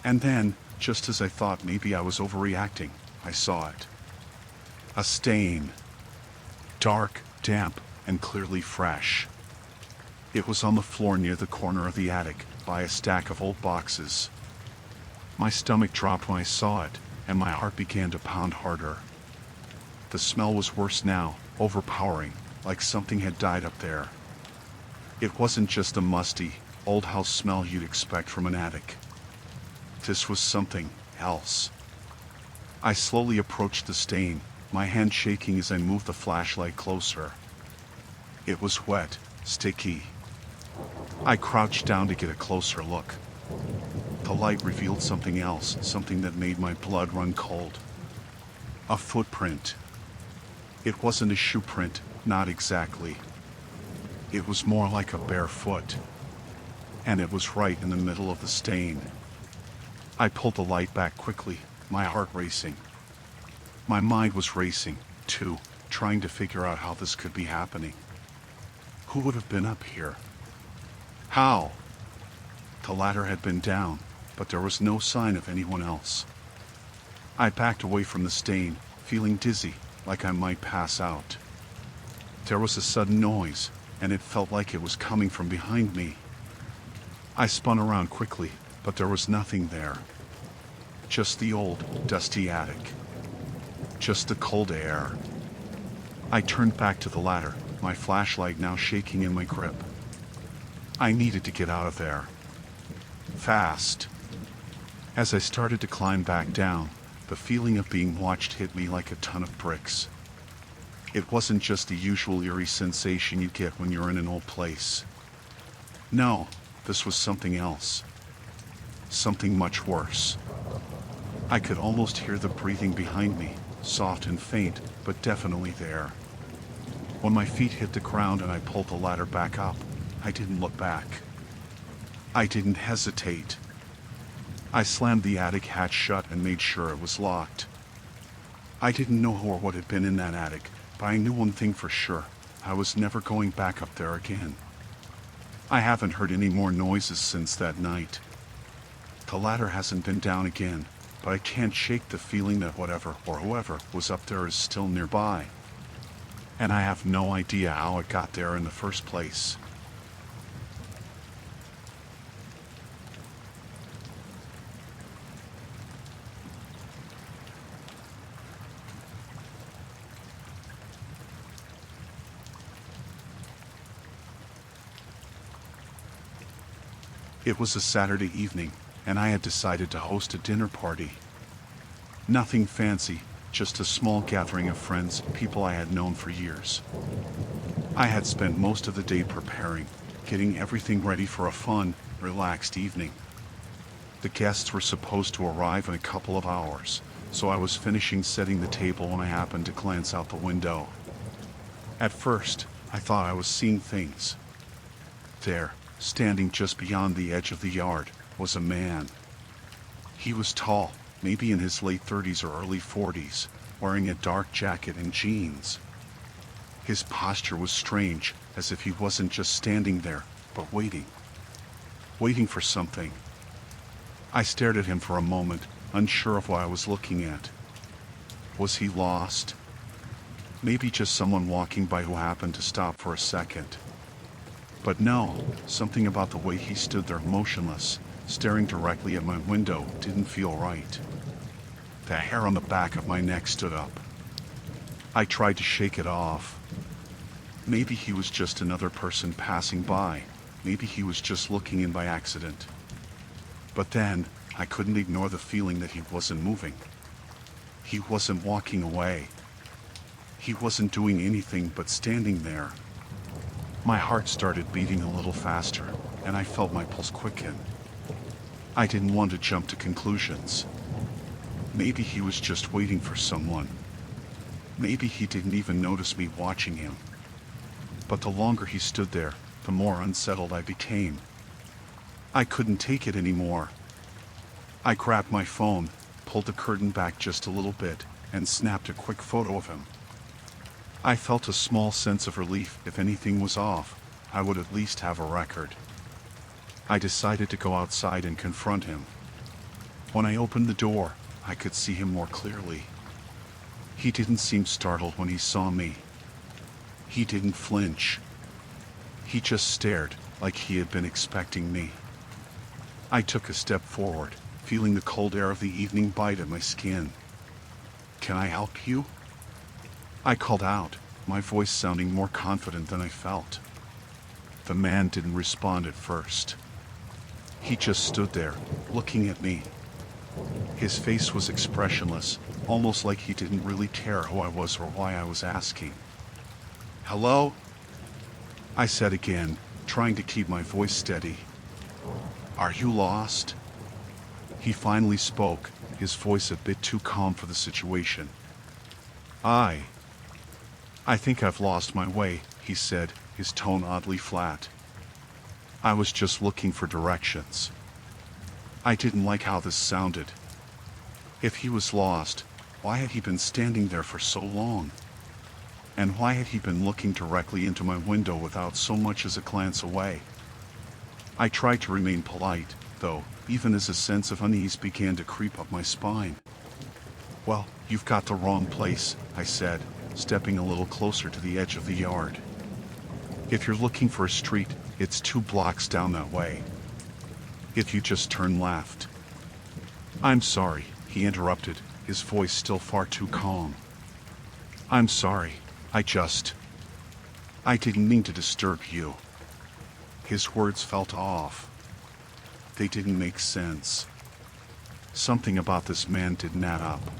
And then, just as I thought maybe I was overreacting, I saw it. A stain. Dark, damp, and clearly fresh. It was on the floor near the corner of the attic, by a stack of old boxes. My stomach dropped when I saw it, and my heart began to pound harder. The smell was worse now, overpowering, like something had died up there. It wasn't just a musty, old house smell you'd expect from an attic. This was something else. I slowly approached the stain, my hand shaking as I moved the flashlight closer. It was wet, sticky. I crouched down to get a closer look. The light revealed something else, something that made my blood run cold. A footprint. It wasn't a shoe print, not exactly. It was more like a bare foot. And it was right in the middle of the stain. I pulled the light back quickly, my heart racing. My mind was racing, too, trying to figure out how this could be happening. Who would have been up here? How? The ladder had been down, but there was no sign of anyone else. I backed away from the stain, feeling dizzy, like I might pass out. There was a sudden noise, and it felt like it was coming from behind me. I spun around quickly, but there was nothing there. Just the old, dusty attic. Just the cold air. I turned back to the ladder, my flashlight now shaking in my grip. I needed to get out of there. Fast. As I started to climb back down, the feeling of being watched hit me like a ton of bricks. It wasn't just the usual eerie sensation you get when you're in an old place. No, this was something else. Something much worse. I could almost hear the breathing behind me, soft and faint, but definitely there. When my feet hit the ground and I pulled the ladder back up, I didn't look back. I didn't hesitate. I slammed the attic hatch shut and made sure it was locked. I didn't know who or what had been in that attic, but I knew one thing for sure. I was never going back up there again. I haven't heard any more noises since that night. The ladder hasn't been down again, but I can't shake the feeling that whatever or whoever was up there is still nearby. And I have no idea how it got there in the first place. It was a Saturday evening, and I had decided to host a dinner party. Nothing fancy, just a small gathering of friends, people I had known for years. I had spent most of the day preparing, getting everything ready for a fun, relaxed evening. The guests were supposed to arrive in a couple of hours, so I was finishing setting the table when I happened to glance out the window. At first, I thought I was seeing things. There, standing just beyond the edge of the yard, was a man. He was tall, maybe in his late 30s or early 40s, wearing a dark jacket and jeans. His posture was strange, as if he wasn't just standing there, but waiting. Waiting for something. I stared at him for a moment, unsure of what I was looking at. Was he lost? Maybe just someone walking by who happened to stop for a second. But no, something about the way he stood there motionless, staring directly at my window, didn't feel right. The hair on the back of my neck stood up. I tried to shake it off. Maybe he was just another person passing by. Maybe he was just looking in by accident. But then, I couldn't ignore the feeling that he wasn't moving. He wasn't walking away. He wasn't doing anything but standing there. My heart started beating a little faster, and I felt my pulse quicken. I didn't want to jump to conclusions. Maybe he was just waiting for someone. Maybe he didn't even notice me watching him. But the longer he stood there, the more unsettled I became. I couldn't take it anymore. I grabbed my phone, pulled the curtain back just a little bit, and snapped a quick photo of him. I felt a small sense of relief. If anything was off, I would at least have a record. I decided to go outside and confront him. When I opened the door, I could see him more clearly. He didn't seem startled when he saw me. He didn't flinch. He just stared, like he had been expecting me. I took a step forward, feeling the cold air of the evening bite at my skin. "Can I help you?" I called out, my voice sounding more confident than I felt. The man didn't respond at first. He just stood there, looking at me. His face was expressionless, almost like he didn't really care who I was or why I was asking. "Hello?" I said again, trying to keep my voice steady. "Are you lost?" He finally spoke, his voice a bit too calm for the situation. I think I've lost my way," he said, his tone oddly flat. "I was just looking for directions." I didn't like how this sounded. If he was lost, why had he been standing there for so long? And why had he been looking directly into my window without so much as a glance away? I tried to remain polite, though, even as a sense of unease began to creep up my spine. "Well, you've got the wrong place," I said, stepping a little closer to the edge of the yard. "If you're looking for a street, it's 2 blocks down that way. If you just turn left." "I'm sorry," he interrupted, his voice still far too calm. "I'm sorry, I didn't mean to disturb you." His words felt off. They didn't make sense. Something about this man didn't add up.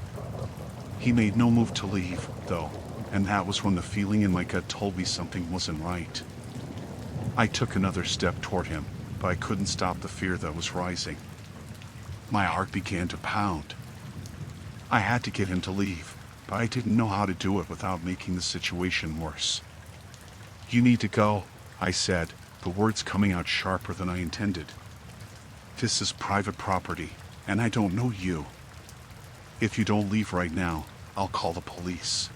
He made no move to leave, though, and that was when the feeling in my gut told me something wasn't right. I took another step toward him, but I couldn't stop the fear that was rising. My heart began to pound. I had to get him to leave, but I didn't know how to do it without making the situation worse. "You need to go," I said, the words coming out sharper than I intended. "This is private property, and I don't know you. If you don't leave right now, I'll call the police."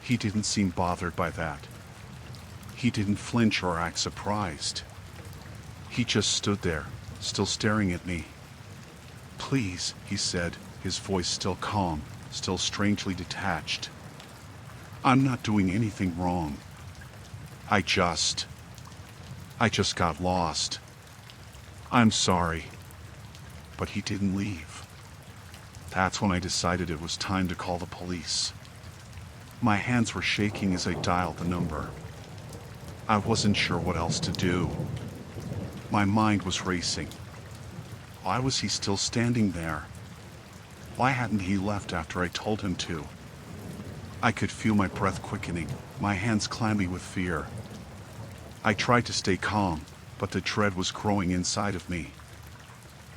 He didn't seem bothered by that. He didn't flinch or act surprised. He just stood there, still staring at me. "Please," he said, his voice still calm, still strangely detached. "I'm not doing anything wrong. I just got lost. I'm sorry." But he didn't leave. That's when I decided it was time to call the police. My hands were shaking as I dialed the number. I wasn't sure what else to do. My mind was racing. Why was he still standing there? Why hadn't he left after I told him to? I could feel my breath quickening, my hands clammy with fear. I tried to stay calm, but the dread was growing inside of me.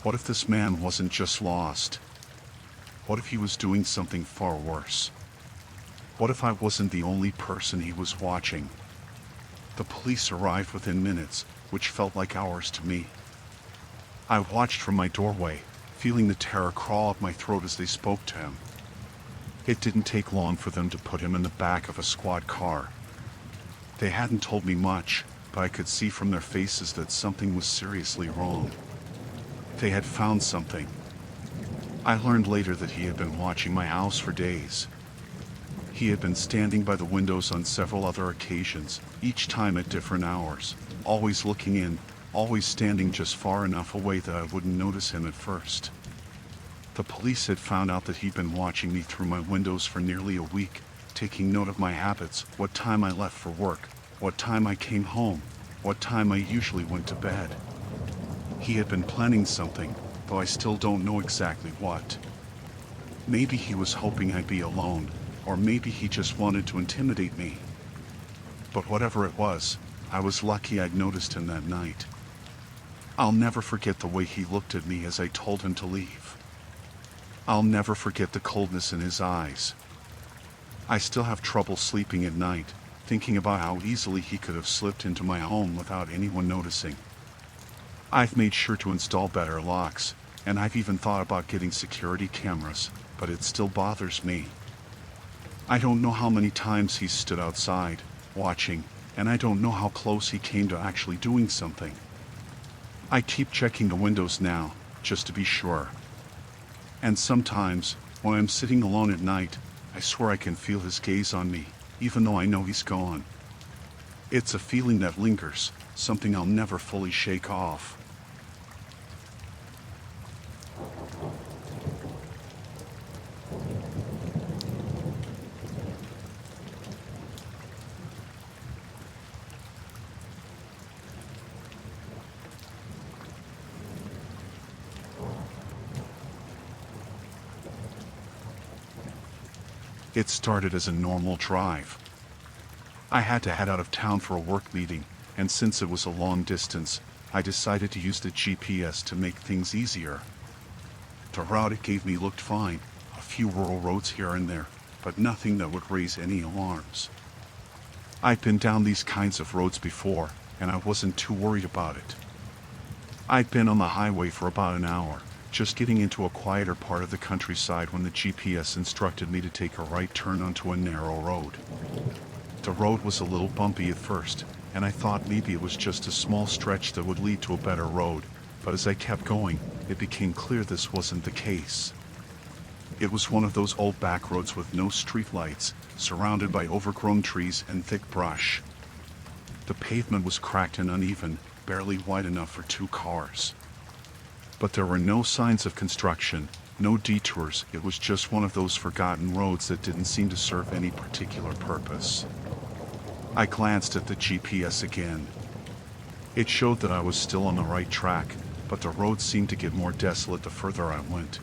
What if this man wasn't just lost? What if he was doing something far worse? What if I wasn't the only person he was watching? The police arrived within minutes, which felt like hours to me. I watched from my doorway, feeling the terror crawl up my throat as they spoke to him. It didn't take long for them to put him in the back of a squad car. They hadn't told me much, but I could see from their faces that something was seriously wrong. They had found something. I learned later that he had been watching my house for days. He had been standing by the windows on several other occasions, each time at different hours, always looking in, always standing just far enough away that I wouldn't notice him at first. The police had found out that he'd been watching me through my windows for nearly a week, taking note of my habits, what time I left for work, what time I came home, what time I usually went to bed. He had been planning something, though I still don't know exactly what. Maybe he was hoping I'd be alone, or maybe he just wanted to intimidate me. But whatever it was, I was lucky I'd noticed him that night. I'll never forget the way he looked at me as I told him to leave. I'll never forget the coldness in his eyes. I still have trouble sleeping at night, thinking about how easily he could have slipped into my home without anyone noticing. I've made sure to install better locks, and I've even thought about getting security cameras, but it still bothers me. I don't know how many times he's stood outside, watching, and I don't know how close he came to actually doing something. I keep checking the windows now, just to be sure. And sometimes, when I'm sitting alone at night, I swear I can feel his gaze on me, even though I know he's gone. It's a feeling that lingers, something I'll never fully shake off. It started as a normal drive. I had to head out of town for a work meeting, and since it was a long distance, I decided to use the GPS to make things easier. The route it gave me looked fine, a few rural roads here and there, but nothing that would raise any alarms. I'd been down these kinds of roads before, and I wasn't too worried about it. I'd been on the highway for about an hour, just getting into a quieter part of the countryside when the GPS instructed me to take a right turn onto a narrow road. The road was a little bumpy at first, and I thought maybe it was just a small stretch that would lead to a better road, but as I kept going, it became clear this wasn't the case. It was one of those old back roads with no streetlights, surrounded by overgrown trees and thick brush. The pavement was cracked and uneven, barely wide enough for 2 cars. But there were no signs of construction, no detours. It was just one of those forgotten roads that didn't seem to serve any particular purpose. I glanced at the GPS again. It showed that I was still on the right track, but the road seemed to get more desolate the further I went.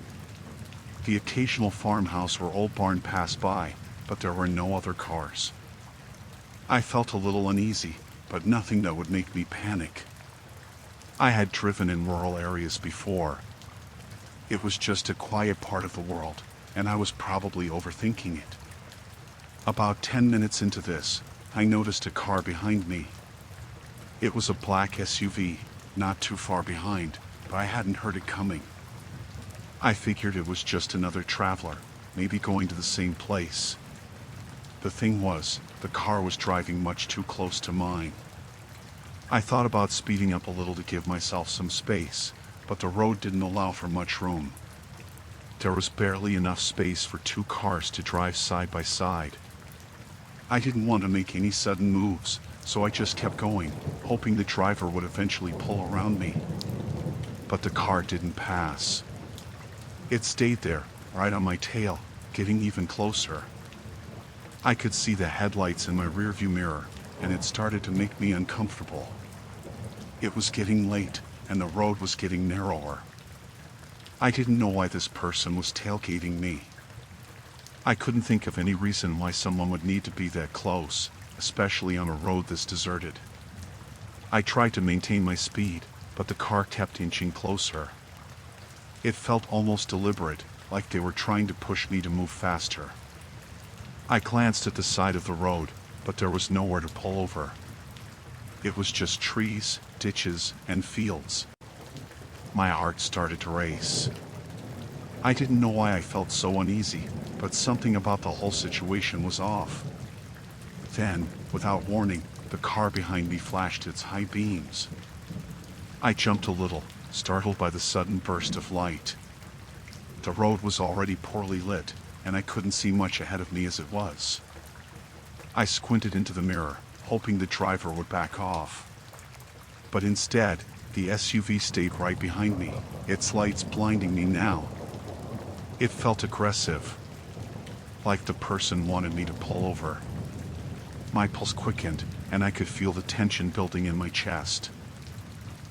The occasional farmhouse or old barn passed by, but there were no other cars. I felt a little uneasy, but nothing that would make me panic. I had driven in rural areas before. It was just a quiet part of the world, and I was probably overthinking it. About 10 minutes into this, I noticed a car behind me. It was a black SUV, not too far behind, but I hadn't heard it coming. I figured it was just another traveler, maybe going to the same place. The thing was, the car was driving much too close to mine. I thought about speeding up a little to give myself some space, but the road didn't allow for much room. There was barely enough space for 2 cars to drive side by side. I didn't want to make any sudden moves, so I just kept going, hoping the driver would eventually pull around me. But the car didn't pass. It stayed there, right on my tail, getting even closer. I could see the headlights in my rearview mirror, and it started to make me uncomfortable. It was getting late, and the road was getting narrower. I didn't know why this person was tailgating me. I couldn't think of any reason why someone would need to be that close, especially on a road this deserted. I tried to maintain my speed, but the car kept inching closer. It felt almost deliberate, like they were trying to push me to move faster. I glanced at the side of the road, but there was nowhere to pull over. It was just trees, ditches, and fields. My heart started to race. I didn't know why I felt so uneasy, but something about the whole situation was off. Then, without warning, the car behind me flashed its high beams. I jumped a little, startled by the sudden burst of light. The road was already poorly lit, and I couldn't see much ahead of me as it was. I squinted into the mirror, hoping the driver would back off. But instead, the SUV stayed right behind me, its lights blinding me now. It felt aggressive, like the person wanted me to pull over. My pulse quickened, and I could feel the tension building in my chest.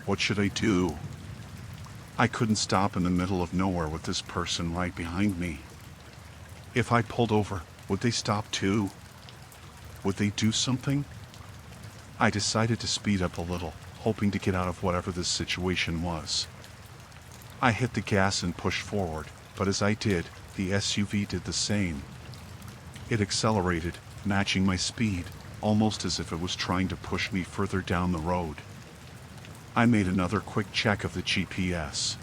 What should I do? I couldn't stop in the middle of nowhere with this person right behind me. If I pulled over, would they stop too? Would they do something? I decided to speed up a little, hoping to get out of whatever this situation was. I hit the gas and pushed forward, but as I did, the SUV did the same. It accelerated, matching my speed, almost as if it was trying to push me further down the road. I made another quick check of the GPS.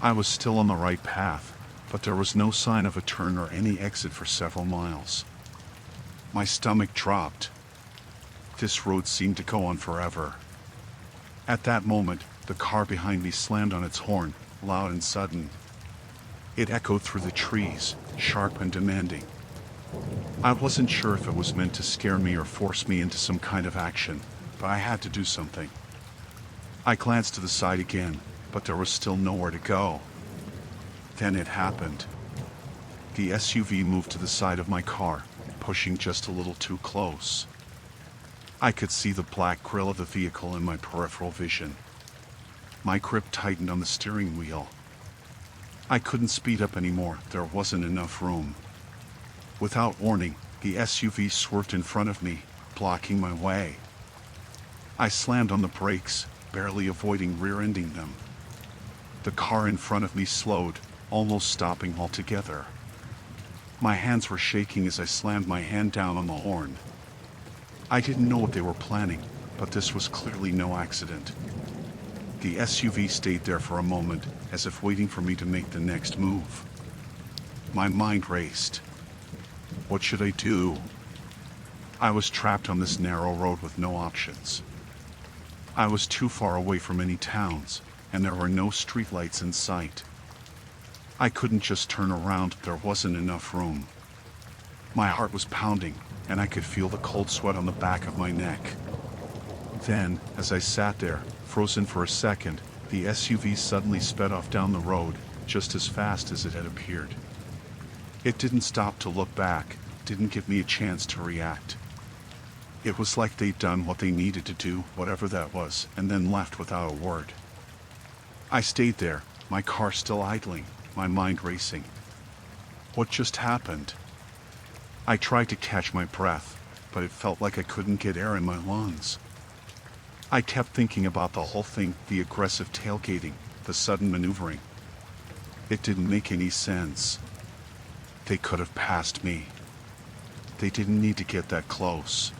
I was still on the right path, but there was no sign of a turn or any exit for several miles. My stomach dropped. This road seemed to go on forever. At that moment, the car behind me slammed on its horn, loud and sudden. It echoed through the trees, sharp and demanding. I wasn't sure if it was meant to scare me or force me into some kind of action, but I had to do something. I glanced to the side again, but there was still nowhere to go. Then it happened. The SUV moved to the side of my car, pushing just a little too close. I could see the black grille of the vehicle in my peripheral vision. My grip tightened on the steering wheel. I couldn't speed up anymore, there wasn't enough room. Without warning, the SUV swerved in front of me, blocking my way. I slammed on the brakes, barely avoiding rear-ending them. The car in front of me slowed, almost stopping altogether. My hands were shaking as I slammed my hand down on the horn. I didn't know what they were planning, but this was clearly no accident. The SUV stayed there for a moment, as if waiting for me to make the next move. My mind raced. What should I do? I was trapped on this narrow road with no options. I was too far away from any towns, and there were no streetlights in sight. I couldn't just turn around, there wasn't enough room. My heart was pounding, and I could feel the cold sweat on the back of my neck. Then, as I sat there, frozen for a second, the SUV suddenly sped off down the road, just as fast as it had appeared. It didn't stop to look back, didn't give me a chance to react. It was like they'd done what they needed to do, whatever that was, and then left without a word. I stayed there, my car still idling, my mind racing. What just happened? I tried to catch my breath, but it felt like I couldn't get air in my lungs. I kept thinking about the whole thing, the aggressive tailgating, the sudden maneuvering. It didn't make any sense. They could have passed me. They didn't need to get that close.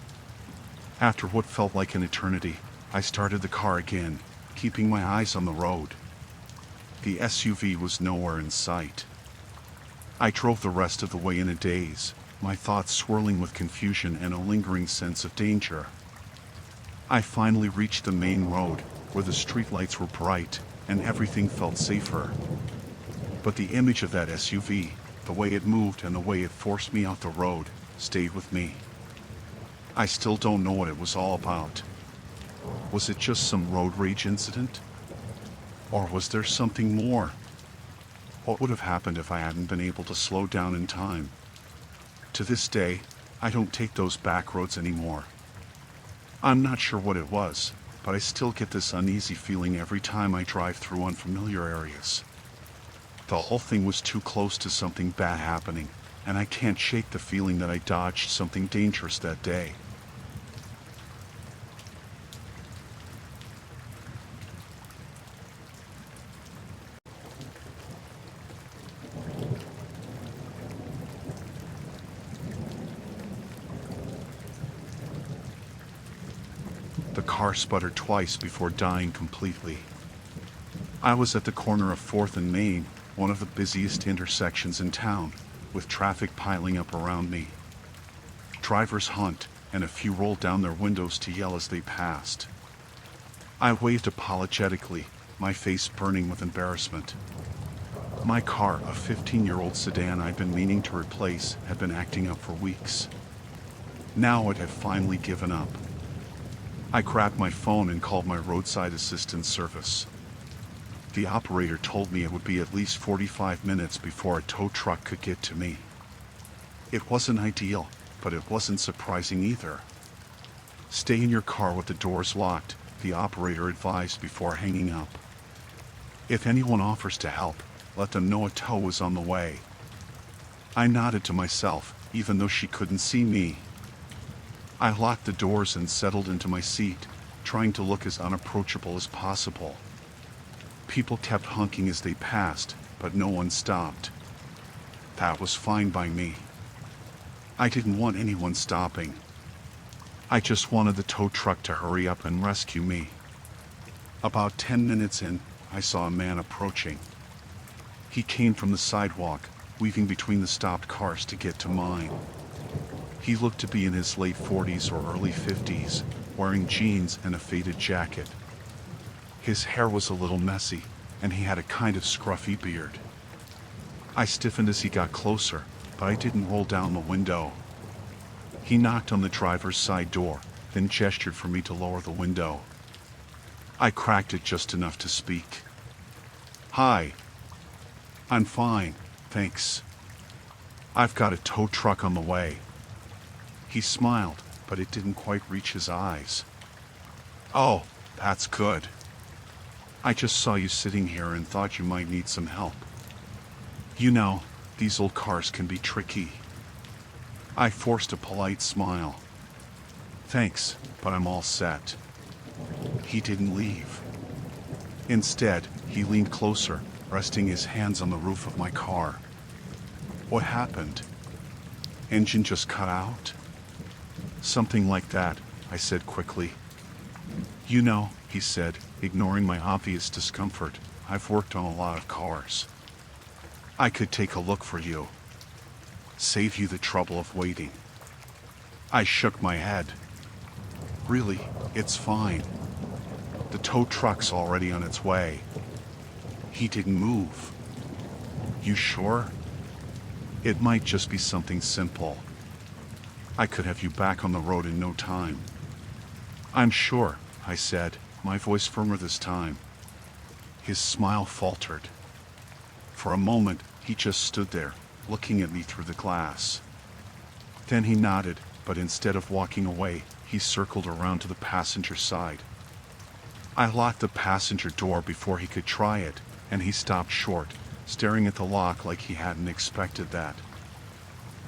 After what felt like an eternity, I started the car again, keeping my eyes on the road. The SUV was nowhere in sight. I drove the rest of the way in a daze, my thoughts swirling with confusion and a lingering sense of danger. I finally reached the main road, where the streetlights were bright, and everything felt safer. But the image of that SUV, the way it moved and the way it forced me off the road, stayed with me. I still don't know what it was all about. Was it just some road rage incident? Or was there something more? What would have happened if I hadn't been able to slow down in time? To this day, I don't take those back roads anymore. I'm not sure what it was, but I still get this uneasy feeling every time I drive through unfamiliar areas. The whole thing was too close to something bad happening, and I can't shake the feeling that I dodged something dangerous that day. The car sputtered twice before dying completely. I was at the corner of 4th and Main, one of the busiest intersections in town, with traffic piling up around me. Drivers honked, and a few rolled down their windows to yell as they passed. I waved apologetically, my face burning with embarrassment. My car, a 15-year-old sedan I'd been meaning to replace, had been acting up for weeks. Now it had finally given up. I grabbed my phone and called my roadside assistance service. The operator told me it would be at least 45 minutes before a tow truck could get to me. It wasn't ideal, but it wasn't surprising either. Stay in your car with the doors locked, the operator advised before hanging up. If anyone offers to help, let them know a tow is on the way. I nodded to myself, even though she couldn't see me. I locked the doors and settled into my seat, trying to look as unapproachable as possible. People kept honking as they passed, but no one stopped. That was fine by me. I didn't want anyone stopping. I just wanted the tow truck to hurry up and rescue me. About 10 minutes in, I saw a man approaching. He came from the sidewalk, weaving between the stopped cars to get to mine. He looked to be in his late 40s or early 50s, wearing jeans and a faded jacket. His hair was a little messy, and he had a kind of scruffy beard. I stiffened as he got closer, but I didn't roll down the window. He knocked on the driver's side door, then gestured for me to lower the window. I cracked it just enough to speak. "Hi. I'm fine, thanks. I've got a tow truck on the way." He smiled, but it didn't quite reach his eyes. "Oh, that's good. I just saw you sitting here and thought you might need some help. You know, these old cars can be tricky." I forced a polite smile. "Thanks, but I'm all set." He didn't leave. Instead, he leaned closer, resting his hands on the roof of my car. "What happened? Engine just cut out?" "Something like that," I said quickly. "You know," he said, ignoring my obvious discomfort, "I've worked on a lot of cars. I could take a look for you. Save you the trouble of waiting." I shook my head. "Really, it's fine. The tow truck's already on its way." He didn't move. "You sure? It might just be something simple. I could have you back on the road in no time." "I'm sure," I said, my voice firmer this time. His smile faltered. For a moment, he just stood there, looking at me through the glass. Then he nodded, but instead of walking away, he circled around to the passenger side. I locked the passenger door before he could try it, and he stopped short, staring at the lock like he hadn't expected that.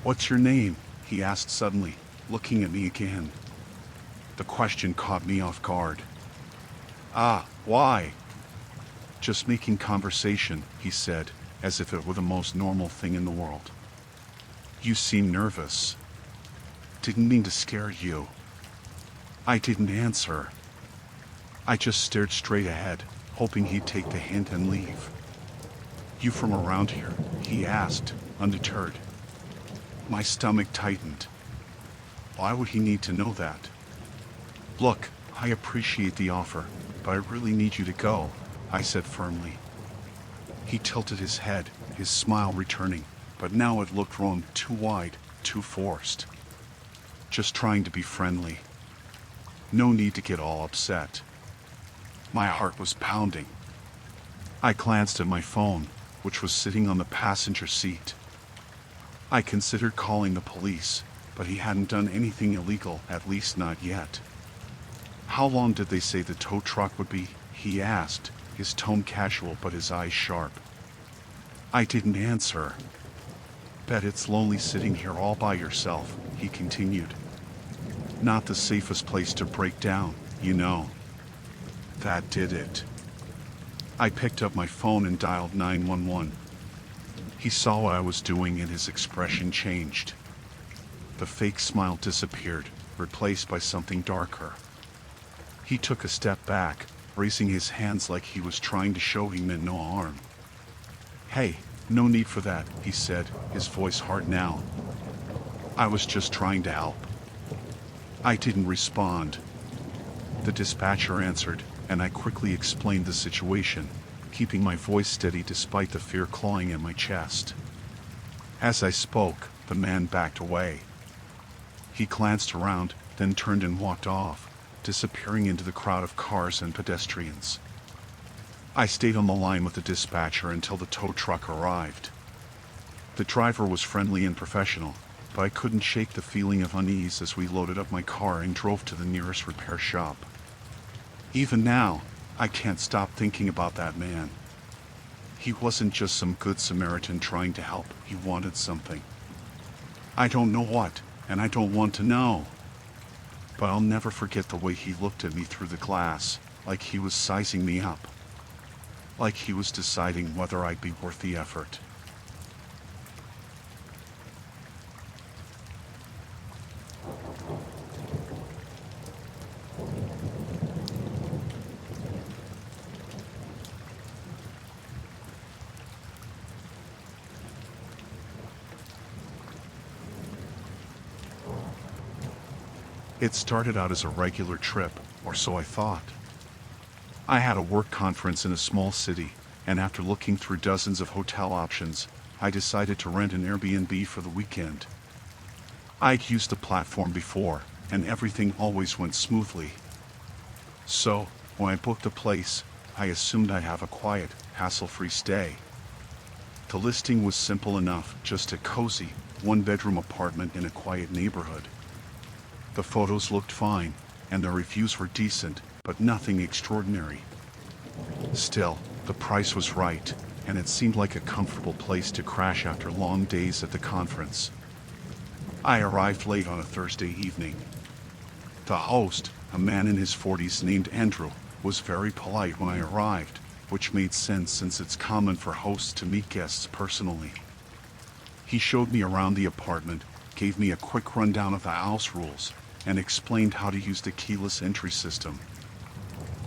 "What's your name?" he asked suddenly, looking at me again. The question caught me off guard. "Ah, why?" "Just making conversation," he said, as if it were the most normal thing in the world. "You seem nervous." "Didn't mean to scare you." I didn't answer. I just stared straight ahead, hoping he'd take the hint and leave. "You from around here?" he asked, undeterred. My stomach tightened. Why would he need to know that? "Look, I appreciate the offer, but I really need you to go," I said firmly. He tilted his head, his smile returning, but now it looked wrong, too wide, too forced. "Just trying to be friendly. No need to get all upset." My heart was pounding. I glanced at my phone, which was sitting on the passenger seat. I considered calling the police, but he hadn't done anything illegal, at least not yet. How long did they say the tow truck would be? He asked, his tone casual but his eyes sharp. I didn't answer. Bet it's lonely sitting here all by yourself, he continued. Not the safest place to break down, you know. That did it. I picked up my phone and dialed 911. He saw what I was doing and his expression changed. The fake smile disappeared, replaced by something darker. He took a step back, raising his hands like he was trying to show he meant no harm. Hey, no need for that, he said, his voice hard now. I was just trying to help. I didn't respond. The dispatcher answered, and I quickly explained the situation, keeping my voice steady despite the fear clawing at my chest. As I spoke, the man backed away. He glanced around, then turned and walked off, disappearing into the crowd of cars and pedestrians. I stayed on the line with the dispatcher until the tow truck arrived. The driver was friendly and professional, but I couldn't shake the feeling of unease as we loaded up my car and drove to the nearest repair shop. Even now, I can't stop thinking about that man. He wasn't just some good Samaritan trying to help, he wanted something. I don't know what, and I don't want to know. But I'll never forget the way he looked at me through the glass, like he was sizing me up. Like he was deciding whether I'd be worth the effort. It started out as a regular trip, or so I thought. I had a work conference in a small city, and after looking through dozens of hotel options, I decided to rent an Airbnb for the weekend. I'd used the platform before, and everything always went smoothly. So, when I booked a place, I assumed I'd have a quiet, hassle-free stay. The listing was simple enough, just a cozy, one-bedroom apartment in a quiet neighborhood. The photos looked fine, and the reviews were decent, but nothing extraordinary. Still, the price was right, and it seemed like a comfortable place to crash after long days at the conference. I arrived late on a Thursday evening. The host, a man in his 40s named Andrew, was very polite when I arrived, which made sense since it's common for hosts to meet guests personally. He showed me around the apartment, gave me a quick rundown of the house rules, and explained how to use the keyless entry system.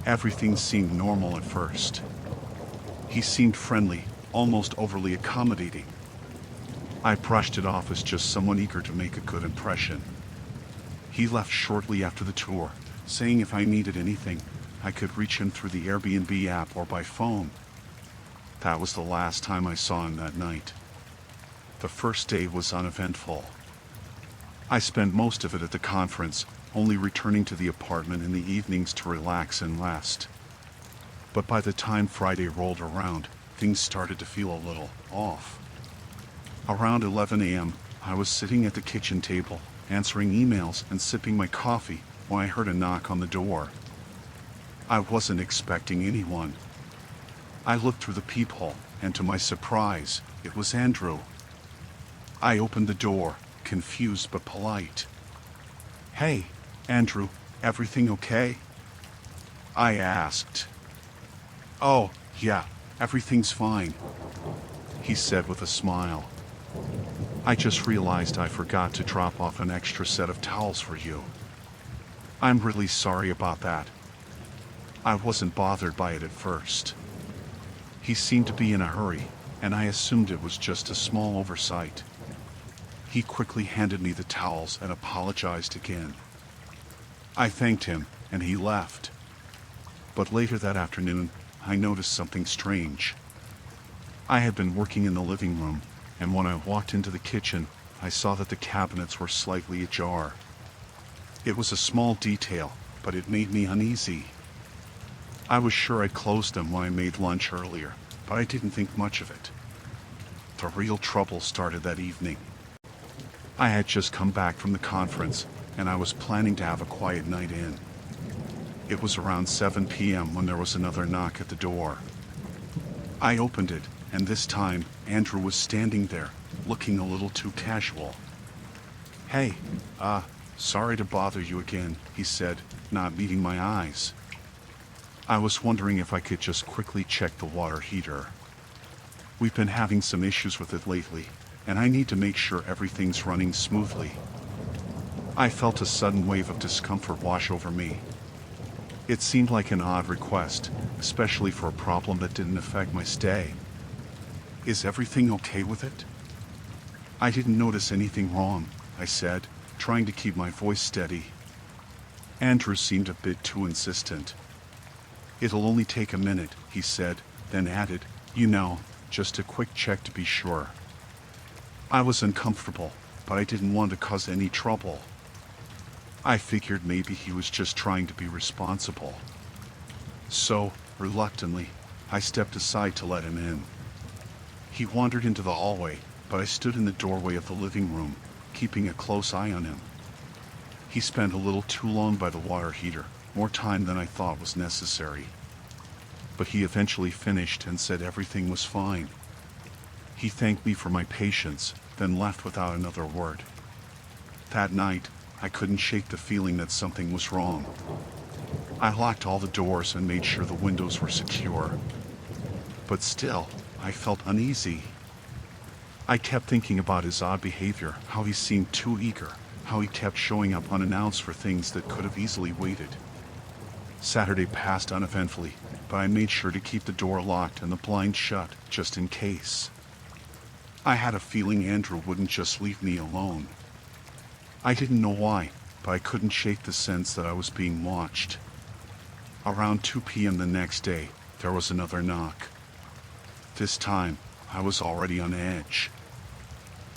Everything seemed normal at first. He seemed friendly, almost overly accommodating. I brushed it off as just someone eager to make a good impression. He left shortly after the tour, saying if I needed anything, I could reach him through the Airbnb app or by phone. That was the last time I saw him that night. The first day was uneventful. I spent most of it at the conference, only returning to the apartment in the evenings to relax and rest. But by the time Friday rolled around, things started to feel a little off. Around 11 a.m., I was sitting at the kitchen table, answering emails and sipping my coffee, when I heard a knock on the door. I wasn't expecting anyone. I looked through the peephole, and to my surprise, it was Andrew. I opened the door, confused but polite. "Hey, Andrew, everything okay?" I asked. "Oh, yeah, everything's fine," he said with a smile. "I just realized I forgot to drop off an extra set of towels for you. I'm really sorry about that. I wasn't bothered by it at first." He seemed to be in a hurry, and I assumed it was just a small oversight. He quickly handed me the towels and apologized again. I thanked him, and he left. But later that afternoon, I noticed something strange. I had been working in the living room, and when I walked into the kitchen, I saw that the cabinets were slightly ajar. It was a small detail, but it made me uneasy. I was sure I'd closed them when I made lunch earlier, but I didn't think much of it. The real trouble started that evening. I had just come back from the conference, and I was planning to have a quiet night in. It was around 7 p.m. when there was another knock at the door. I opened it, and this time, Andrew was standing there, looking a little too casual. "Hey, sorry to bother you again," he said, not meeting my eyes. I was wondering if I could just quickly check the water heater. We've been having some issues with it lately, and I need to make sure everything's running smoothly. I felt a sudden wave of discomfort wash over me. It seemed like an odd request, especially for a problem that didn't affect my stay. "Is everything okay with it?" "I didn't notice anything wrong," I said, trying to keep my voice steady. Andrew seemed a bit too insistent. "It'll only take a minute," he said, then added, "just a quick check to be sure." I was uncomfortable, but I didn't want to cause any trouble. I figured maybe he was just trying to be responsible. So, reluctantly, I stepped aside to let him in. He wandered into the hallway, but I stood in the doorway of the living room, keeping a close eye on him. He spent a little too long by the water heater, more time than I thought was necessary. But he eventually finished and said everything was fine. He thanked me for my patience, then left without another word. That night, I couldn't shake the feeling that something was wrong. I locked all the doors and made sure the windows were secure. But still, I felt uneasy. I kept thinking about his odd behavior, how he seemed too eager, how he kept showing up unannounced for things that could have easily waited. Saturday passed uneventfully, but I made sure to keep the door locked and the blinds shut, just in case. I had a feeling Andrew wouldn't just leave me alone. I didn't know why, but I couldn't shake the sense that I was being watched. Around 2 p.m. the next day, there was another knock. This time, I was already on edge.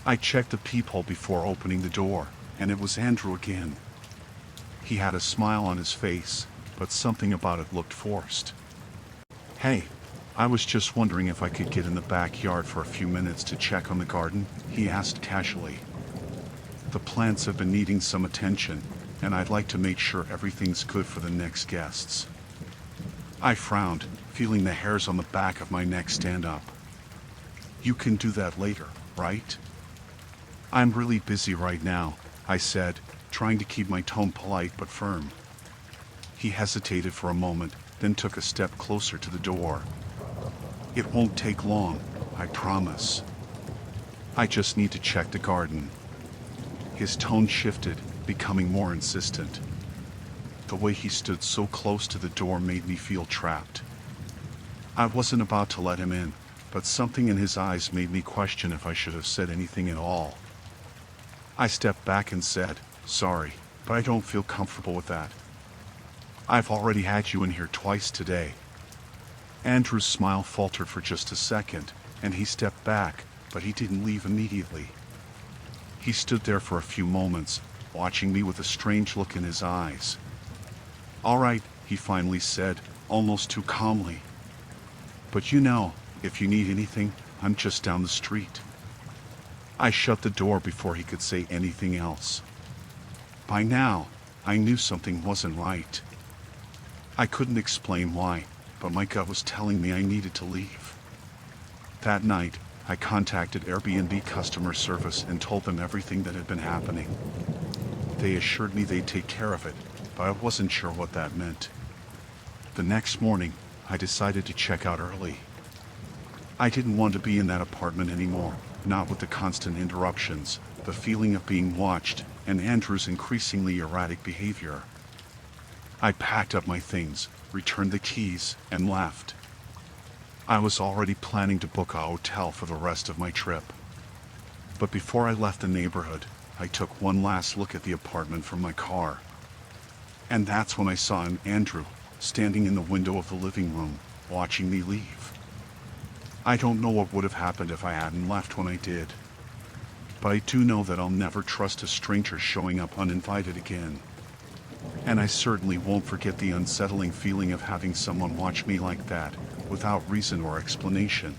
I checked the peephole before opening the door, and it was Andrew again. He had a smile on his face, but something about it looked forced. "Hey, I was just wondering if I could get in the backyard for a few minutes to check on the garden," he asked casually. "The plants have been needing some attention, and I'd like to make sure everything's good for the next guests." I frowned, feeling the hairs on the back of my neck stand up. "You can do that later, right?" "I'm really busy right now," I said, trying to keep my tone polite but firm. He hesitated for a moment, then took a step closer to the door. "It won't take long, I promise. I just need to check the garden." His tone shifted, becoming more insistent. The way he stood so close to the door made me feel trapped. I wasn't about to let him in, but something in his eyes made me question if I should have said anything at all. I stepped back and said, "Sorry, but I don't feel comfortable with that. I've already had you in here twice today." Andrew's smile faltered for just a second, and he stepped back, but he didn't leave immediately. He stood there for a few moments, watching me with a strange look in his eyes. "All right," he finally said, almost too calmly. "But if you need anything, I'm just down the street." I shut the door before he could say anything else. By now, I knew something wasn't right. I couldn't explain why, but my gut was telling me I needed to leave. That night, I contacted Airbnb customer service and told them everything that had been happening. They assured me they'd take care of it, but I wasn't sure what that meant. The next morning, I decided to check out early. I didn't want to be in that apartment anymore, not with the constant interruptions, the feeling of being watched, and Andrew's increasingly erratic behavior. I packed up my things, returned the keys, and left. I was already planning to book a hotel for the rest of my trip. But before I left the neighborhood, I took one last look at the apartment from my car. And that's when I saw Andrew, standing in the window of the living room, watching me leave. I don't know what would have happened if I hadn't left when I did. But I do know that I'll never trust a stranger showing up uninvited again. And I certainly won't forget the unsettling feeling of having someone watch me like that, without reason or explanation.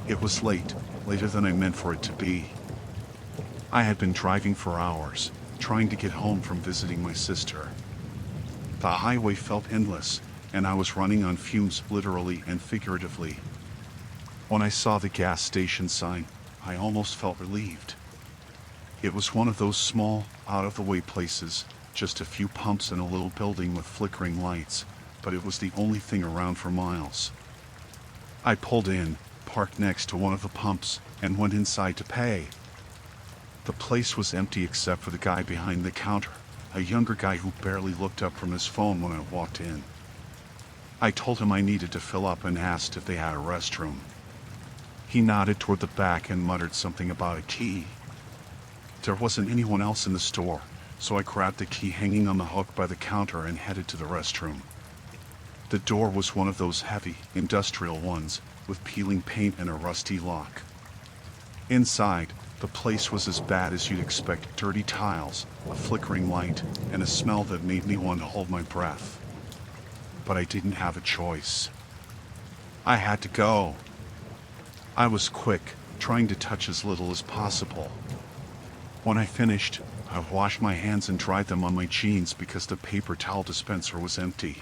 It was late, later than I meant for it to be. I had been driving for hours, trying to get home from visiting my sister. The highway felt endless, and I was running on fumes literally and figuratively. When I saw the gas station sign, I almost felt relieved. It was one of those small, out-of-the-way places, just a few pumps and a little building with flickering lights, but it was the only thing around for miles. I pulled in, parked next to one of the pumps, and went inside to pay. The place was empty except for the guy behind the counter, a younger guy who barely looked up from his phone when I walked in. I told him I needed to fill up and asked if they had a restroom. He nodded toward the back and muttered something about a key. There wasn't anyone else in the store, so I grabbed the key hanging on the hook by the counter and headed to the restroom. The door was one of those heavy, industrial ones, with peeling paint and a rusty lock. Inside, the place was as bad as you'd expect: dirty tiles, a flickering light, and a smell that made me want to hold my breath. But I didn't have a choice. I had to go. I was quick, trying to touch as little as possible. When I finished, I washed my hands and dried them on my jeans because the paper towel dispenser was empty.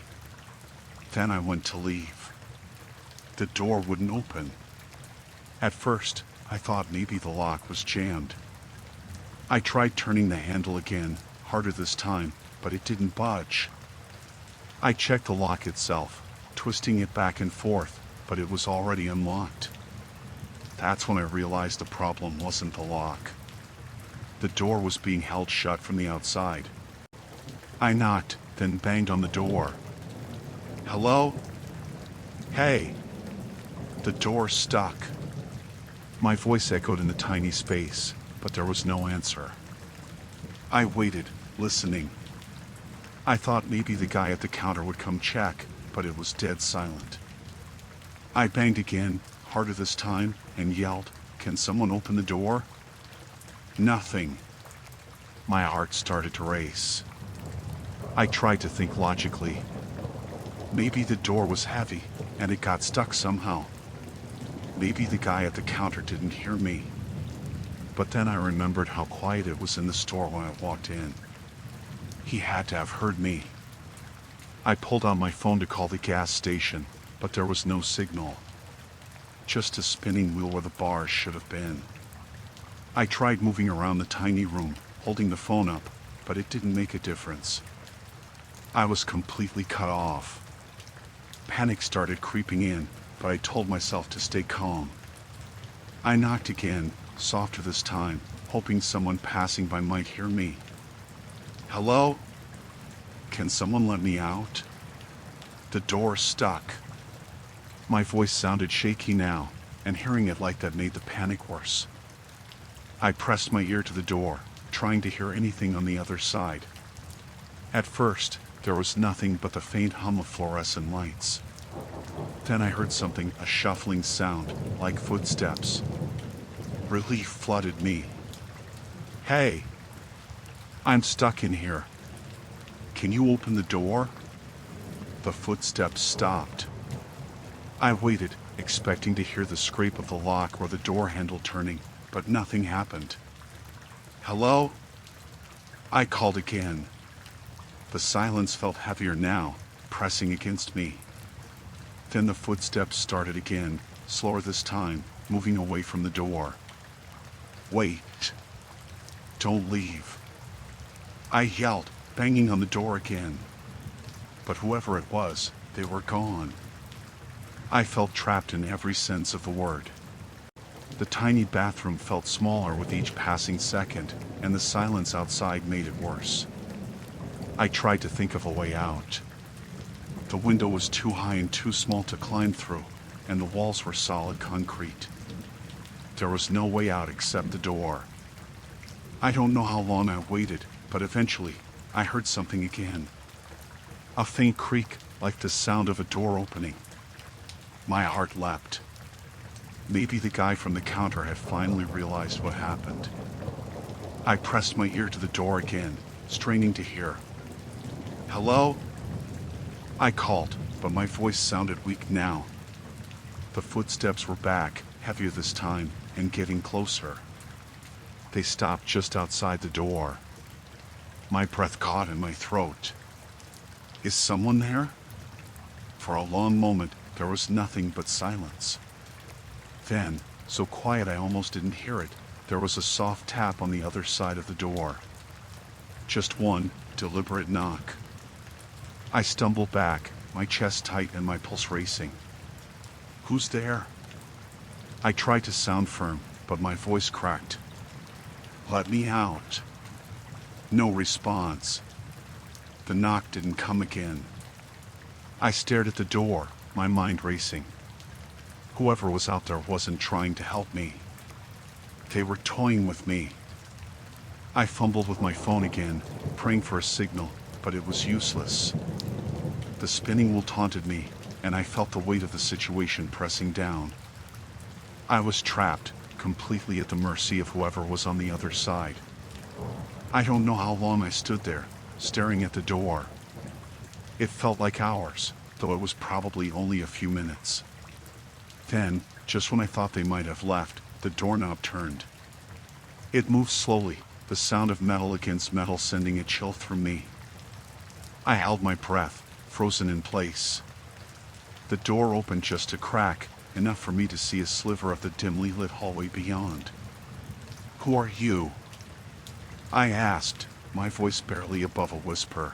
Then I went to leave. The door wouldn't open. At first, I thought maybe the lock was jammed. I tried turning the handle again, harder this time, but it didn't budge. I checked the lock itself, twisting it back and forth, but it was already unlocked. That's when I realized the problem wasn't the lock. The door was being held shut from the outside. I knocked, then banged on the door. "Hello? Hey!" The door stuck. My voice echoed in the tiny space, but there was no answer. I waited, listening. I thought maybe the guy at the counter would come check, but it was dead silent. I banged again, harder this time, and yelled, "Can someone open the door?" Nothing. My heart started to race. I tried to think logically. Maybe the door was heavy, and it got stuck somehow. Maybe the guy at the counter didn't hear me. But then I remembered how quiet it was in the store when I walked in. He had to have heard me. I pulled out my phone to call the gas station, but there was no signal. Just a spinning wheel where the bars should have been. I tried moving around the tiny room, holding the phone up, but it didn't make a difference. I was completely cut off. Panic started creeping in, but I told myself to stay calm. I knocked again, softer this time, hoping someone passing by might hear me. "Hello? Can someone let me out?" The door stuck. My voice sounded shaky now, and hearing it like that made the panic worse. I pressed my ear to the door, trying to hear anything on the other side. At first, there was nothing but the faint hum of fluorescent lights. Then I heard something, a shuffling sound, like footsteps. Relief flooded me. "Hey! I'm stuck in here. Can you open the door?" The footsteps stopped. I waited, expecting to hear the scrape of the lock or the door handle turning, but nothing happened. "Hello?" I called again. The silence felt heavier now, pressing against me. Then the footsteps started again, slower this time, moving away from the door. "Wait. Don't leave." I yelled, banging on the door again. But whoever it was, they were gone. I felt trapped in every sense of the word. The tiny bathroom felt smaller with each passing second, and the silence outside made it worse. I tried to think of a way out. The window was too high and too small to climb through, and the walls were solid concrete. There was no way out except the door. I don't know how long I waited, but eventually, I heard something again. A faint creak, like the sound of a door opening. My heart leapt. Maybe the guy from the counter had finally realized what happened. I pressed my ear to the door again, straining to hear. "Hello?" I called, but my voice sounded weak now. The footsteps were back, heavier this time, and getting closer. They stopped just outside the door. My breath caught in my throat. Is someone there? For a long moment, there was nothing but silence. Then, so quiet I almost didn't hear it, there was a soft tap on the other side of the door. Just one deliberate knock. I stumbled back, my chest tight and my pulse racing. Who's there? I tried to sound firm, but my voice cracked. Let me out. No response. The knock didn't come again. I stared at the door, my mind racing. Whoever was out there wasn't trying to help me. They were toying with me. I fumbled with my phone again, praying for a signal, but it was useless. The spinning wheel taunted me, and I felt the weight of the situation pressing down. I was trapped, completely at the mercy of whoever was on the other side. I don't know how long I stood there, staring at the door. It felt like hours, though it was probably only a few minutes. Then, just when I thought they might have left, the doorknob turned. It moved slowly, the sound of metal against metal sending a chill through me. I held my breath, frozen in place. The door opened just a crack, enough for me to see a sliver of the dimly lit hallway beyond. Who are you? I asked, my voice barely above a whisper.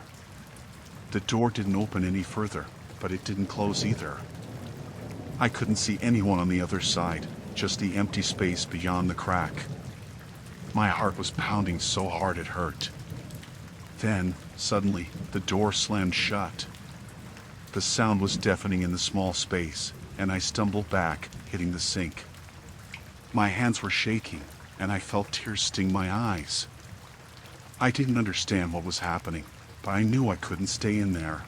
The door didn't open any further, but it didn't close either. I couldn't see anyone on the other side, just the empty space beyond the crack. My heart was pounding so hard it hurt. Then, suddenly, the door slammed shut. The sound was deafening in the small space, and I stumbled back, hitting the sink. My hands were shaking, and I felt tears sting my eyes. I didn't understand what was happening, but I knew I couldn't stay in there.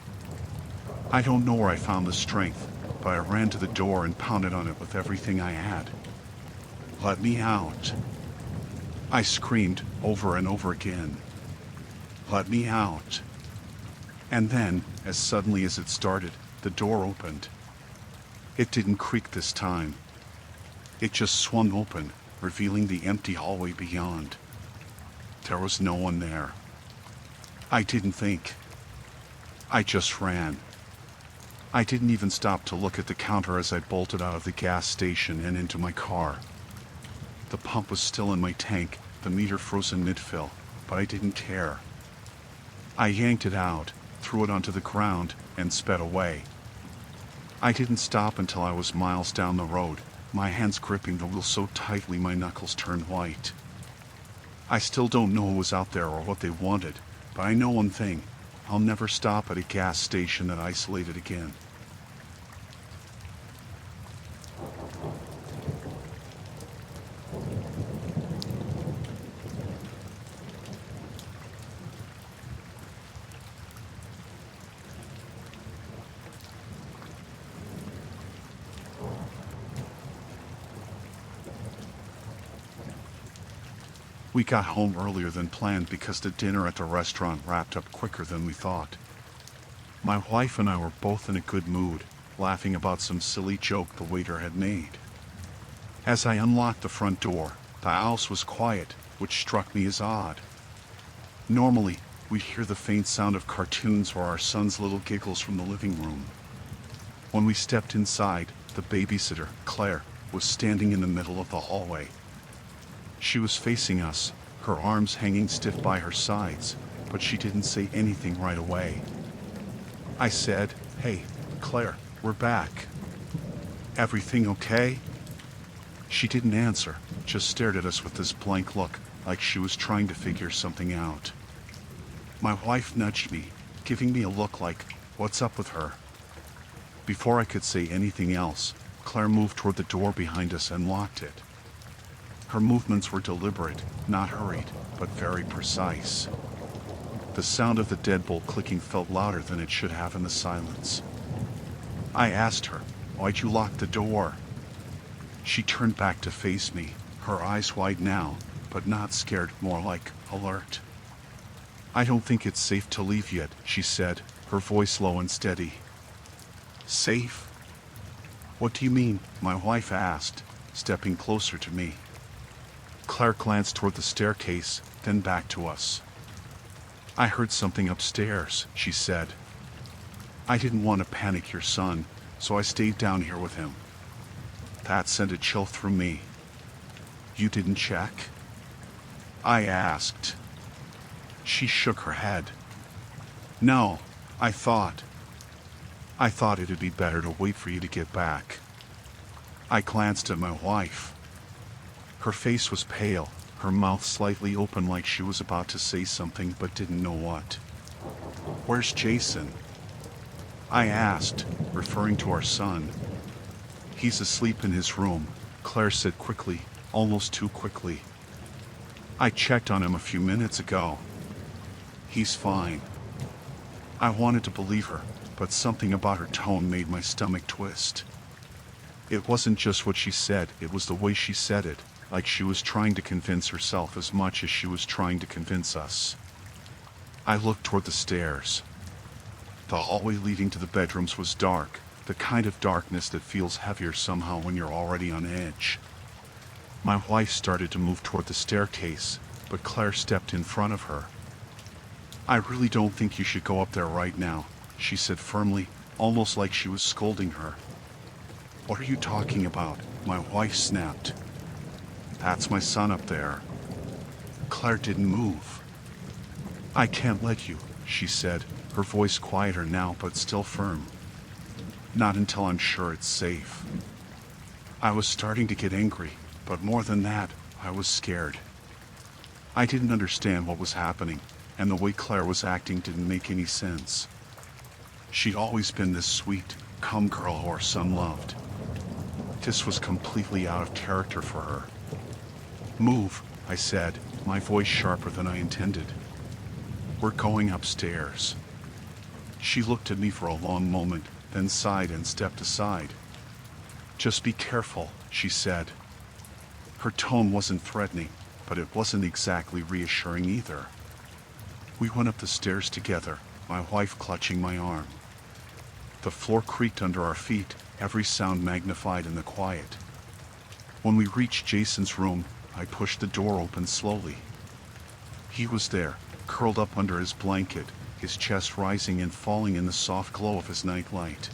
I don't know where I found the strength, but I ran to the door and pounded on it with everything I had. Let me out. I screamed over and over again. Let me out. And then, as suddenly as it started, the door opened. It didn't creak this time. It just swung open, revealing the empty hallway beyond. There was no one there. I didn't think. I just ran. I didn't even stop to look at the counter as I bolted out of the gas station and into my car. The pump was still in my tank, the meter frozen mid-fill, but I didn't care. I yanked it out, threw it onto the ground, and sped away. I didn't stop until I was miles down the road, my hands gripping the wheel so tightly my knuckles turned white. I still don't know who was out there or what they wanted, but I know one thing. I'll never stop at a gas station that isolated again. We got home earlier than planned because the dinner at the restaurant wrapped up quicker than we thought. My wife and I were both in a good mood, laughing about some silly joke the waiter had made. As I unlocked the front door, the house was quiet, which struck me as odd. Normally, we'd hear the faint sound of cartoons or our son's little giggles from the living room. When we stepped inside, the babysitter, Claire, was standing in the middle of the hallway. She was facing us, her arms hanging stiff by her sides, but she didn't say anything right away. I said, "Hey, Claire, we're back. Everything okay?" She didn't answer, just stared at us with this blank look, like she was trying to figure something out. My wife nudged me, giving me a look like, "What's up with her?" Before I could say anything else, Claire moved toward the door behind us and locked it. Her movements were deliberate, not hurried, but very precise. The sound of the deadbolt clicking felt louder than it should have in the silence. I asked her, "Why'd you lock the door?" She turned back to face me, her eyes wide now, but not scared, more like alert. "I don't think it's safe to leave yet," she said, her voice low and steady. "Safe? What do you mean?" my wife asked, stepping closer to me. Claire glanced toward the staircase, then back to us. "I heard something upstairs," she said. "I didn't want to panic your son, so I stayed down here with him." That sent a chill through me. "You didn't check?" I asked. She shook her head. "No, I thought it'd be better to wait for you to get back." I glanced at my wife. Her face was pale, her mouth slightly open like she was about to say something but didn't know what. "Where's Jason?" I asked, referring to our son. "He's asleep in his room," Claire said quickly, almost too quickly. "I checked on him a few minutes ago. He's fine." I wanted to believe her, but something about her tone made my stomach twist. It wasn't just what she said, it was the way she said it, like she was trying to convince herself as much as she was trying to convince us. I looked toward the stairs. The hallway leading to the bedrooms was dark, the kind of darkness that feels heavier somehow when you're already on edge. My wife started to move toward the staircase, but Claire stepped in front of her. "I really don't think you should go up there right now," she said firmly, almost like she was scolding her. "What are you talking about?" my wife snapped. "That's my son up there." Claire didn't move. "I can't let you," she said, her voice quieter now but still firm. "Not until I'm sure it's safe." I was starting to get angry, but more than that, I was scared. I didn't understand what was happening, and the way Claire was acting didn't make any sense. She'd always been this sweet, calm girl who our son loved. This was completely out of character for her. "Move," I said, my voice sharper than I intended. "We're going upstairs." She looked at me for a long moment, then sighed and stepped aside. "Just be careful," she said. Her tone wasn't threatening, but it wasn't exactly reassuring either. We went up the stairs together, my wife clutching my arm. The floor creaked under our feet, every sound magnified in the quiet. When we reached Jason's room, I pushed the door open slowly. He was there, curled up under his blanket, his chest rising and falling in the soft glow of his nightlight.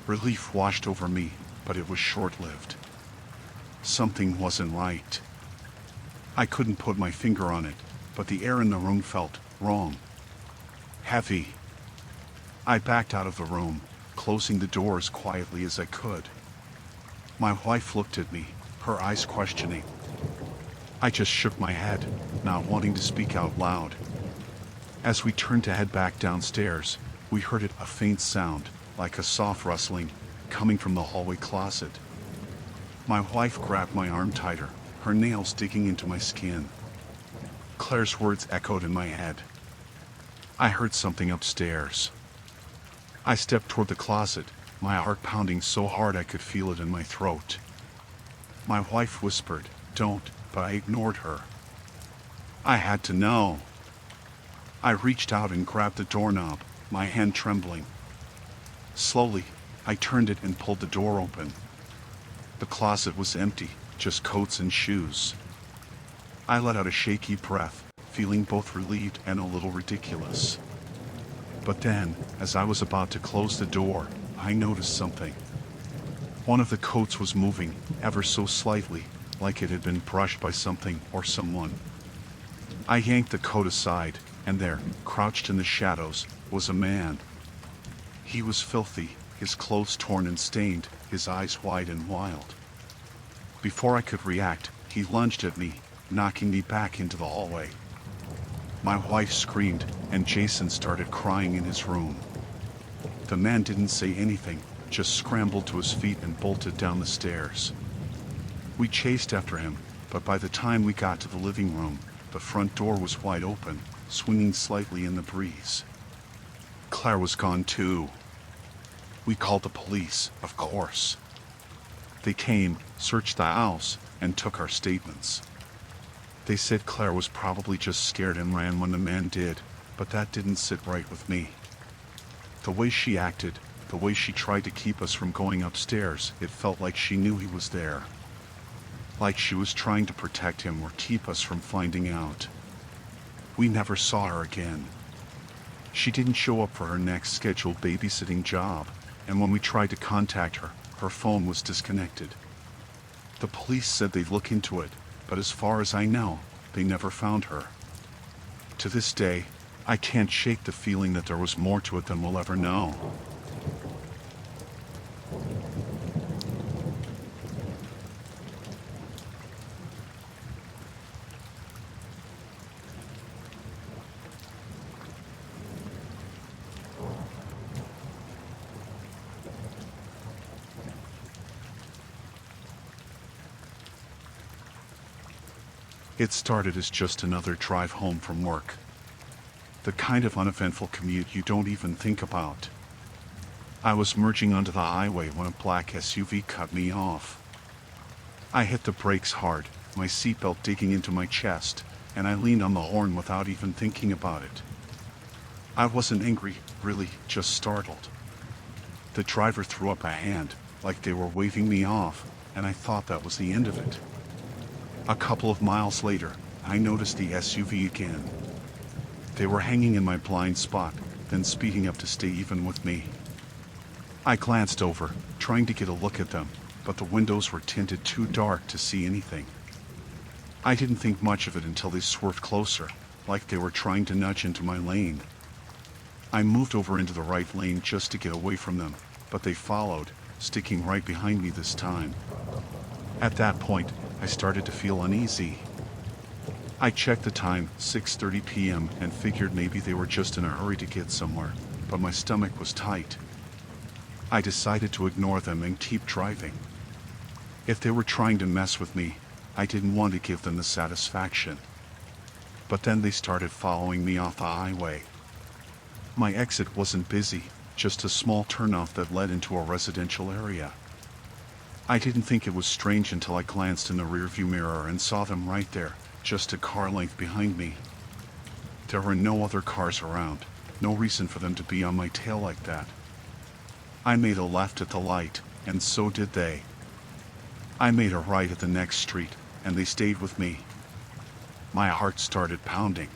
Relief washed over me, but it was short-lived. Something wasn't right. I couldn't put my finger on it, but the air in the room felt wrong. Heavy. I backed out of the room, closing the door as quietly as I could. My wife looked at me, her eyes questioning. I just shook my head, not wanting to speak out loud. As we turned to head back downstairs, we heard a faint sound, like a soft rustling, coming from the hallway closet. My wife grabbed my arm tighter, her nails digging into my skin. Claire's words echoed in my head. I heard something upstairs. I stepped toward the closet, my heart pounding so hard I could feel it in my throat. My wife whispered, "Don't," but I ignored her. I had to know. I reached out and grabbed the doorknob, my hand trembling. Slowly, I turned it and pulled the door open. The closet was empty, just coats and shoes. I let out a shaky breath, feeling both relieved and a little ridiculous. But then, as I was about to close the door, I noticed something. One of the coats was moving, ever so slightly, like it had been brushed by something or someone. I yanked the coat aside, and there, crouched in the shadows, was a man. He was filthy, his clothes torn and stained, his eyes wide and wild. Before I could react, he lunged at me, knocking me back into the hallway. My wife screamed, and Jason started crying in his room. The man didn't say anything, just scrambled to his feet and bolted down the stairs. We chased after him, but by the time we got to the living room, the front door was wide open, swinging slightly in the breeze. Claire was gone too. We called the police, of course. They came, searched the house, and took our statements. They said Claire was probably just scared and ran when the man did, but that didn't sit right with me. The way she acted, the way she tried to keep us from going upstairs, it felt like she knew he was there. like she was trying to protect him or keep us from finding out. We never saw her again. She didn't show up for her next scheduled babysitting job, and when we tried to contact her, her phone was disconnected. The police said they'd look into it, but as far as I know, they never found her. To this day, I can't shake the feeling that there was more to it than we'll ever know. It started as just another drive home from work. The kind of uneventful commute you don't even think about. I was merging onto the highway when a black SUV cut me off. I hit the brakes hard, my seatbelt digging into my chest, and I leaned on the horn without even thinking about it. I wasn't angry, really, just startled. The driver threw up a hand, like they were waving me off, and I thought that was the end of it. A couple of miles later, I noticed the SUV again. They were hanging in my blind spot, then speeding up to stay even with me. I glanced over, trying to get a look at them, but the windows were tinted too dark to see anything. I didn't think much of it until they swerved closer, like they were trying to nudge into my lane. I moved over into the right lane just to get away from them, but they followed, sticking right behind me this time. At that point, I started to feel uneasy. I checked the time, 6:30 p.m., and figured maybe they were just in a hurry to get somewhere, but my stomach was tight. I decided to ignore them and keep driving. If they were trying to mess with me, I didn't want to give them the satisfaction. But then they started following me off the highway. My exit wasn't busy, just a small turnoff that led into a residential area. I didn't think it was strange until I glanced in the rearview mirror and saw them right there, just a car length behind me. There were no other cars around, no reason for them to be on my tail like that. I made a left at the light, and so did they. I made a right at the next street, and they stayed with me. My heart started pounding.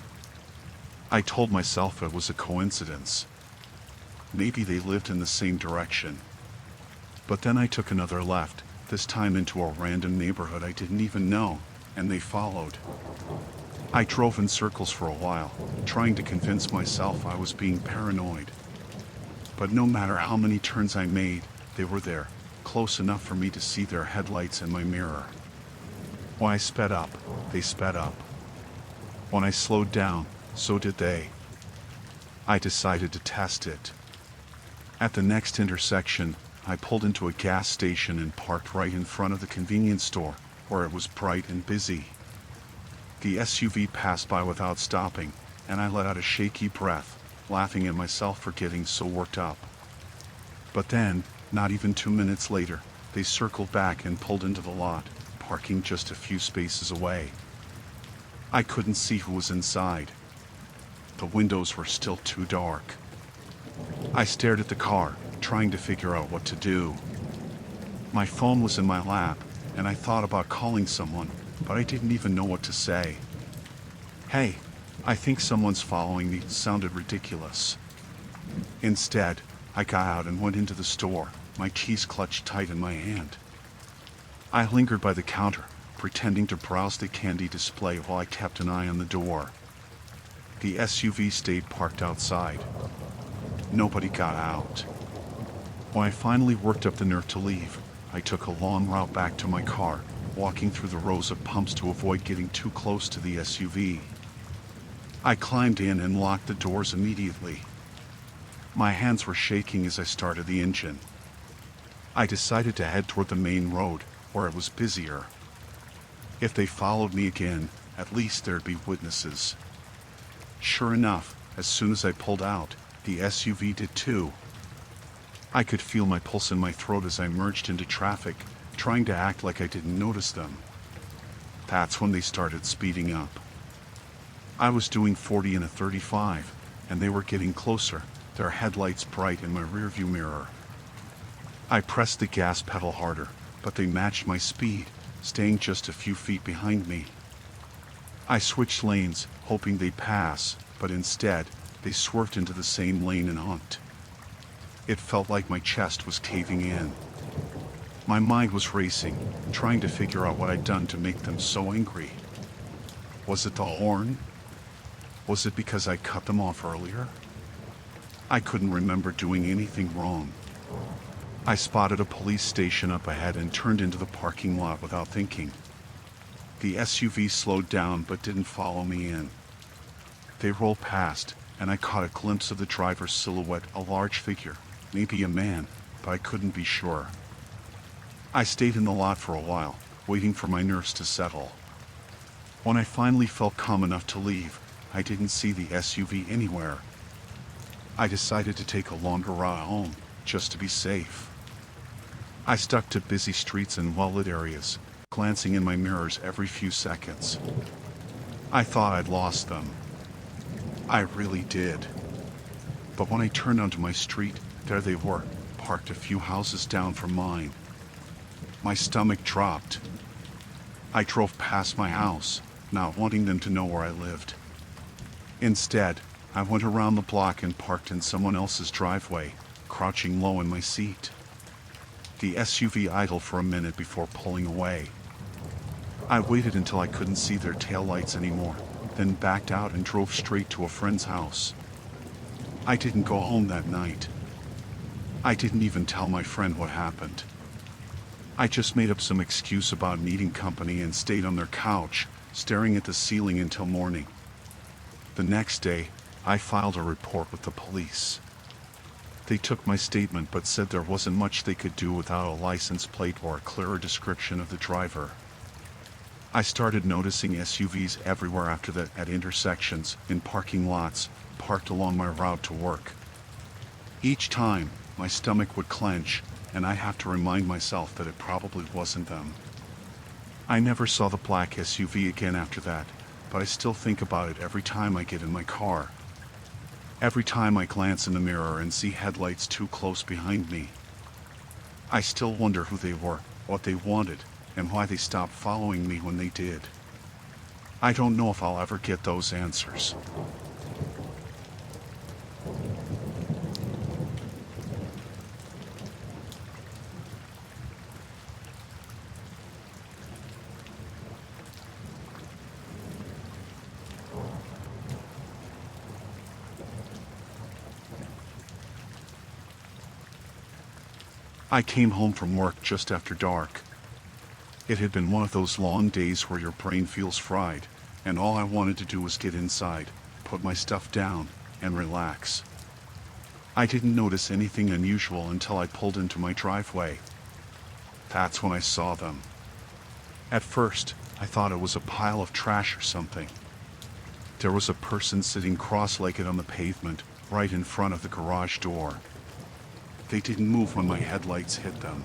I told myself it was a coincidence. Maybe they lived in the same direction. But then I took another left, this time into a random neighborhood I didn't even know, and they followed. I drove in circles for a while, trying to convince myself I was being paranoid. But no matter how many turns I made, they were there, close enough for me to see their headlights in my mirror. When I sped up, they sped up. When I slowed down, so did they. I decided to test it. At the next intersection, I pulled into a gas station and parked right in front of the convenience store, where it was bright and busy. The SUV passed by without stopping, and I let out a shaky breath, laughing at myself for getting so worked up. But then, not even 2 minutes later, they circled back and pulled into the lot, parking just a few spaces away. I couldn't see who was inside. The windows were still too dark. I stared at the car, trying to figure out what to do. My phone was in my lap, and I thought about calling someone, but I didn't even know what to say. "Hey, I think someone's following me," sounded ridiculous. Instead, I got out and went into the store, my keys clutched tight in my hand. I lingered by the counter, pretending to browse the candy display while I kept an eye on the door. The SUV stayed parked outside. Nobody got out. When I finally worked up the nerve to leave, I took a long route back to my car, walking through the rows of pumps to avoid getting too close to the SUV. I climbed in and locked the doors immediately. My hands were shaking as I started the engine. I decided to head toward the main road, where it was busier. If they followed me again, at least there'd be witnesses. Sure enough, as soon as I pulled out, the SUV did too. I could feel my pulse in my throat as I merged into traffic, trying to act like I didn't notice them. That's when they started speeding up. I was doing 40 in a 35, and they were getting closer, their headlights bright in my rearview mirror. I pressed the gas pedal harder, but they matched my speed, staying just a few feet behind me. I switched lanes, hoping they'd pass, but instead, they swerved into the same lane and honked. It felt like my chest was caving in. My mind was racing, trying to figure out what I'd done to make them so angry. Was it the horn? Was it because I cut them off earlier? I couldn't remember doing anything wrong. I spotted a police station up ahead and turned into the parking lot without thinking. The SUV slowed down but didn't follow me in. They rolled past, and I caught a glimpse of the driver's silhouette, a large figure, maybe a man, but I couldn't be sure. I stayed in the lot for a while, waiting for my nerves to settle. When I finally felt calm enough to leave, I didn't see the SUV anywhere. I decided to take a longer route home, just to be safe. I stuck to busy streets and well-lit areas, glancing in my mirrors every few seconds. I thought I'd lost them. I really did. But when I turned onto my street, there they were, parked a few houses down from mine. My stomach dropped. I drove past my house, not wanting them to know where I lived. Instead, I went around the block and parked in someone else's driveway, crouching low in my seat. The SUV idled for a minute before pulling away. I waited until I couldn't see their taillights anymore, then backed out and drove straight to a friend's house. I didn't go home that night. I didn't even tell my friend what happened. I just made up some excuse about needing company and stayed on their couch, staring at the ceiling until morning. The next day, I filed a report with the police. They took my statement but said there wasn't much they could do without a license plate or a clearer description of the driver. I started noticing SUVs everywhere after that, at intersections, in parking lots, parked along my route to work. Each time, my stomach would clench, and I have to remind myself that it probably wasn't them. I never saw the black SUV again after that, but I still think about it every time I get in my car. Every time I glance in the mirror and see headlights too close behind me. I still wonder who they were, what they wanted, and why they stopped following me when they did. I don't know if I'll ever get those answers. I came home from work just after dark. It had been one of those long days where your brain feels fried, and all I wanted to do was get inside, put my stuff down, and relax. I didn't notice anything unusual until I pulled into my driveway. That's when I saw them. At first, I thought it was a pile of trash or something. There was a person sitting cross-legged on the pavement, right in front of the garage door. They didn't move when my headlights hit them.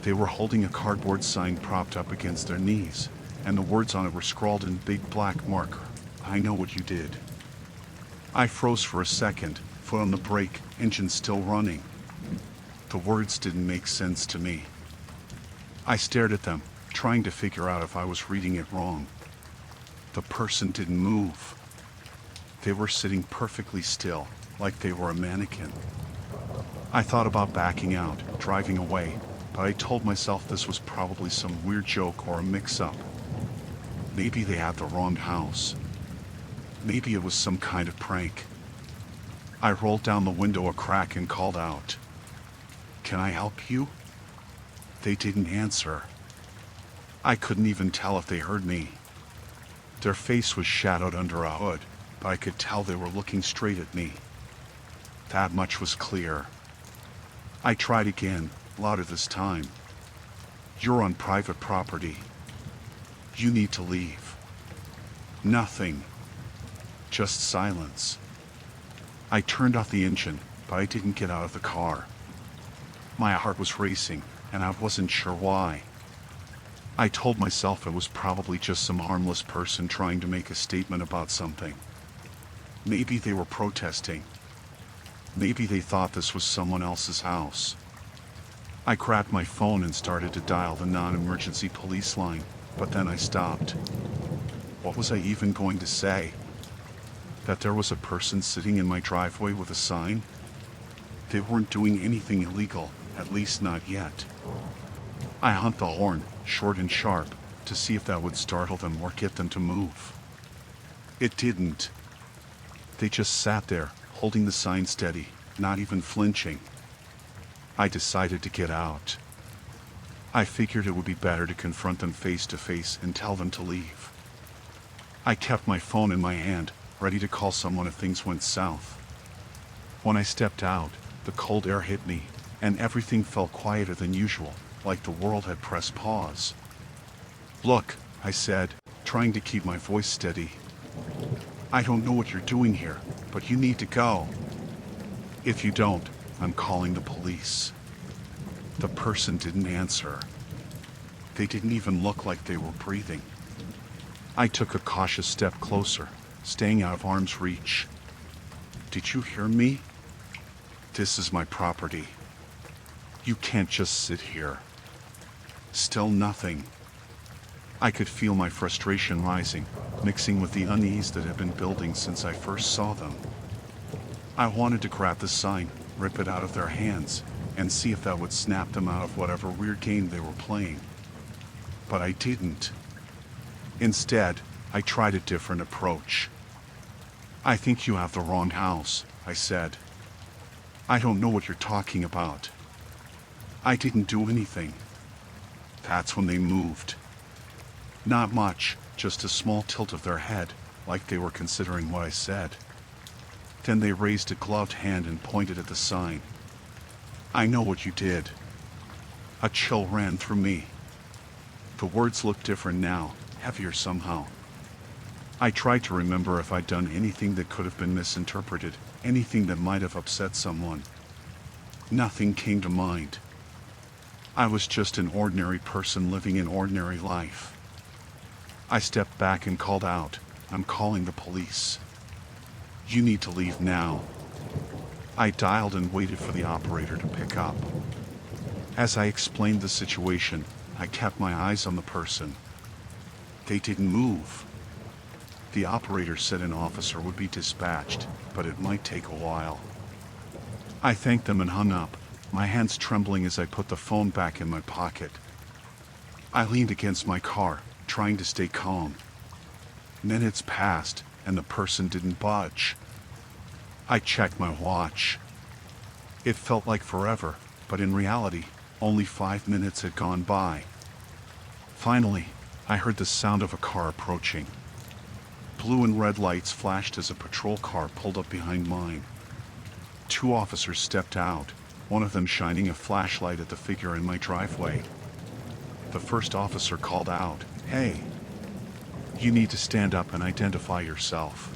They were holding a cardboard sign propped up against their knees, and the words on it were scrawled in big black marker, "I know what you did." I froze for a second, foot on the brake, engine still running. The words didn't make sense to me. I stared at them, trying to figure out if I was reading it wrong. The person didn't move. They were sitting perfectly still, like they were a mannequin. I thought about backing out, driving away, but I told myself this was probably some weird joke or a mix-up. Maybe they had the wrong house. Maybe it was some kind of prank. I rolled down the window a crack and called out, "Can I help you?" They didn't answer. I couldn't even tell if they heard me. Their face was shadowed under a hood, but I could tell they were looking straight at me. That much was clear. I tried again, louder this time. "You're on private property. You need to leave." Nothing. Just silence. I turned off the engine, but I didn't get out of the car. My heart was racing, and I wasn't sure why. I told myself it was probably just some harmless person trying to make a statement about something. Maybe they were protesting. Maybe they thought this was someone else's house. I grabbed my phone and started to dial the non-emergency police line, but then I stopped. What was I even going to say? That there was a person sitting in my driveway with a sign? They weren't doing anything illegal, at least not yet. I honked the horn, short and sharp, to see if that would startle them or get them to move. It didn't. They just sat there, holding the sign steady, not even flinching. I decided to get out. I figured it would be better to confront them face to face and tell them to leave. I kept my phone in my hand, ready to call someone if things went south. When I stepped out, the cold air hit me, and everything felt quieter than usual, like the world had pressed pause. "Look," I said, trying to keep my voice steady. "I don't know what you're doing here, but you need to go. If you don't, I'm calling the police." The person didn't answer. They didn't even look like they were breathing. I took a cautious step closer, staying out of arm's reach. "Did you hear me? This is my property. You can't just sit here." Still nothing. I could feel my frustration rising, mixing with the unease that had been building since I first saw them. I wanted to grab the sign, rip it out of their hands, and see if that would snap them out of whatever weird game they were playing. But I didn't. Instead, I tried a different approach. "I think you have the wrong house," I said. "I don't know what you're talking about. I didn't do anything." That's when they moved. Not much, just a small tilt of their head, like they were considering what I said. Then they raised a gloved hand and pointed at the sign. "I know what you did." A chill ran through me. The words looked different now, heavier somehow. I tried to remember if I'd done anything that could have been misinterpreted, anything that might have upset someone. Nothing came to mind. I was just an ordinary person living an ordinary life. I stepped back and called out, "I'm calling the police. You need to leave now." I dialed and waited for the operator to pick up. As I explained the situation, I kept my eyes on the person. They didn't move. The operator said an officer would be dispatched, but it might take a while. I thanked them and hung up, my hands trembling as I put the phone back in my pocket. I leaned against my car, trying to stay calm. Minutes passed, and the person didn't budge. I checked my watch. It felt like forever, but in reality, only 5 minutes had gone by. Finally, I heard the sound of a car approaching. Blue and red lights flashed as a patrol car pulled up behind mine. 2 officers stepped out, one of them shining a flashlight at the figure in my driveway. The first officer called out, "Hey, you need to stand up and identify yourself."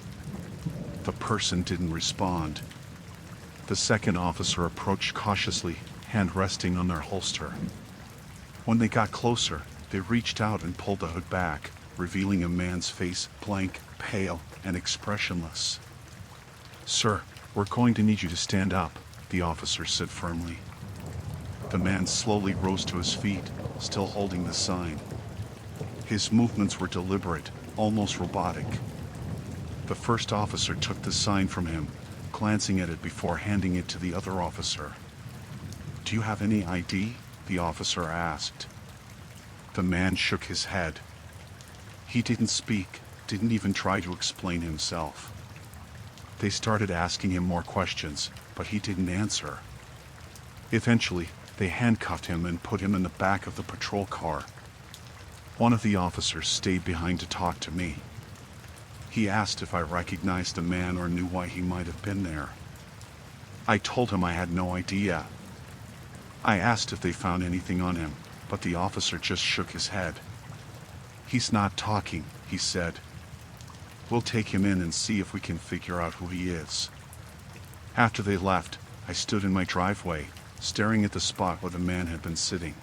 The person didn't respond. The second officer approached cautiously, hand resting on their holster. When they got closer, they reached out and pulled the hood back, revealing a man's face, blank, pale, and expressionless. "Sir, we're going to need you to stand up," the officer said firmly. The man slowly rose to his feet, still holding the sign. His movements were deliberate, almost robotic. The first officer took the sign from him, glancing at it before handing it to the other officer. "Do you have any ID?" the officer asked. The man shook his head. He didn't speak, didn't even try to explain himself. They started asking him more questions, but he didn't answer. Eventually, they handcuffed him and put him in the back of the patrol car. One of the officers stayed behind to talk to me. He asked if I recognized the man or knew why he might have been there. I told him I had no idea. I asked if they found anything on him, but the officer just shook his head. "He's not talking," he said. "We'll take him in and see if we can figure out who he is." After they left, I stood in my driveway, staring at the spot where the man had been sitting.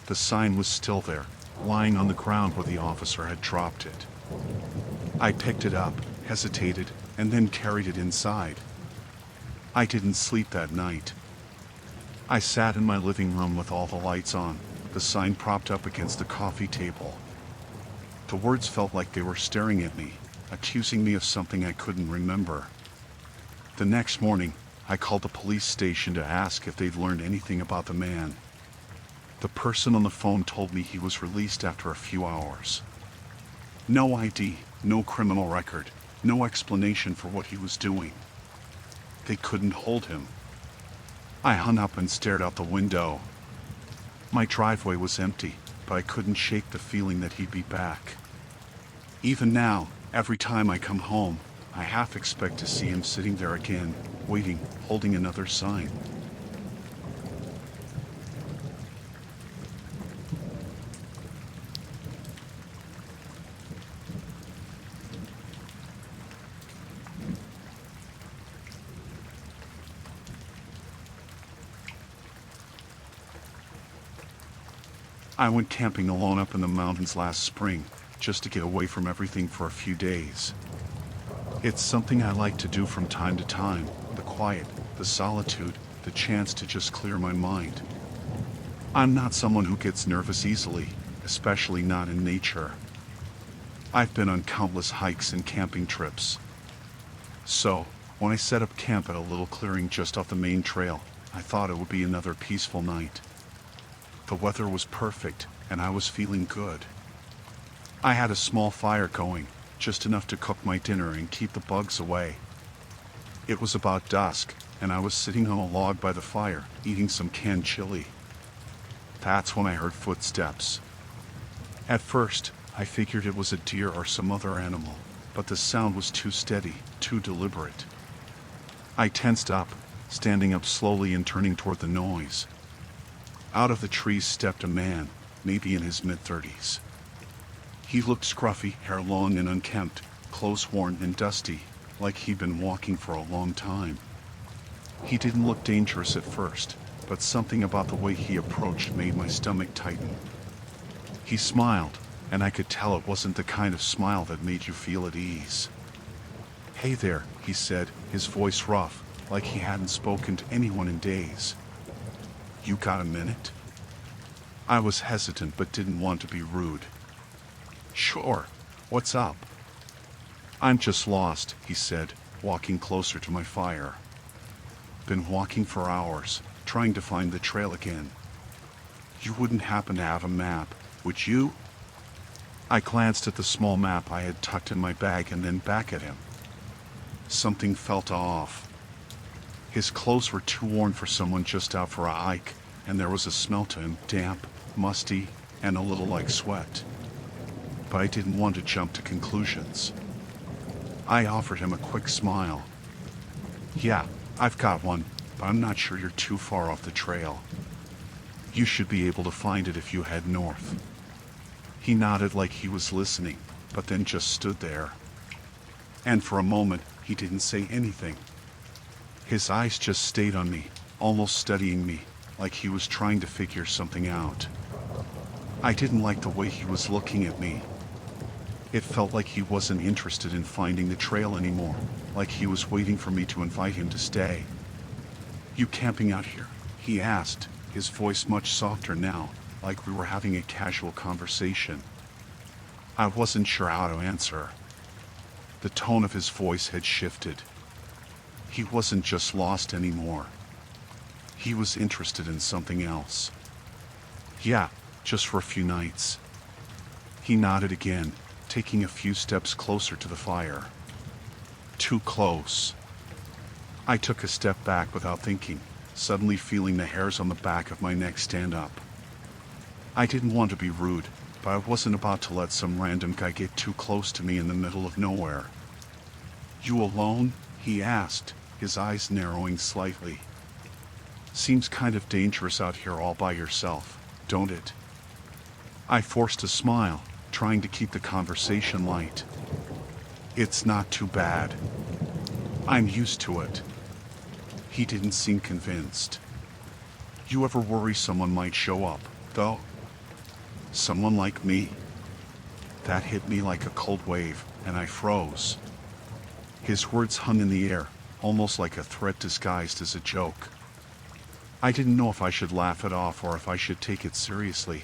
The sign was still there, lying on the ground where the officer had dropped it. I picked it up, hesitated, and then carried it inside. I didn't sleep that night. I sat in my living room with all the lights on, the sign propped up against the coffee table. The words felt like they were staring at me, accusing me of something I couldn't remember. The next morning, I called the police station to ask if they'd learned anything about the man. The person on the phone told me he was released after a few hours. No ID, no criminal record, no explanation for what he was doing. They couldn't hold him. I hung up and stared out the window. My driveway was empty, but I couldn't shake the feeling that he'd be back. Even now, every time I come home, I half expect to see him sitting there again, waiting, holding another sign. I went camping alone up in the mountains last spring, just to get away from everything for a few days. It's something I like to do from time to time, the quiet, the solitude, the chance to just clear my mind. I'm not someone who gets nervous easily, especially not in nature. I've been on countless hikes and camping trips. So, when I set up camp at a little clearing just off the main trail, I thought it would be another peaceful night. The weather was perfect, and I was feeling good. I had a small fire going, just enough to cook my dinner and keep the bugs away. It was about dusk, and I was sitting on a log by the fire, eating some canned chili. That's when I heard footsteps. At first, I figured it was a deer or some other animal, but the sound was too steady, too deliberate. I tensed up, standing up slowly and turning toward the noise. Out of the trees stepped a man, maybe in his mid-30s. He looked scruffy, hair long and unkempt, clothes worn and dusty, like he'd been walking for a long time. He didn't look dangerous at first, but something about the way he approached made my stomach tighten. He smiled, and I could tell it wasn't the kind of smile that made you feel at ease. "Hey there," he said, his voice rough, like he hadn't spoken to anyone in days. "You got a minute?" I was hesitant but didn't want to be rude. "Sure. What's up?" "I'm just lost," he said, walking closer to my fire. "Been walking for hours, trying to find the trail again. You wouldn't happen to have a map, would you?" I glanced at the small map I had tucked in my bag and then back at him. Something felt off. His clothes were too worn for someone just out for a hike, and there was a smell to him, damp, musty, and a little like sweat. But I didn't want to jump to conclusions. I offered him a quick smile. "Yeah, I've got one, but I'm not sure you're too far off the trail. You should be able to find it if you head north." He nodded like he was listening, but then just stood there. And for a moment, he didn't say anything. His eyes just stayed on me, almost studying me, like he was trying to figure something out. I didn't like the way he was looking at me. It felt like he wasn't interested in finding the trail anymore, like he was waiting for me to invite him to stay. "You camping out here?" he asked, his voice much softer now, like we were having a casual conversation. I wasn't sure how to answer. The tone of his voice had shifted. He wasn't just lost anymore. He was interested in something else. "Yeah, just for a few nights." He nodded again, taking a few steps closer to the fire. Too close. I took a step back without thinking, suddenly feeling the hairs on the back of my neck stand up. I didn't want to be rude, but I wasn't about to let some random guy get too close to me in the middle of nowhere. "You alone?" he asked, his eyes narrowing slightly. "Seems kind of dangerous out here all by yourself, don't it?" I forced a smile, trying to keep the conversation light. "It's not too bad. I'm used to it." He didn't seem convinced. "You ever worry someone might show up, though? Someone like me?" That hit me like a cold wave, and I froze. His words hung in the air, almost like a threat disguised as a joke. I didn't know if I should laugh it off or if I should take it seriously.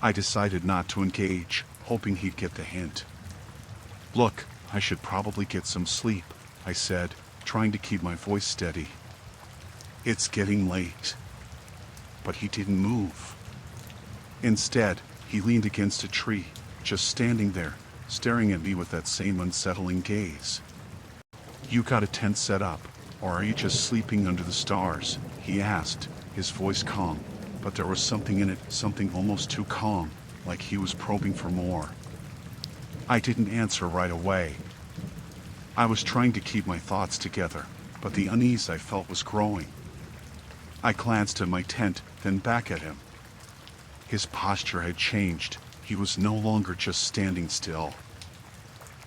I decided not to engage, hoping he'd get the hint. "Look, I should probably get some sleep," I said, trying to keep my voice steady. "It's getting late." But he didn't move. Instead, he leaned against a tree, just standing there, staring at me with that same unsettling gaze. "You got a tent set up, or are you just sleeping under the stars?" he asked, his voice calm, but there was something in it, something almost too calm, like he was probing for more. I didn't answer right away. I was trying to keep my thoughts together, but the unease I felt was growing. I glanced at my tent, then back at him. His posture had changed. He was no longer just standing still.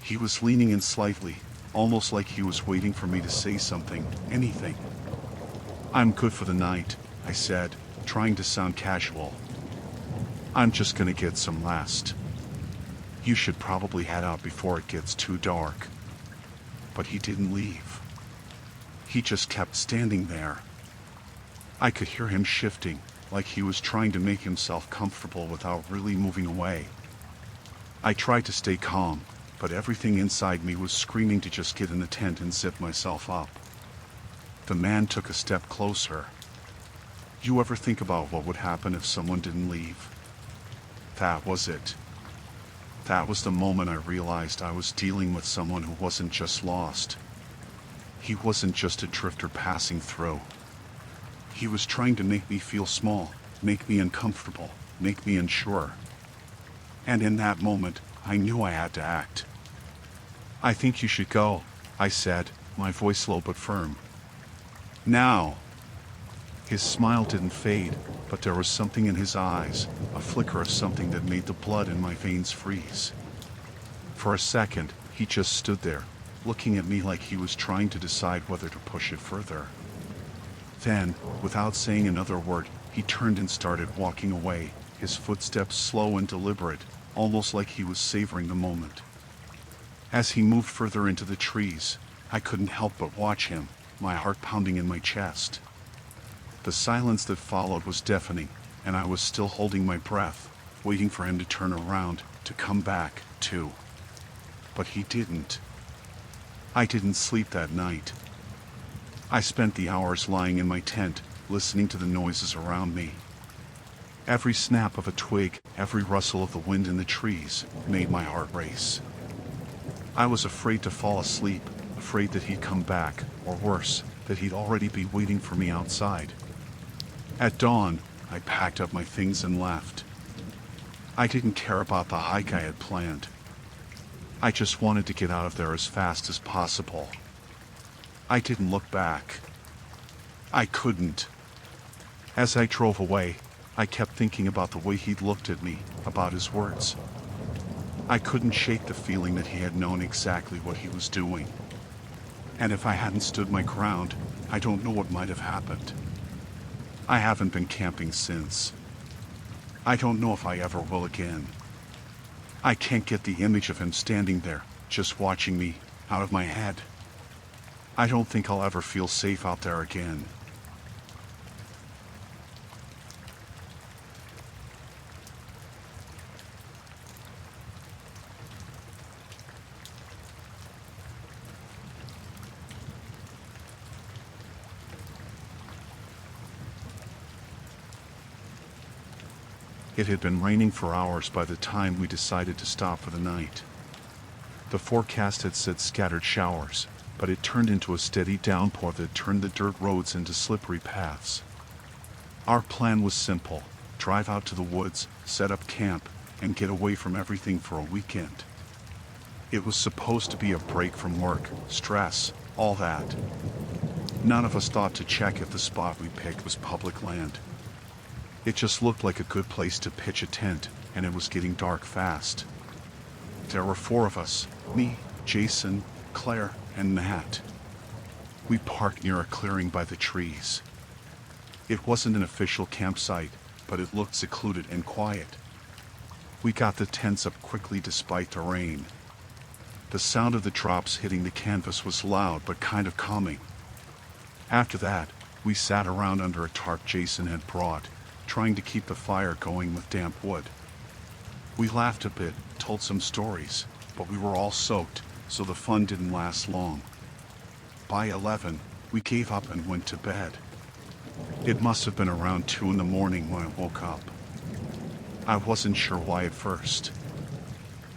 He was leaning in slightly, almost like he was waiting for me to say something, anything. "I'm good for the night," I said, trying to sound casual. "I'm just gonna get some rest. You should probably head out before it gets too dark." But he didn't leave. He just kept standing there. I could hear him shifting, like he was trying to make himself comfortable without really moving away. I tried to stay calm, but everything inside me was screaming to just get in the tent and zip myself up. The man took a step closer. "You ever think about what would happen if someone didn't leave?" That was it. That was the moment I realized I was dealing with someone who wasn't just lost. He wasn't just a drifter passing through. He was trying to make me feel small, make me uncomfortable, make me unsure. And in that moment, I knew I had to act. "I think you should go," I said, my voice low but firm. "Now." His smile didn't fade, but there was something in his eyes, a flicker of something that made the blood in my veins freeze. For a second, he just stood there, looking at me like he was trying to decide whether to push it further. Then, without saying another word, he turned and started walking away, his footsteps slow and deliberate, almost like he was savoring the moment. As he moved further into the trees, I couldn't help but watch him, my heart pounding in my chest. The silence that followed was deafening, and I was still holding my breath, waiting for him to turn around, to come back, too. But he didn't. I didn't sleep that night. I spent the hours lying in my tent, listening to the noises around me. Every snap of a twig, every rustle of the wind in the trees, made my heart race. I was afraid to fall asleep, afraid that he'd come back, or worse, that he'd already be waiting for me outside. At dawn, I packed up my things and left. I didn't care about the hike I had planned. I just wanted to get out of there as fast as possible. I didn't look back. I couldn't. As I drove away, I kept thinking about the way he'd looked at me, about his words. I couldn't shake the feeling that he had known exactly what he was doing. And if I hadn't stood my ground, I don't know what might have happened. I haven't been camping since. I don't know if I ever will again. I can't get the image of him standing there, just watching me, out of my head. I don't think I'll ever feel safe out there again. It had been raining for hours by the time we decided to stop for the night. The forecast had said scattered showers, but it turned into a steady downpour that turned the dirt roads into slippery paths. Our plan was simple: drive out to the woods, set up camp, and get away from everything for a weekend. It was supposed to be a break from work, stress, all that. None of us thought to check if the spot we picked was public land. It just looked like a good place to pitch a tent, and it was getting dark fast. There were 4 of us: me, Jason, Claire, and Matt. We parked near a clearing by the trees. It wasn't an official campsite, but it looked secluded and quiet. We got the tents up quickly despite the rain. The sound of the drops hitting the canvas was loud but kind of calming. After that, We sat around under a tarp Jason had brought, trying to keep the fire going with damp wood. We laughed a bit, told some stories, but we were all soaked, so the fun didn't last long. By 11, we gave up and went to bed. It must have been around 2 in the morning when I woke up. I wasn't sure why at first.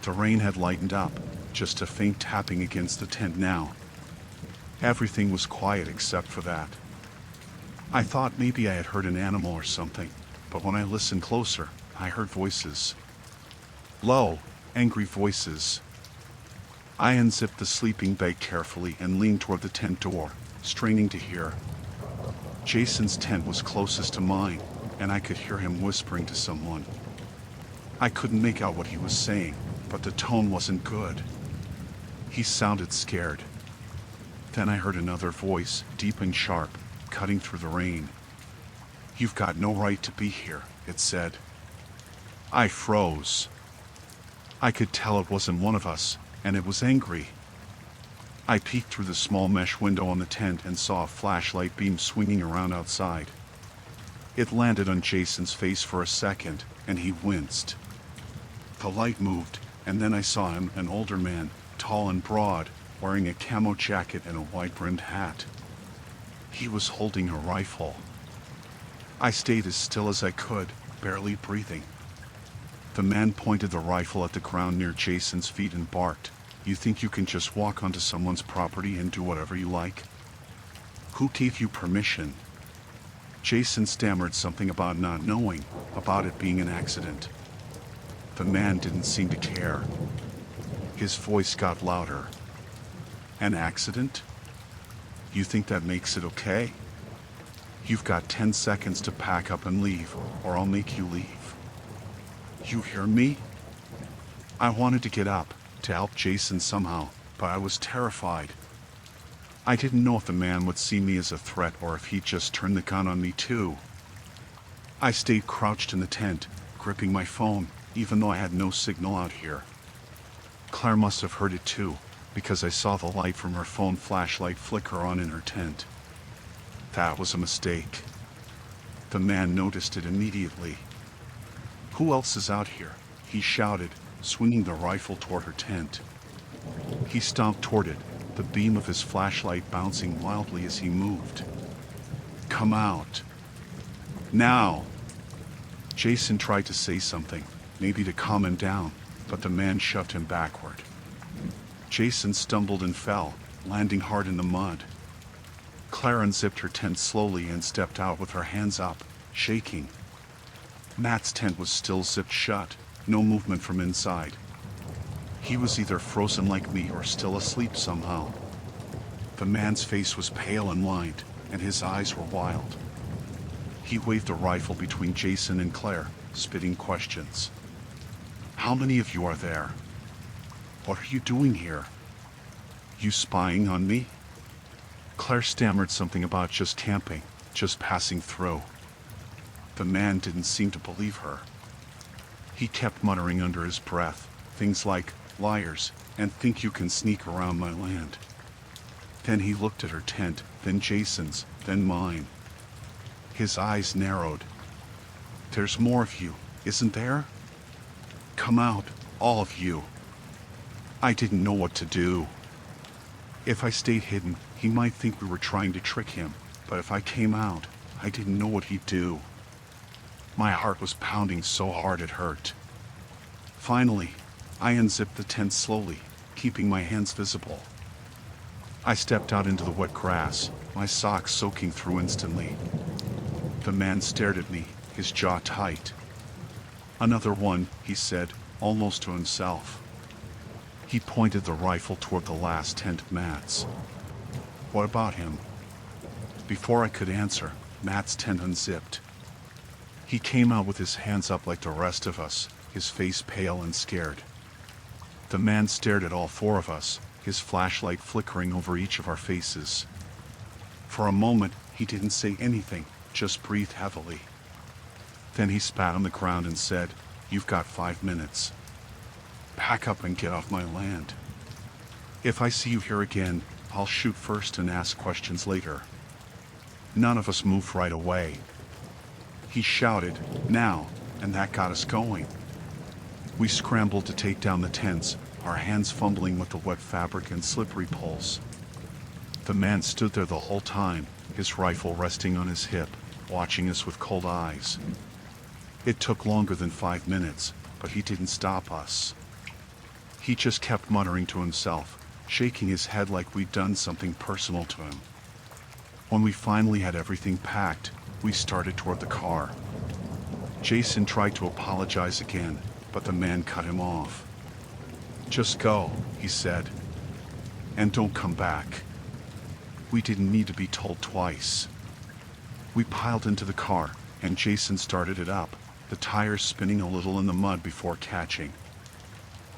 The rain had lightened up, just a faint tapping against the tent now. Everything was quiet except for that. I thought maybe I had heard an animal or something, but when I listened closer, I heard voices. Low, angry voices. I unzipped the sleeping bag carefully and leaned toward the tent door, straining to hear. Jason's tent was closest to mine, and I could hear him whispering to someone. I couldn't make out what he was saying, but the tone wasn't good. He sounded scared. Then I heard another voice, deep and sharp, cutting through the rain. "You've got no right to be here," it said. I froze. I could tell it wasn't one of us, and it was angry. I peeked through the small mesh window on the tent and saw a flashlight beam swinging around outside. It landed on Jason's face for a second, and he winced. The light moved, and then I saw him, an older man, tall and broad, wearing a camo jacket and a wide-brimmed hat. He was holding a rifle. I stayed as still as I could, barely breathing. The man pointed the rifle at the ground near Jason's feet and barked, "You think you can just walk onto someone's property and do whatever you like? Who gave you permission?" Jason stammered something about not knowing, about it being an accident. The man didn't seem to care. His voice got louder. "An accident? You think that makes it okay? You've got 10 seconds to pack up and leave, or I'll make you leave. You hear me?" I wanted to get up, to help Jason somehow, but I was terrified. I didn't know if the man would see me as a threat or if he'd just turn the gun on me too. I stayed crouched in the tent, gripping my phone, even though I had no signal out here. Claire must have heard it too, because I saw the light from her phone flashlight flicker on in her tent. That was a mistake. The man noticed it immediately. "Who else is out here?" he shouted, swinging the rifle toward her tent. He stomped toward it, the beam of his flashlight bouncing wildly as he moved. "Come out. Now!" Jason tried to say something, maybe to calm him down, but the man shoved him backward. Jason stumbled and fell, landing hard in the mud. Claire unzipped her tent slowly and stepped out with her hands up, shaking. Matt's tent was still zipped shut, no movement from inside. He was either frozen like me or still asleep somehow. The man's face was pale and lined, and his eyes were wild. He waved a rifle between Jason and Claire, spitting questions. "How many of you are there? What are you doing here? You spying on me?" Claire stammered something about just camping, just passing through. The man didn't seem to believe her. He kept muttering under his breath, things like, "liars," and "think you can sneak around my land." Then he looked at her tent, then Jason's, then mine. His eyes narrowed. "There's more of you, isn't there? Come out, all of you." I didn't know what to do. If I stayed hidden, he might think we were trying to trick him, but if I came out, I didn't know what he'd do. My heart was pounding so hard it hurt. Finally, I unzipped the tent slowly, keeping my hands visible. I stepped out into the wet grass, my socks soaking through instantly. The man stared at me, his jaw tight. "Another one," he said, almost to himself. He pointed the rifle toward the last tent, Matt's. "What about him?" Before I could answer, Matt's tent unzipped. He came out with his hands up like the rest of us, his face pale and scared. The man stared at all four of us, his flashlight flickering over each of our faces. For a moment, he didn't say anything, just breathed heavily. Then he spat on the ground and said, "You've got 5 minutes. Pack up and get off my land. If I see you here again, I'll shoot first and ask questions later." None of us moved right away. He shouted, "Now," and that got us going. We scrambled to take down the tents, our hands fumbling with the wet fabric and slippery poles. The man stood there the whole time, his rifle resting on his hip, watching us with cold eyes. It took longer than 5 minutes, but he didn't stop us. He just kept muttering to himself, shaking his head like we'd done something personal to him. When we finally had everything packed, we started toward the car. Jason tried to apologize again, but the man cut him off. "Just go," he said, "and don't come back." We didn't need to be told twice. We piled into the car, and Jason started it up, the tires spinning a little in the mud before catching.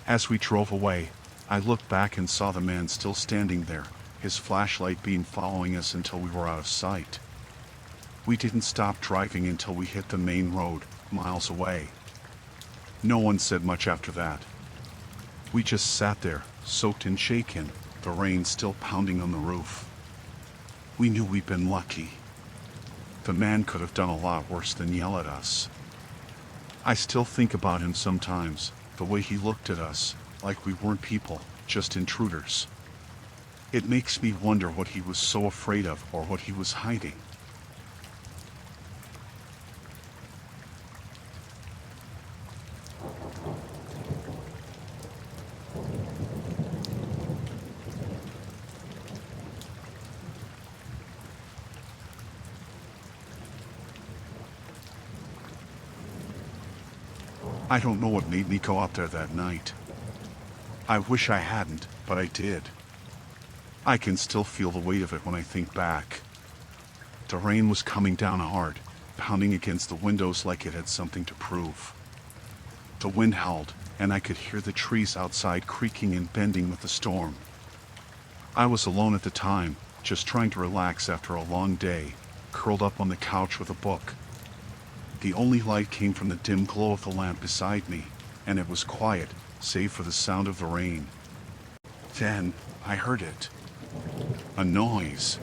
As we drove away, I looked back and saw the man still standing there, his flashlight beam following us until we were out of sight. We didn't stop driving until we hit the main road, miles away. No one said much after that. We just sat there, soaked and shaken, the rain still pounding on the roof. We knew we'd been lucky. The man could have done a lot worse than yell at us. I still think about him sometimes, the way he looked at us, like we weren't people, just intruders. It makes me wonder what he was so afraid of or what he was hiding. I don't know what made me go out there that night. I wish I hadn't, but I did. I can still feel the weight of it when I think back. The rain was coming down hard, pounding against the windows like it had something to prove. The wind howled, and I could hear the trees outside creaking and bending with the storm. I was alone at the time, just trying to relax after a long day, curled up on the couch with a book. The only light came from the dim glow of the lamp beside me, and it was quiet, save for the sound of the rain. Then, I heard it. A noise.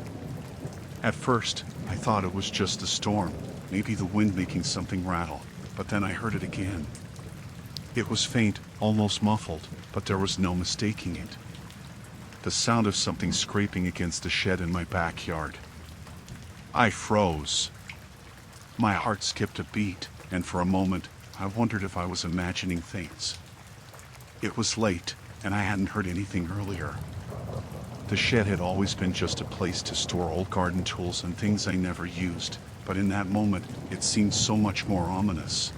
At first, I thought it was just the storm, maybe the wind making something rattle, but then I heard it again. It was faint, almost muffled, but there was no mistaking it. The sound of something scraping against the shed in my backyard. I froze. My heart skipped a beat, and for a moment, I wondered if I was imagining things. It was late, and I hadn't heard anything earlier. The shed had always been just a place to store old garden tools and things I never used, but in that moment, it seemed so much more ominous.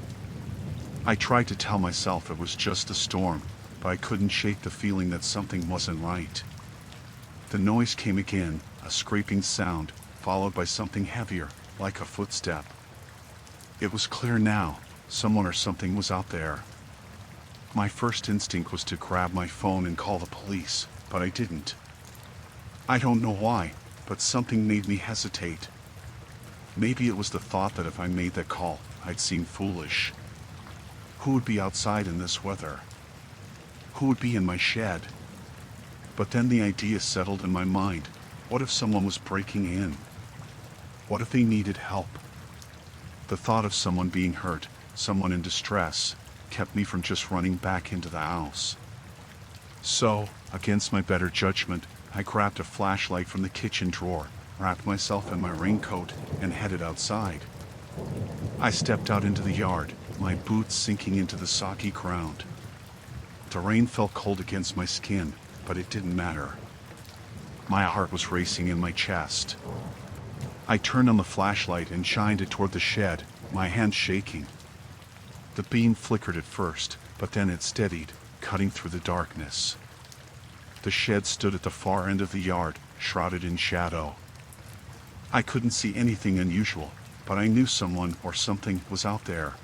I tried to tell myself it was just a storm, but I couldn't shake the feeling that something wasn't right. The noise came again, a scraping sound, followed by something heavier, like a footstep. It was clear now, someone or something was out there. My first instinct was to grab my phone and call the police, but I didn't. I don't know why, but something made me hesitate. Maybe it was the thought that if I made that call, I'd seem foolish. Who would be outside in this weather? Who would be in my shed? But then the idea settled in my mind. What if someone was breaking in? What if they needed help? The thought of someone being hurt, someone in distress, kept me from just running back into the house. So, against my better judgment, I grabbed a flashlight from the kitchen drawer, wrapped myself in my raincoat, and headed outside. I stepped out into the yard, my boots sinking into the soggy ground. The rain felt cold against my skin, but it didn't matter. My heart was racing in my chest. I turned on the flashlight and shined it toward the shed, my hands shaking. The beam flickered at first, but then it steadied, cutting through the darkness. The shed stood at the far end of the yard, shrouded in shadow. I couldn't see anything unusual, but I knew someone or something was out there.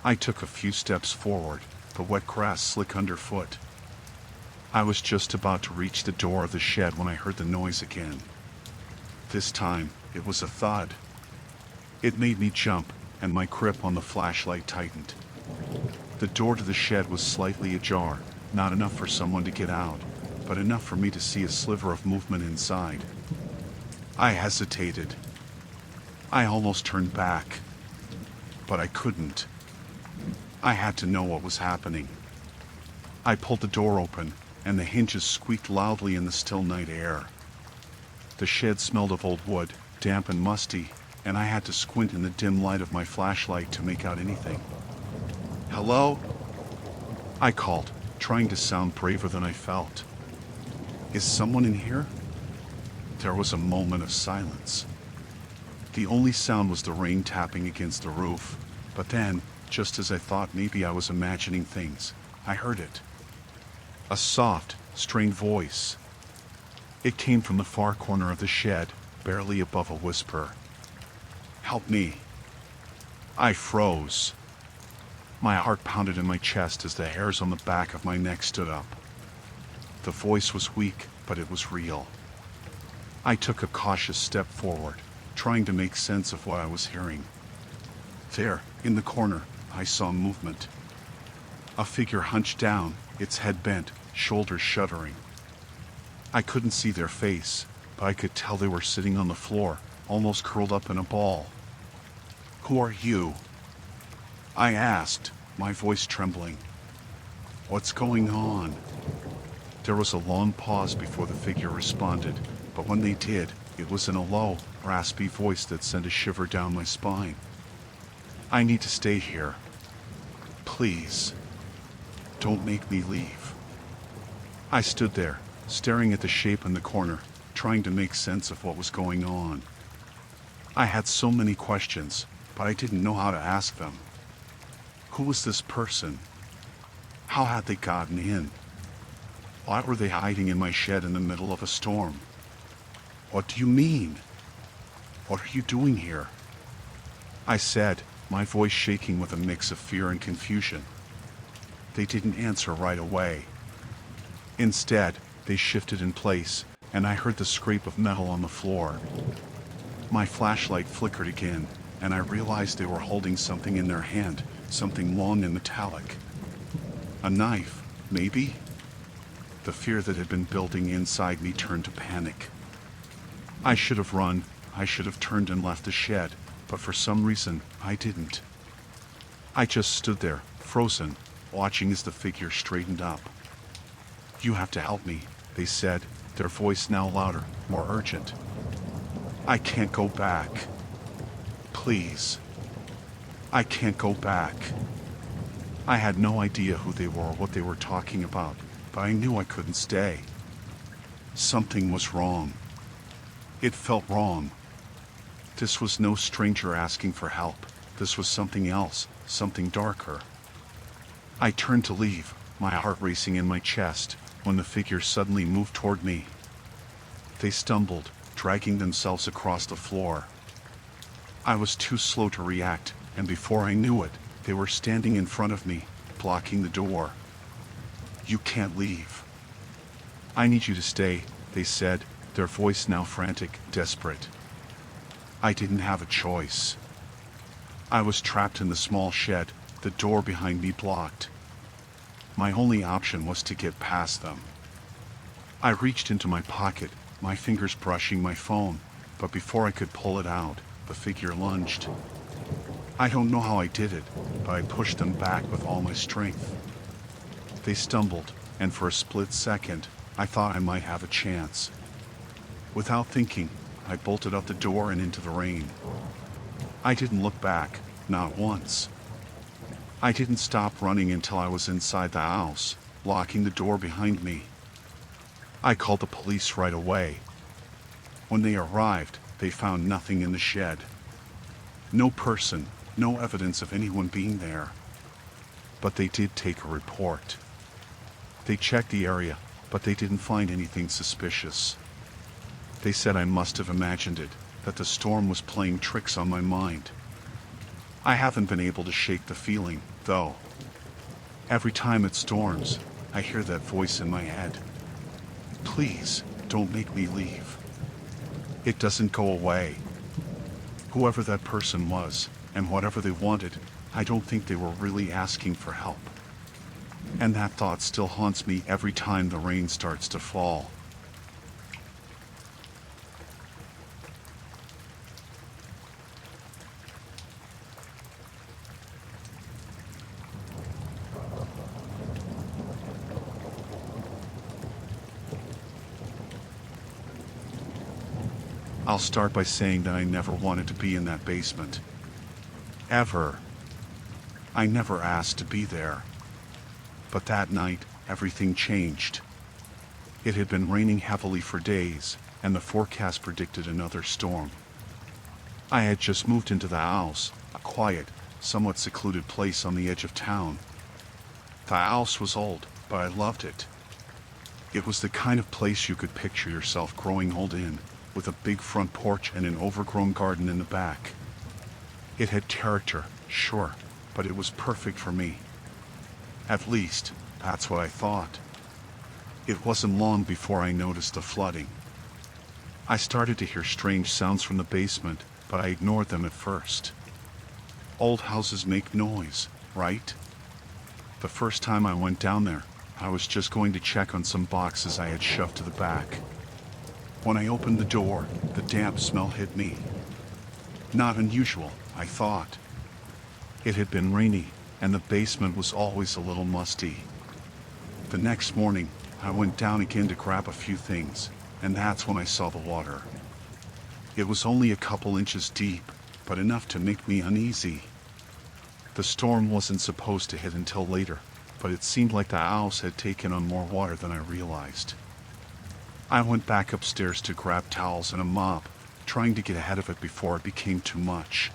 I took a few steps forward, the wet grass slick underfoot. I was just about to reach the door of the shed when I heard the noise again. This time, it was a thud. It made me jump, and my grip on the flashlight tightened. The door to the shed was slightly ajar, not enough for someone to get out, but enough for me to see a sliver of movement inside. I hesitated. I almost turned back, but I couldn't. I had to know what was happening. I pulled the door open, and the hinges squeaked loudly in the still night air. The shed smelled of old wood, damp and musty, and I had to squint in the dim light of my flashlight to make out anything. "Hello?" I called, trying to sound braver than I felt. "Is someone in here?" There was a moment of silence. The only sound was the rain tapping against the roof, but then, just as I thought maybe I was imagining things, I heard it. A soft, strained voice. It came from the far corner of the shed, barely above a whisper. "Help me." I froze. My heart pounded in my chest as the hairs on the back of my neck stood up. The voice was weak, but it was real. I took a cautious step forward, trying to make sense of what I was hearing. There, in the corner, I saw movement. A figure hunched down, its head bent, shoulders shuddering. I couldn't see their face, but I could tell they were sitting on the floor, almost curled up in a ball. "Who are you?" I asked, my voice trembling. "What's going on?" There was a long pause before the figure responded, but when they did, it was in a low, raspy voice that sent a shiver down my spine. "I need to stay here. Please. Don't make me leave." I stood there, staring at the shape in the corner, trying to make sense of what was going on. I had so many questions, but I didn't know how to ask them. Who was this person? How had they gotten in? Why were they hiding in my shed in the middle of a storm? "What do you mean? What are you doing here?" I said, my voice shaking with a mix of fear and confusion. They didn't answer right away. Instead, they shifted in place, and I heard the scrape of metal on the floor. My flashlight flickered again, and I realized they were holding something in their hand, something long and metallic. A knife, maybe? The fear that had been building inside me turned to panic. I should have run, I should have turned and left the shed, but for some reason, I didn't. I just stood there, frozen, watching as the figure straightened up. "You have to help me," they said, their voice now louder, more urgent. "I can't go back. Please. I can't go back." I had no idea who they were or what they were talking about, but I knew I couldn't stay. Something was wrong. It felt wrong. This was no stranger asking for help. This was something else, something darker. I turned to leave, my heart racing in my chest, when the figure suddenly moved toward me. They stumbled, dragging themselves across the floor. I was too slow to react, and before I knew it, they were standing in front of me, blocking the door. "You can't leave." "I need you to stay," they said, their voice now frantic, desperate. I didn't have a choice. I was trapped in the small shed, the door behind me blocked. My only option was to get past them. I reached into my pocket, my fingers brushing my phone, but before I could pull it out, the figure lunged. I don't know how I did it, but I pushed them back with all my strength. They stumbled, and for a split second, I thought I might have a chance. Without thinking, I bolted out the door and into the rain. I didn't look back, not once. I didn't stop running until I was inside the house, locking the door behind me. I called the police right away. When they arrived, they found nothing in the shed. No person, no evidence of anyone being there. But they did take a report. They checked the area, but they didn't find anything suspicious. They said I must have imagined it, that the storm was playing tricks on my mind. I haven't been able to shake the feeling, though. Every time it storms, I hear that voice in my head. "Please, don't make me leave." It doesn't go away. Whoever that person was, and whatever they wanted, I don't think they were really asking for help. And that thought still haunts me every time the rain starts to fall. I'll start by saying that I never wanted to be in that basement. Ever. I never asked to be there. But that night, everything changed. It had been raining heavily for days, and the forecast predicted another storm. I had just moved into the house, a quiet, somewhat secluded place on the edge of town. The house was old, but I loved it. It was the kind of place you could picture yourself growing old in, with a big front porch and an overgrown garden in the back. It had character, sure, but it was perfect for me. At least, that's what I thought. It wasn't long before I noticed the flooding. I started to hear strange sounds from the basement, but I ignored them at first. Old houses make noise, right? The first time I went down there, I was just going to check on some boxes I had shoved to the back. When I opened the door, the damp smell hit me. Not unusual, I thought. It had been rainy, and the basement was always a little musty. The next morning, I went down again to grab a few things, and that's when I saw the water. It was only a couple inches deep, but enough to make me uneasy. The storm wasn't supposed to hit until later, but it seemed like the house had taken on more water than I realized. I went back upstairs to grab towels and a mop, trying to get ahead of it before it became too much.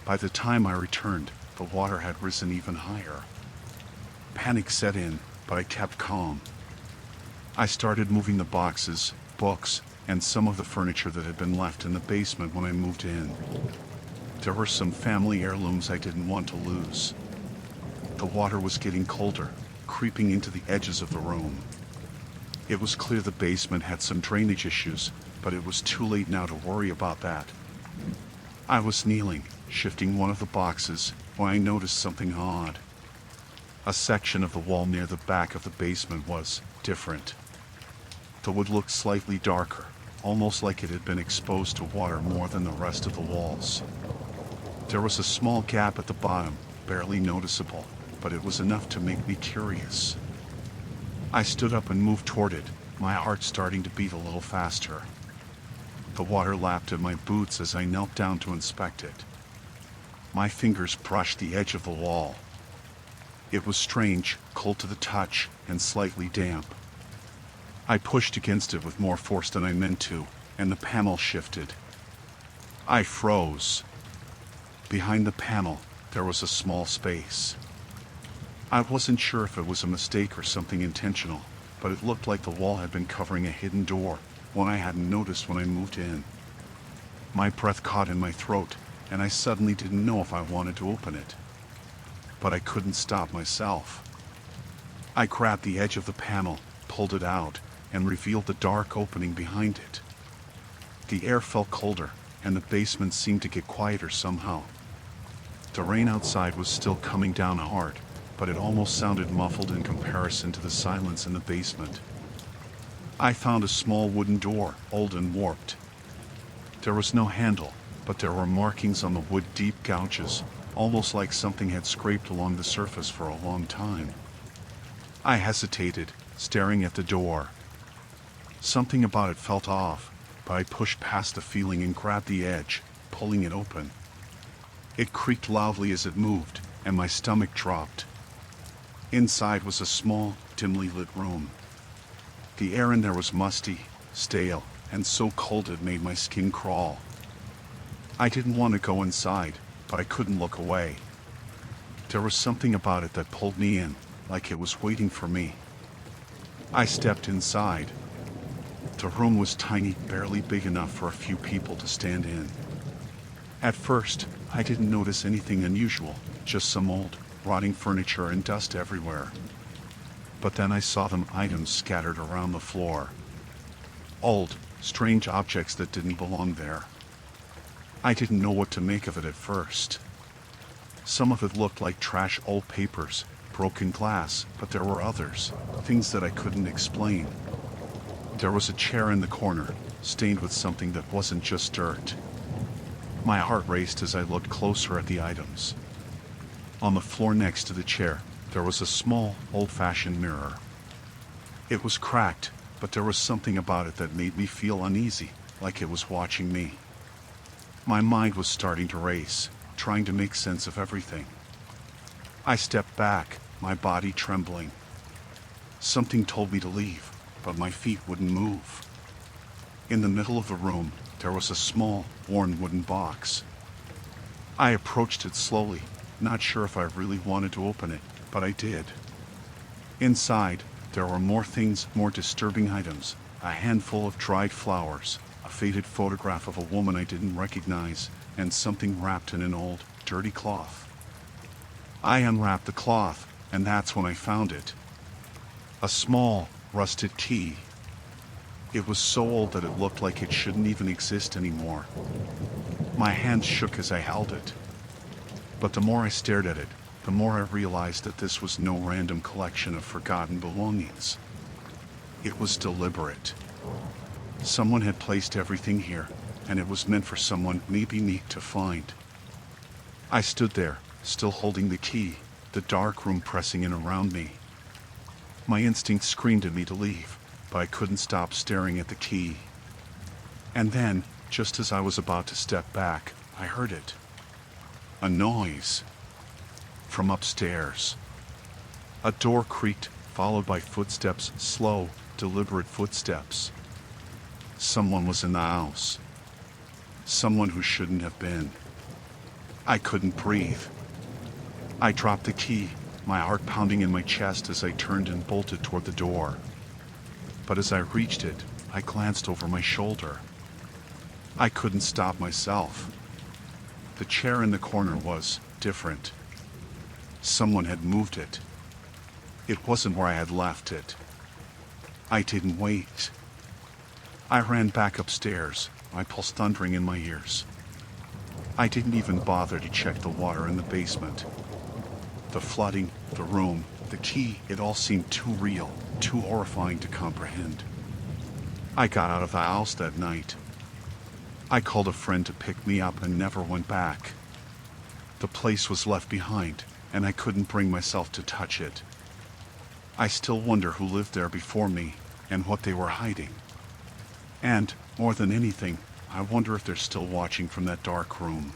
By the time I returned, the water had risen even higher. Panic set in, but I kept calm. I started moving the boxes, books, and some of the furniture that had been left in the basement when I moved in. There were some family heirlooms I didn't want to lose. The water was getting colder, creeping into the edges of the room. It was clear the basement had some drainage issues, but it was too late now to worry about that. I was kneeling, shifting one of the boxes, when I noticed something odd. A section of the wall near the back of the basement was different. The wood looked slightly darker, almost like it had been exposed to water more than the rest of the walls. There was a small gap at the bottom, barely noticeable, but it was enough to make me curious. I stood up and moved toward it, my heart starting to beat a little faster. The water lapped at my boots as I knelt down to inspect it. My fingers brushed the edge of the wall. It was strange, cold to the touch, and slightly damp. I pushed against it with more force than I meant to, and the panel shifted. I froze. Behind the panel, there was a small space. I wasn't sure if it was a mistake or something intentional, but it looked like the wall had been covering a hidden door, one I hadn't noticed when I moved in. My breath caught in my throat, and I suddenly didn't know if I wanted to open it. But I couldn't stop myself. I grabbed the edge of the panel, pulled it out, and revealed the dark opening behind it. The air felt colder, and the basement seemed to get quieter somehow. The rain outside was still coming down hard, but it almost sounded muffled in comparison to the silence in the basement. I found a small wooden door, old and warped. There was no handle, but there were markings on the wood, deep gouges, almost like something had scraped along the surface for a long time. I hesitated, staring at the door. Something about it felt off, but I pushed past the feeling and grabbed the edge, pulling it open. It creaked loudly as it moved, and my stomach dropped. Inside was a small, dimly lit room. The air in there was musty, stale, and so cold it made my skin crawl. I didn't want to go inside, but I couldn't look away. There was something about it that pulled me in, like it was waiting for me. I stepped inside. The room was tiny, barely big enough for a few people to stand in. At first, I didn't notice anything unusual, just some old, rotting furniture and dust everywhere. But then I saw them items scattered around the floor. Old, strange objects that didn't belong there. I didn't know what to make of it at first. Some of it looked like trash, old papers, broken glass, but there were others, things that I couldn't explain. There was a chair in the corner, stained with something that wasn't just dirt. My heart raced as I looked closer at the items. On the floor next to the chair, there was a small, old-fashioned mirror. It was cracked, but there was something about it that made me feel uneasy, like it was watching me. My mind was starting to race, trying to make sense of everything. I stepped back, my body trembling. Something told me to leave, but my feet wouldn't move. In the middle of the room, there was a small, worn wooden box. I approached it slowly, not sure if I really wanted to open it, but I did. Inside, there were more things, more disturbing items, a handful of dried flowers, a faded photograph of a woman I didn't recognize, and something wrapped in an old, dirty cloth. I unwrapped the cloth, and that's when I found it. A small, rusted key. It was so old that it looked like it shouldn't even exist anymore. My hands shook as I held it. But the more I stared at it, the more I realized that this was no random collection of forgotten belongings. It was deliberate. Someone had placed everything here, and it was meant for someone, maybe me, to find. I stood there, still holding the key, the dark room pressing in around me. My instinct screamed at me to leave, but I couldn't stop staring at the key. And then, just as I was about to step back, I heard it. A noise. From upstairs. A door creaked, followed by footsteps, slow, deliberate footsteps. Someone was in the house. Someone who shouldn't have been. I couldn't breathe. I dropped the key, my heart pounding in my chest as I turned and bolted toward the door. But as I reached it, I glanced over my shoulder. I couldn't stop myself. The chair in the corner was different. Someone had moved it. It wasn't where I had left it. I didn't wait. I ran back upstairs, my pulse thundering in my ears. I didn't even bother to check the water in the basement. The flooding, the room, the key, it all seemed too real, too horrifying to comprehend. I got out of the house that night. I called a friend to pick me up and never went back. The place was left behind, and I couldn't bring myself to touch it. I still wonder who lived there before me, and what they were hiding. And, more than anything, I wonder if they're still watching from that dark room.